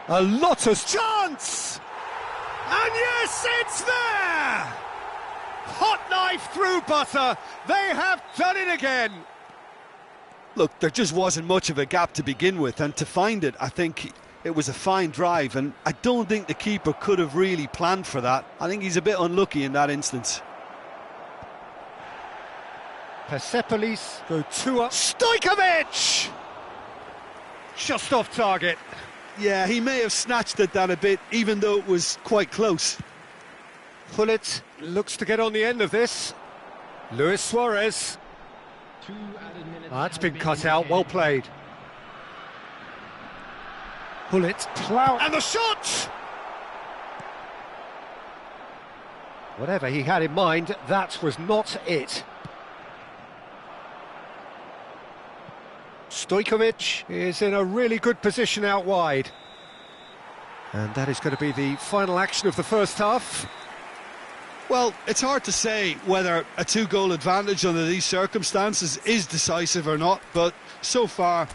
A lot of chance! And yes, it's there! Hot knife through butter, they have done it again! Look, there just wasn't much of a gap to begin with, and to find it, I think it was a fine drive, and I don't think the keeper could have really planned for that. I think he's a bit unlucky in that instance. Persepolis go 2 up. Stojkovic! Just off target. Yeah, he may have snatched at that a bit, even though it was quite close. Gullit looks to get on the end of this. Luis Suarez. 2 added minutes. That's have been cut out, well played. Gullit, plough, and the shot! Whatever he had in mind, that was not it. Stojkovic is in a really good position out wide. And that is going to be the final action of the first half. Well, it's hard to say whether a 2-goal advantage under these circumstances is decisive or not, but so far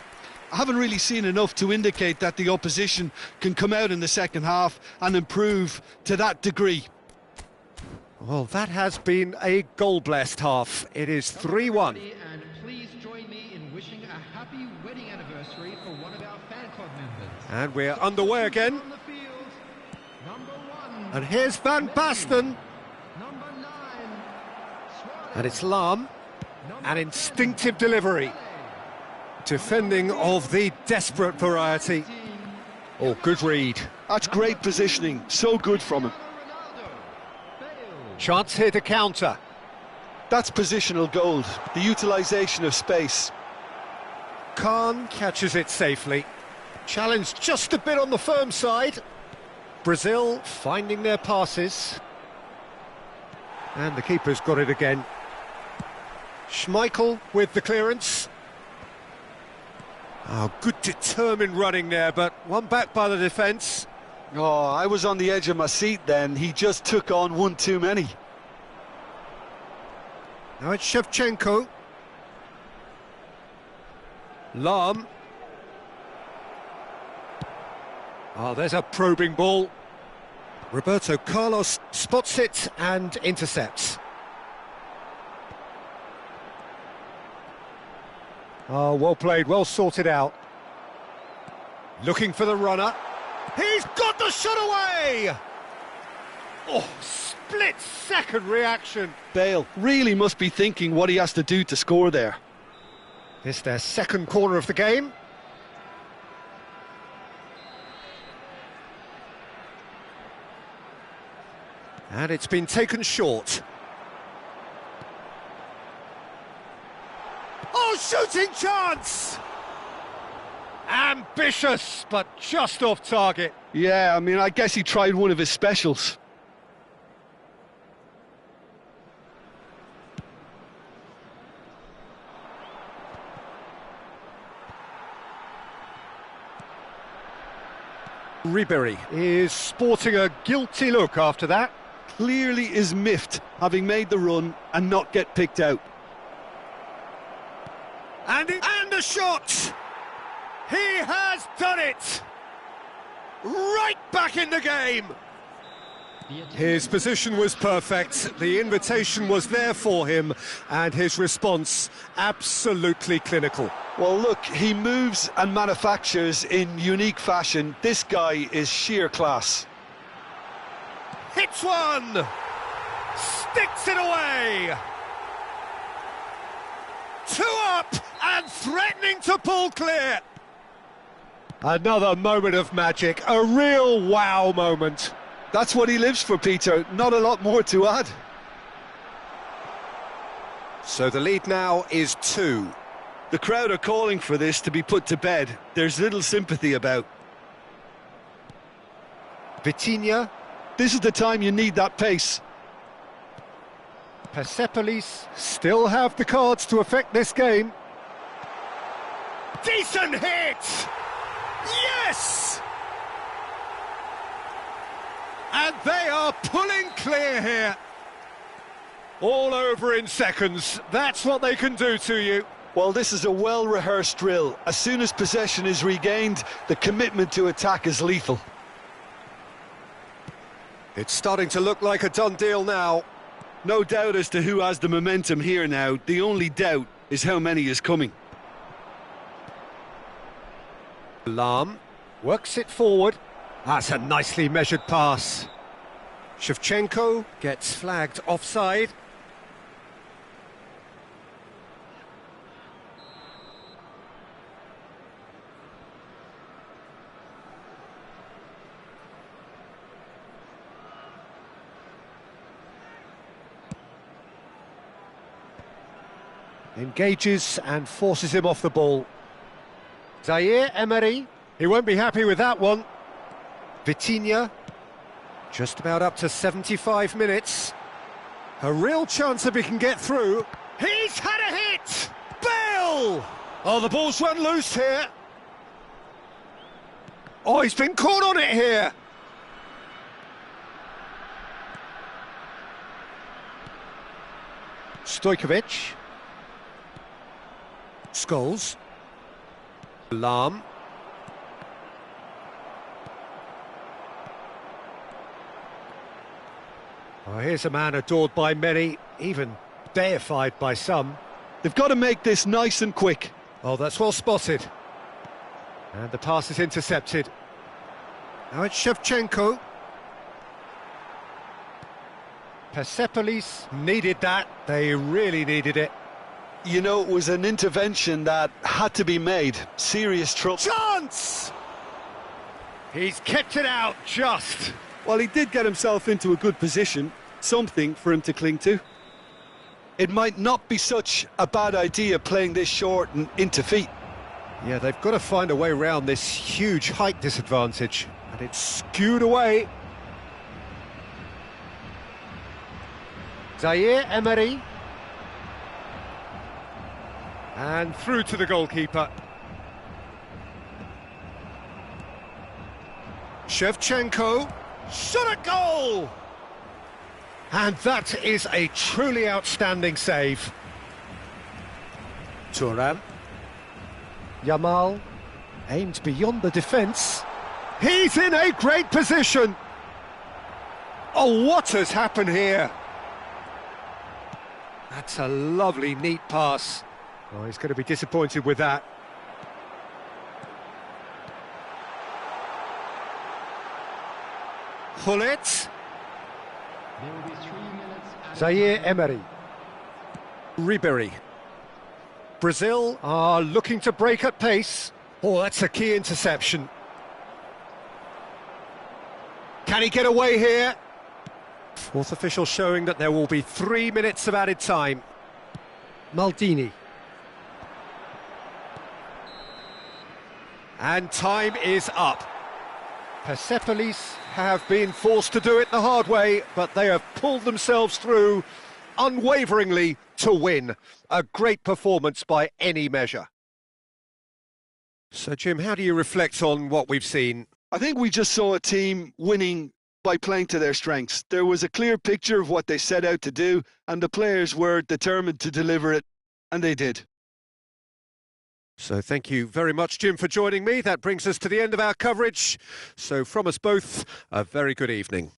I haven't really seen enough to indicate that the opposition can come out in the second half and improve to that degree. Well, that has been a goal-blessed half. It is 3-1. And please join me in wishing a happy wedding anniversary for one of our fan club members. And we're underway again. On the field, number 1. And here's Van Basten. Number 9. Suarez. And it's Lahm. Number An 10, instinctive delivery. Defending of the desperate variety. Oh, good read. That's great positioning, so good from him. Ronaldo. Bale. Chance here to counter. That's positional gold, the utilisation of space. Khan catches it safely. Challenge just a bit on the firm side. Brazil finding their passes. And the keeper's got it again. Schmeichel with the clearance. Oh, good determined running there, but one back by the defence. Oh, I was on the edge of my seat then. He just took on one too many. Now it's Shevchenko. Lahm. Oh, there's a probing ball. Roberto Carlos spots it and intercepts. Oh, well played, well sorted out. Looking for the runner. He's got the shot away! Oh, split-second reaction. Bale really must be thinking what he has to do to score there. It's their second corner of the game. And it's been taken short. Oh, shooting chance! Ambitious, but just off target. Yeah, I mean, I guess he tried one of his specials. Ribéry is sporting a guilty look after that. Clearly is miffed, having made the run and not get picked out. And a shot! He has done it! Right back in the game! His position was perfect, the invitation was there for him, and his response absolutely clinical. Well, look, he moves and manufactures in unique fashion. This guy is sheer class. Hits one! Sticks it away! 2 up and threatening to pull clear! Another moment of magic, a real wow moment. That's what he lives for, Peter. Not a lot more to add. So the lead now is 2. The crowd are calling for this to be put to bed. There's little sympathy about. Vitinha. This is the time you need that pace. Persepolis still have the cards to affect this game. Decent hit! Yes! And they are pulling clear here. All over in seconds. That's what they can do to you. Well, this is a well-rehearsed drill. As soon as possession is regained, the commitment to attack is lethal. It's starting to look like a done deal now. No doubt as to who has the momentum here now. The only doubt is how many is coming. Lahm works it forward. That's a nicely measured pass. Shevchenko gets flagged offside. Engages and forces him off the ball. Zaire Emery, he won't be happy with that one. Vitinha, just about up to 75 minutes. A real chance if he can get through. He's had a hit! Bale! Oh, the ball's run loose here. Oh, he's been caught on it here. Stojkovic. Scholes. Lahm. Oh, here's a man adored by many, even deified by some. They've got to make this nice and quick. Oh, that's well spotted. And the pass is intercepted. Now it's Shevchenko. Persepolis needed that. They really needed it. You know, it was an intervention that had to be made. Serious trouble. Chance! He's kept it out just. Well, he did get himself into a good position. Something for him to cling to. It might not be such a bad idea playing this short and into feet. Yeah, they've got to find a way around this huge height disadvantage. And it's skewed away. Zaire Emery. And through to the goalkeeper. Shevchenko. Shot at goal! And that is a truly outstanding save. Thuram. Yamal aimed beyond the defence. He's in a great position. Oh, what has happened here? That's a lovely, neat pass. Oh, he's going to be disappointed with that. Gullit. There will be 3 minutes. Zaire Emery. Ribéry. Brazil are looking to break at pace. Oh, that's a key interception. Can he get away here? Fourth official showing that there will be 3 minutes of added time. Maldini. And time is up. Persepolis have been forced to do it the hard way, but they have pulled themselves through unwaveringly to win. A great performance by any measure. So, Jim, how do you reflect on what we've seen? I think we just saw a team winning by playing to their strengths. There was a clear picture of what they set out to do, and the players were determined to deliver it, and they did. So thank you very much, Jim, for joining me. That brings us to the end of our coverage. So from us both, a very good evening.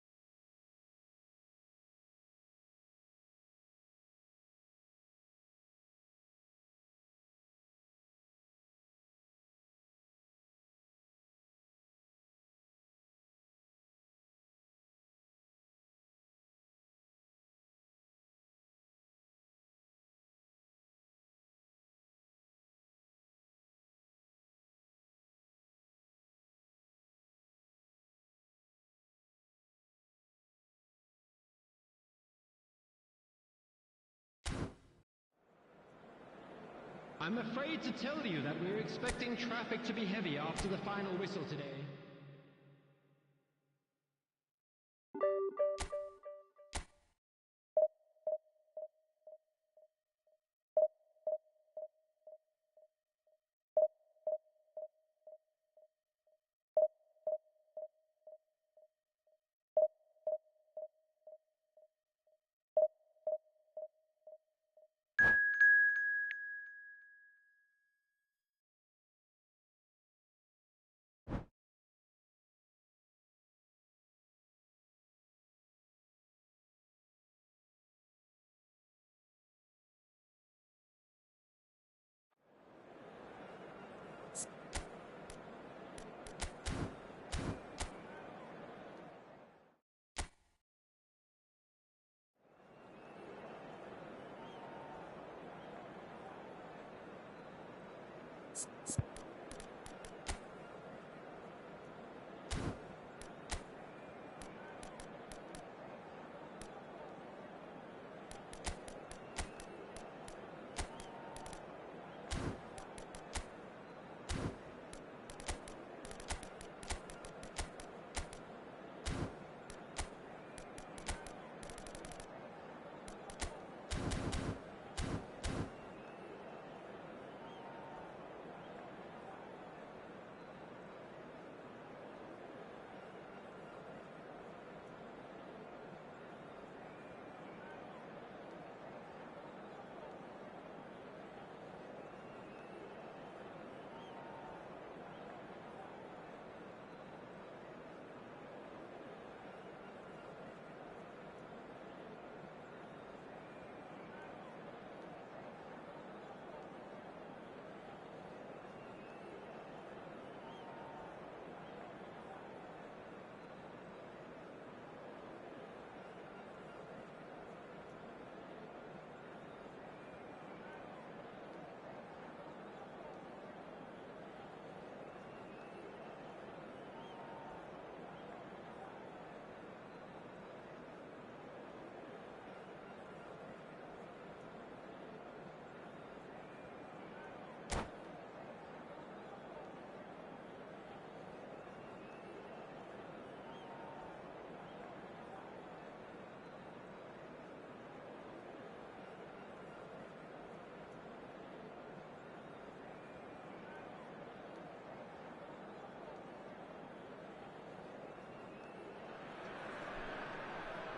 I'm afraid to tell you that we're expecting traffic to be heavy after the final whistle today.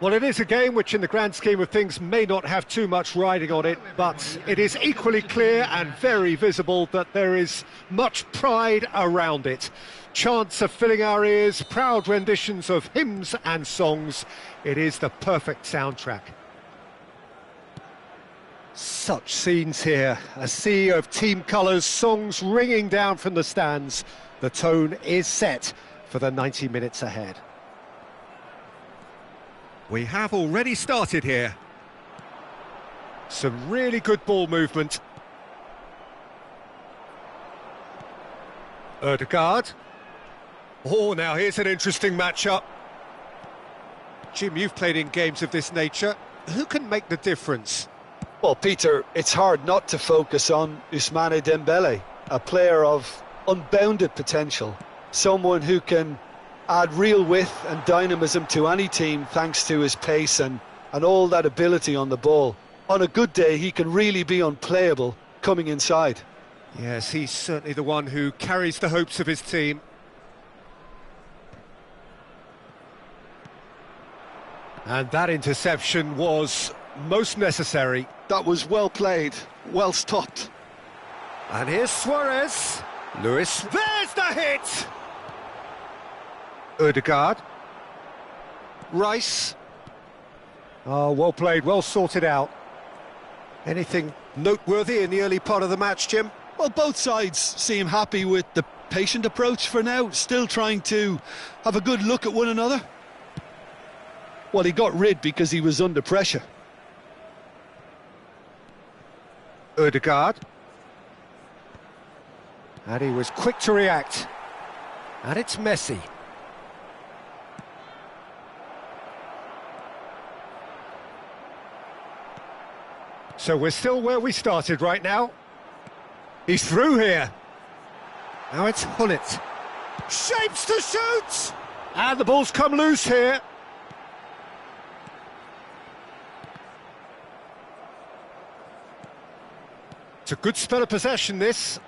Well, it is a game which in the grand scheme of things may not have too much riding on it, but it is equally clear and very visible that there is much pride around it. Chants are filling our ears, proud renditions of hymns and songs. It is the perfect soundtrack. Such scenes here, a sea of team colours, songs ringing down from the stands. The tone is set for the 90 minutes ahead. We have already started here. Some really good ball movement. Ødegaard. Oh, now here's an interesting matchup. Jim, you've played in games of this nature. Who can make the difference? Well, Peter, it's hard not to focus on Ousmane Dembele, a player of unbounded potential, someone who can add real width and dynamism to any team thanks to his pace and all that ability on the ball. On a good day, he can really be unplayable coming inside. Yes, he's certainly the one who carries the hopes of his team. And that interception was most necessary. That was well played, well stopped. And here's Suarez. Lewis, there's the hit! Ødegaard. Rice. Oh, well played, well sorted out. Anything noteworthy in the early part of the match, Jim? Well, both sides seem happy with the patient approach for now, still trying to have a good look at one another. Well, he got rid because he was under pressure. Ødegaard. And he was quick to react. And it's Messi. So we're still where we started right now. He's through here. Now it's Hullet. Shapes to shoot! And the ball's come loose here. It's a good spell of possession, this.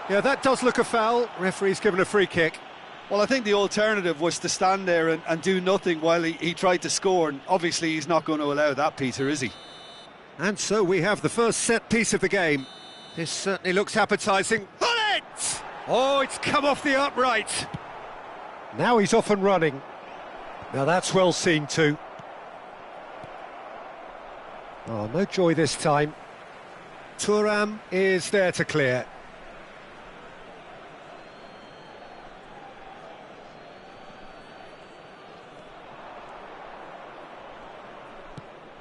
Yeah, that does look a foul. Referee's given a free kick. Well, I think the alternative was to stand there and do nothing while he tried to score. And obviously he's not going to allow that, Peter, is he? And so we have the first set piece of the game. This certainly looks appetising. Hullet! Oh, it's come off the upright. Now he's off and running. Now that's well seen too. Oh, no joy this time. Thuram is there to clear.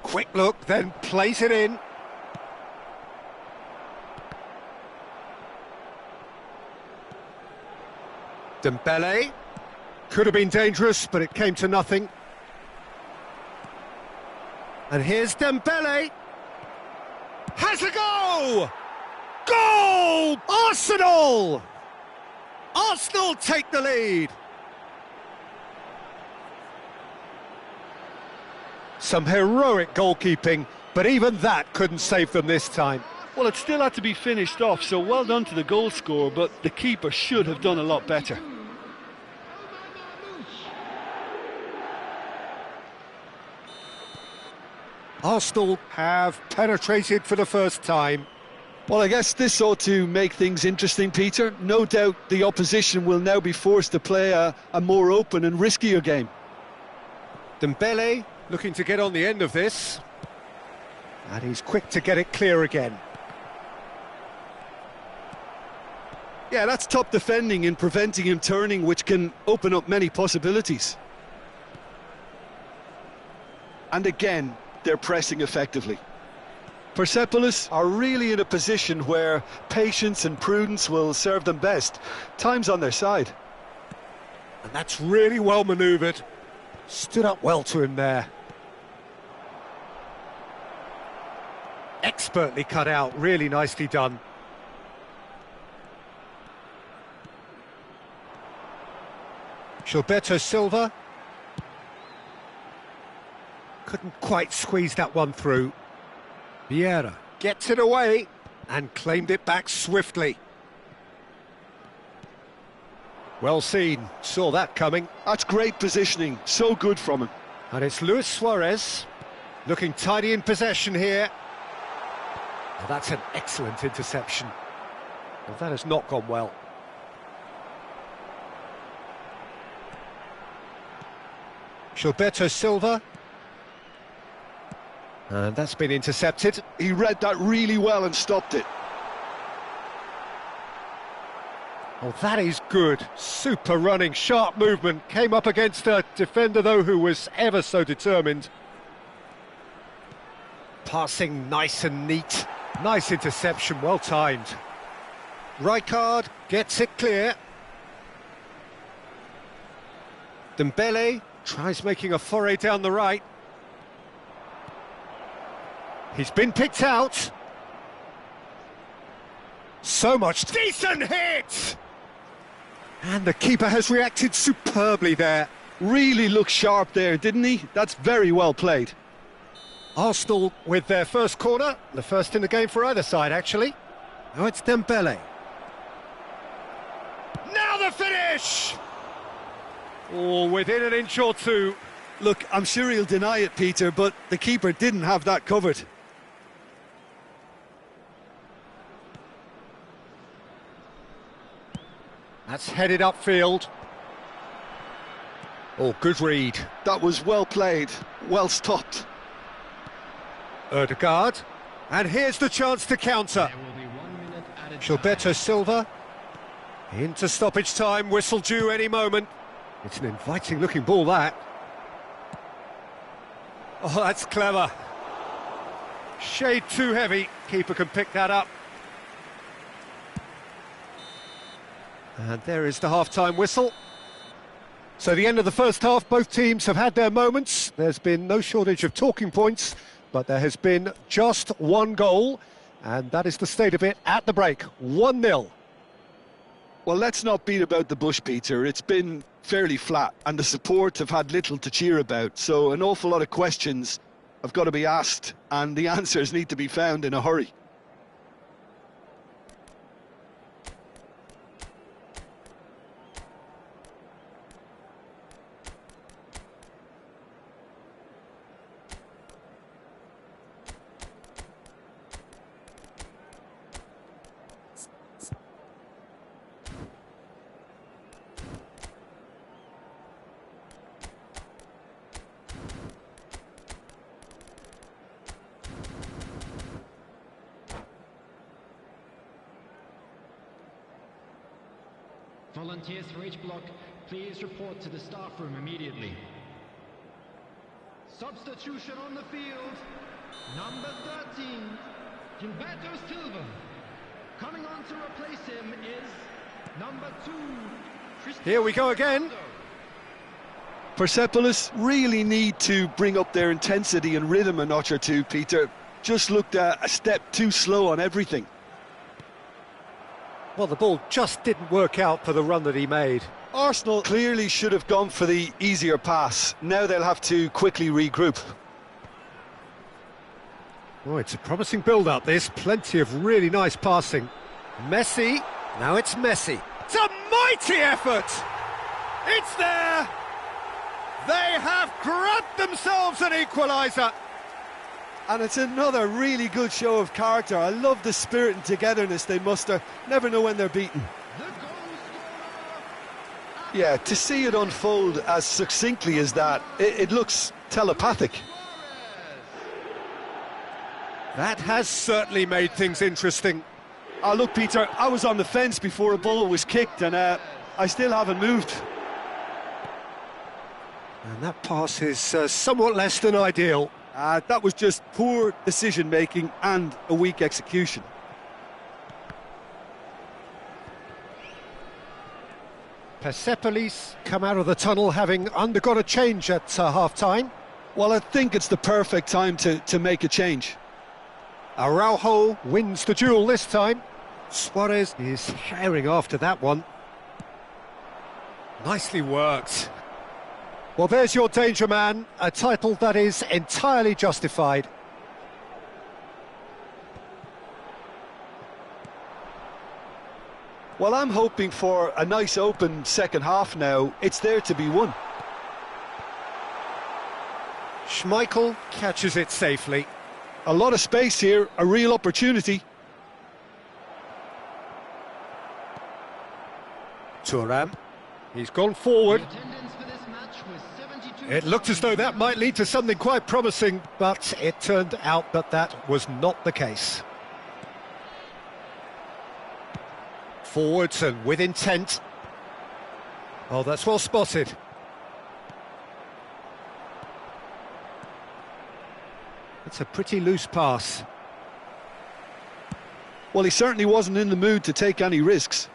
Quick look, then plays it in. Dembele. Could have been dangerous, but it came to nothing. And here's Dembele. Has a go! Goal! Arsenal! Arsenal take the lead. Some heroic goalkeeping, but even that couldn't save them this time. Well, it still had to be finished off, so well done to the goal scorer, but the keeper should have done a lot better. Arsenal have penetrated for the first time. Well, I guess this ought to make things interesting, Peter. No doubt the opposition will now be forced to play a more open and riskier game. Dembele looking to get on the end of this. And he's quick to get it clear again. Yeah, that's top defending in preventing him turning, which can open up many possibilities. And again, they're pressing effectively. Persepolis are really in a position where patience and prudence will serve them best. Time's on their side. And that's really well manoeuvred. Stood up well to him there. Expertly cut out, really nicely done. Gilberto Silva. Couldn't quite squeeze that one through. Vieira gets it away and claimed it back swiftly. Well seen, saw that coming. That's great positioning, so good from him. And it's Luis Suarez, looking tidy in possession here. Well, that's an excellent interception. Well, that has not gone well. Gilberto Silva. And that's been intercepted. He read that really well and stopped it. Oh, that is good. Super running, sharp movement. Came up against a defender, though, who was ever so determined. Passing nice and neat. Nice interception, well timed. Rijkaard gets it clear. Dembele tries making a foray down the right. He's been picked out. So much decent hit! And the keeper has reacted superbly there. Really looked sharp there, didn't he? That's very well played. Arsenal with their first corner, the first in the game for either side, actually. Now it's Dembele. Now the finish! Oh, within an inch or two. Look, I'm sure he'll deny it, Peter, but the keeper didn't have that covered. That's headed upfield. Oh, good read. That was well played, well stopped. Ødegaard. And here's the chance to counter. There will be 1 minute added Gilberto time. Silva. Into stoppage time, whistle due any moment. It's an inviting looking ball, that. Oh, that's clever. Shade too heavy. Keeper can pick that up. And there is the half-time whistle. So the end of the first half, both teams have had their moments. There's been no shortage of talking points, but there has been just one goal, and that is the state of it at the break. 1-0. Well, let's not beat about the bush, Peter. It's been fairly flat, and the support have had little to cheer about. So an awful lot of questions have got to be asked, and the answers need to be found in a hurry. Volunteers for each block, please report to the staff room immediately. Substitution on the field. Number 13, Gilberto Silva. Coming on to replace him is number 2, Here we go again. Persepolis really need to bring up their intensity and rhythm a notch or two, Peter. Just looked a step too slow on everything. Well, the ball just didn't work out for the run that he made. Arsenal clearly should have gone for the easier pass. Now they'll have to quickly regroup. Oh, it's a promising build-up, this. Plenty of really nice passing. Messi. Now it's Messi. It's a mighty effort! It's there! They have grabbed themselves an equaliser. And it's another really good show of character. I love the spirit and togetherness they muster. Never know when they're beaten. Yeah, to see it unfold as succinctly as that, it looks telepathic. That has certainly made things interesting. Oh, look, Peter, I was on the fence before a ball was kicked, and I still haven't moved. And that pass is somewhat less than ideal. That was just poor decision-making and a weak execution. Persepolis come out of the tunnel having undergone a change at half-time. Well, I think it's the perfect time to make a change. Araujo wins the duel this time. Suarez is herring after that one. Nicely worked. Well, there's your danger man, a title that is entirely justified. Well, I'm hoping for a nice open second half now. It's there to be won. Schmeichel catches it safely. A lot of space here, a real opportunity. Thuram, he's gone forward. It looked as though that might lead to something quite promising, but it turned out that that was not the case. Forwards and with intent. Oh, that's well spotted. It's a pretty loose pass. Well, he certainly wasn't in the mood to take any risks.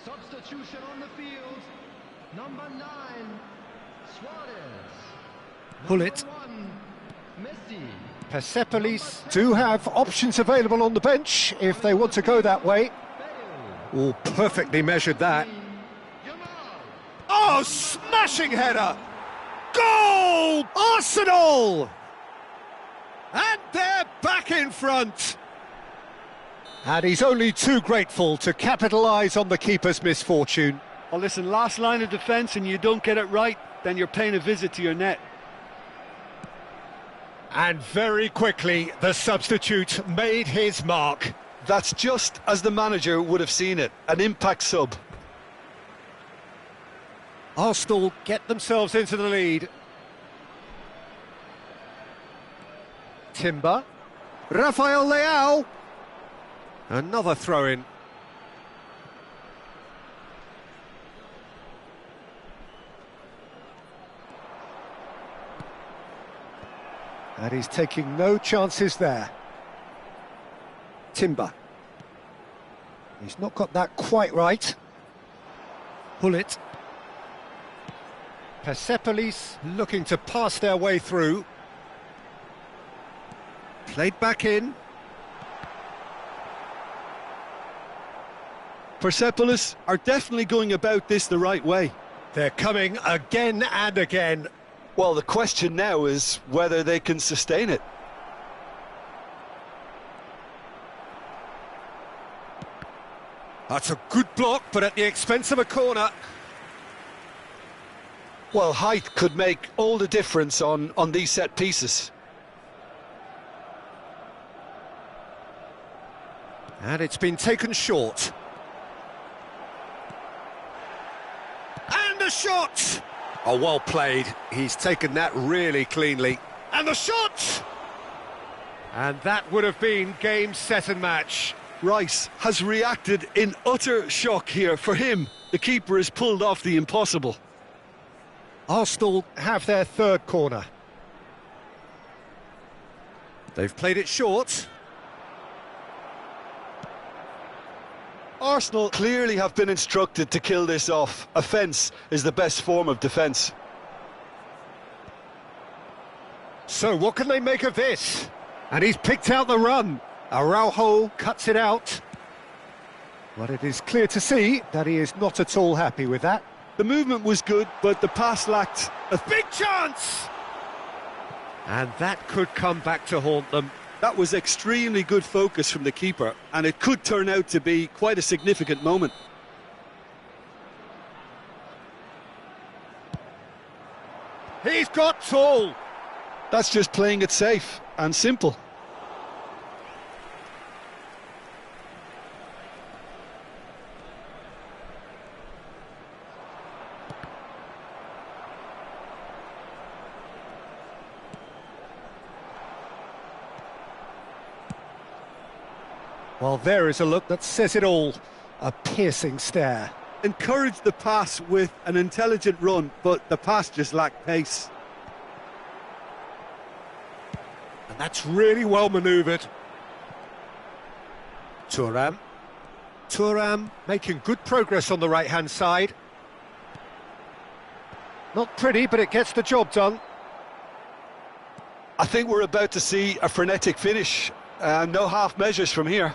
Substitution on the field. Number 9, Suarez. Pullet. Number 1, Messi. Persepolis do have options available on the bench if they want to go that way. Oh, perfectly measured that. Oh, smashing header! Goal! Arsenal! And they're back in front. And he's only too grateful to capitalise on the keeper's misfortune. Well, listen, last line of defence and you don't get it right, then you're paying a visit to your net. And very quickly, the substitute made his mark. That's just as the manager would have seen it, an impact sub. Arsenal get themselves into the lead. Timber. Rafael Leao. Another throw-in. And he's taking no chances there. Timber. He's not got that quite right. Pullet. Persepolis looking to pass their way through. Played back in. Persepolis are definitely going about this the right way. They're coming again and again. Well, the question now is whether they can sustain it. That's a good block, but at the expense of a corner. Well, height could make all the difference on these set pieces. And it's been taken short. And a shot! Oh, well played. He's taken that really cleanly. And the shot! And that would have been game, set and match. Rice has reacted in utter shock here. For him, the keeper has pulled off the impossible. Arsenal have their third corner. They've played it short. Arsenal clearly have been instructed to kill this off. Offence is the best form of defence. So what can they make of this? And he's picked out the run. Araujo cuts it out. But it is clear to see that he is not at all happy with that. The movement was good, but the pass lacked a Big chance! And that could come back to haunt them. That was extremely good focus from the keeper, and it could turn out to be quite a significant moment. He's got tall. That's just playing it safe and simple. Well, there is a look that says it all. A piercing stare. Encouraged the pass with an intelligent run, but the pass just lacked pace. And that's really well manoeuvred. Thuram. Thuram making good progress on the right-hand side. Not pretty, but it gets the job done. I think we're about to see a frenetic finish. No half measures from here.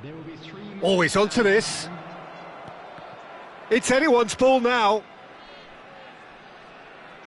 There will be 3 minutes. Always onto this. It's anyone's ball now.